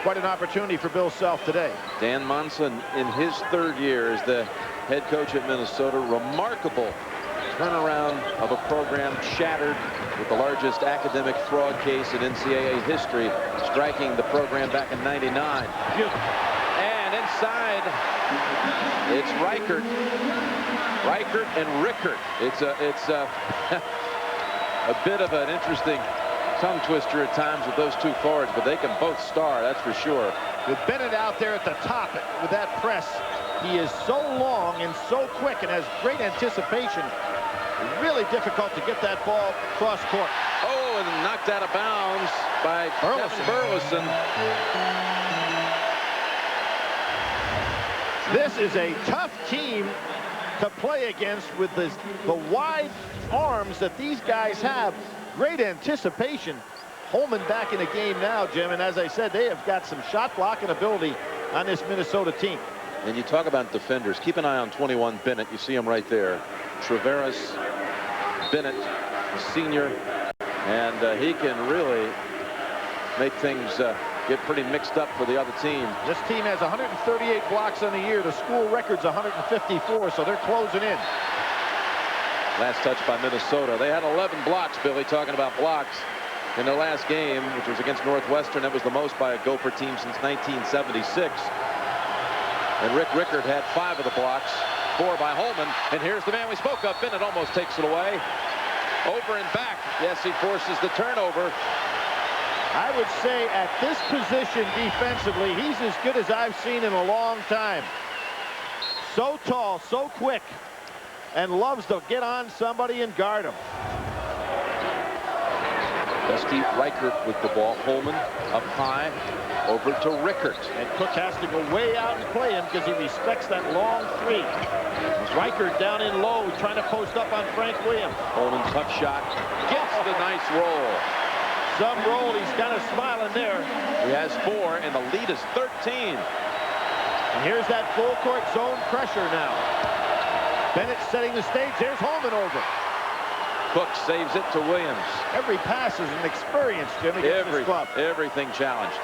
quite an opportunity for Bill Self today. Dan Monson in his 3rd year as the head coach at Minnesota. Remarkable turnaround of a program shattered with the largest academic fraud case in NCAA history, striking the program back in '99. And inside, it's Reichert and Rickert. It's a bit of an interesting tongue twister at times with those two forwards, but they can both star, that's for sure. With Bennett out there at the top with that press, he is so long and so quick and has great anticipation. Really difficult to get that ball cross court. Oh, and knocked out of bounds by Kevin Burleson. This is a tough team to play against with the wide arms that these guys have. Great anticipation. Holman back in the game now, Jim, and as I said, they have got some shot blocking ability on this Minnesota team. And you talk about defenders. Keep an eye on 21 Bennett. You see him right there. Traveris Bennett, senior, and he can really make things get pretty mixed up for the other team. This team has 138 blocks on the year. The school record's 154, so they're closing in. Last touch by Minnesota. They had 11 blocks, Billy, talking about blocks in their last game, which was against Northwestern. That was the most by a Gopher team since 1976. And Rick Rickert had 5 of the blocks, 4 by Holman. And here's the man we spoke of. Bennett almost takes it away. Over and back. Yes, he forces the turnover. I would say at this position defensively, he's as good as I've seen in a long time. So tall, so quick, and loves to get on somebody and guard him. Dusty Reichert with the ball. Holman up high, over to Rickert. And Cook has to go way out and play him because he respects that long three. Reichert down in low, trying to post up on Frank Williams. Holman, tough shot, gets the nice roll. Some roll, he's kind of smiling there. He has 4, and the lead is 13. And here's that full court zone pressure now. Bennett setting the stage. There's Holman over. Cook saves it to Williams. Every pass is an experience, Jim, against this club. Everything challenged.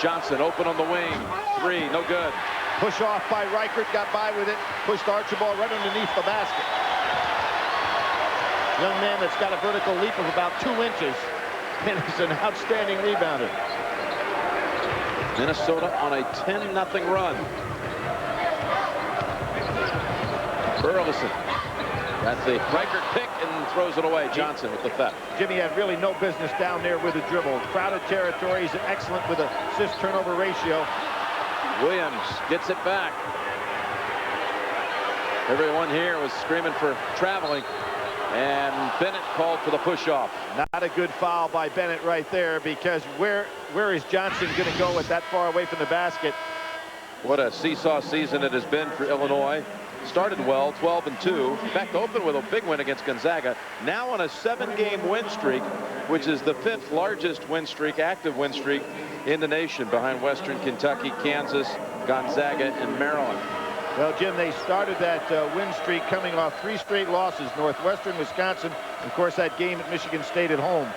Johnson open on the wing. 3, no good. Push off by Reichert, got by with it. Pushed Archibald right underneath the basket. Young man that's got a vertical leap of about 2 inches. And is an outstanding rebounder. Minnesota on a 10-0 run. Burleson got the Reichert pick and throws it away. Johnson with the theft. Jimmy had really no business down there with the dribble. Crowded territories, excellent with the assist-turnover ratio. Williams gets it back. Everyone here was screaming for traveling. And Bennett called for the push-off. Not a good foul by Bennett right there, because where is Johnson going to go with that far away from the basket? What a seesaw season it has been for Illinois. Started well, 12-2. In fact, opened with a big win against Gonzaga. Now on a 7-game win streak, which is the 5th largest win streak, active win streak in the nation, behind Western Kentucky, Kansas, Gonzaga, and Maryland. Well, Jim, they started that win streak coming off 3 straight losses, Northwestern, Wisconsin, and of course that game at Michigan State at home.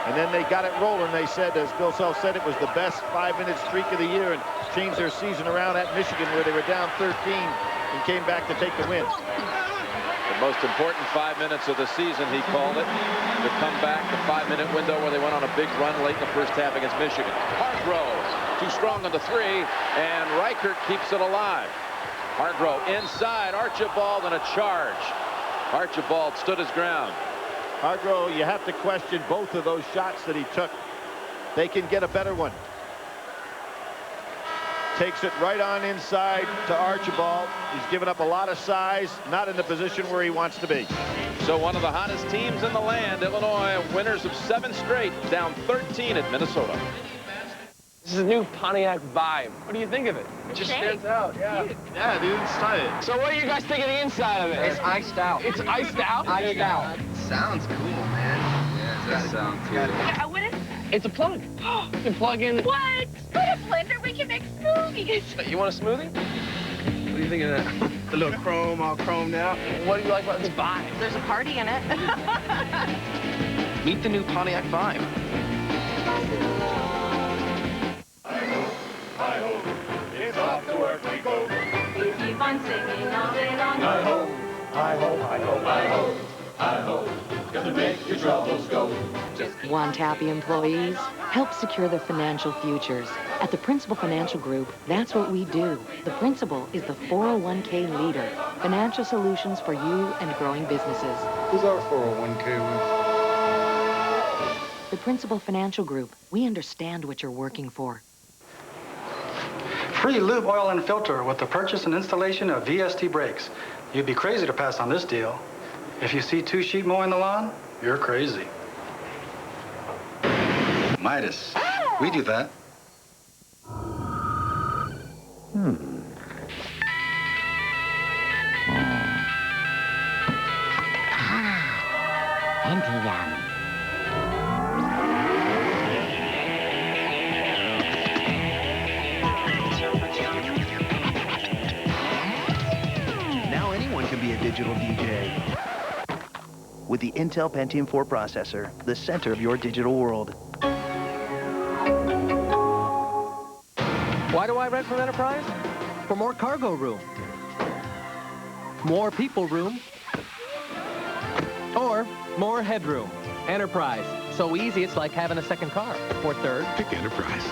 And then they got it rolling. They said, as Bill Self said, it was the best 5-minute streak of the year, and changed their season around at Michigan, where they were down 13 and came back to take the win. The most important 5 minutes of the season, he called it. The comeback, the 5-minute window where they went on a big run late in the first half against Michigan. Hargrove, too strong on the 3, and Reichert keeps it alive. Hargrove inside, Archibald, and a charge. Archibald stood his ground. Hargrove, you have to question both of those shots that he took. They can get a better one. Takes it right on inside to Archibald. He's given up a lot of size, not in the position where he wants to be. So one of the hottest teams in the land, Illinois, winners of 7 straight, down 13 at Minnesota. This is a new Pontiac Vibe. What do you think of it? It just stands out, yeah. Yeah, dude, it's tight. So what do you guys think of the inside of it? It's iced out. It's iced out? Iced out. Sounds cool, man. Yeah, it does sound cool. What is it? It's a plug. You can plug in. What? Put a blender, we can make smoothies. You want a smoothie? What do you think of that? The little chrome, all chromed out. What do you like about this Vibe? There's a party in it. Meet the new Pontiac Vibe. It's off to work we go. We keep on singing all day long. Hi-ho, Hi-ho, hi-ho, hi-ho, hi-ho. Got to make your troubles go. Want happy employees? Help secure their financial futures. At the Principal Financial Group, that's what we do. The Principal is the 401k leader. Financial solutions for you and growing businesses. Who's our 401k with? The Principal Financial Group. We understand what you're working for. Free lube, oil, and filter with the purchase and installation of VST brakes. You'd be crazy to pass on this deal. If you see 2 sheep mowing the lawn, you're crazy. Midas. We do that. Now anyone can be a digital DJ. With the Intel Pentium 4 processor, the center of your digital world. Why do I rent from Enterprise? For more cargo room. More people room. Or more headroom. Enterprise. So easy, it's like having a second car. Or third. Pick Enterprise.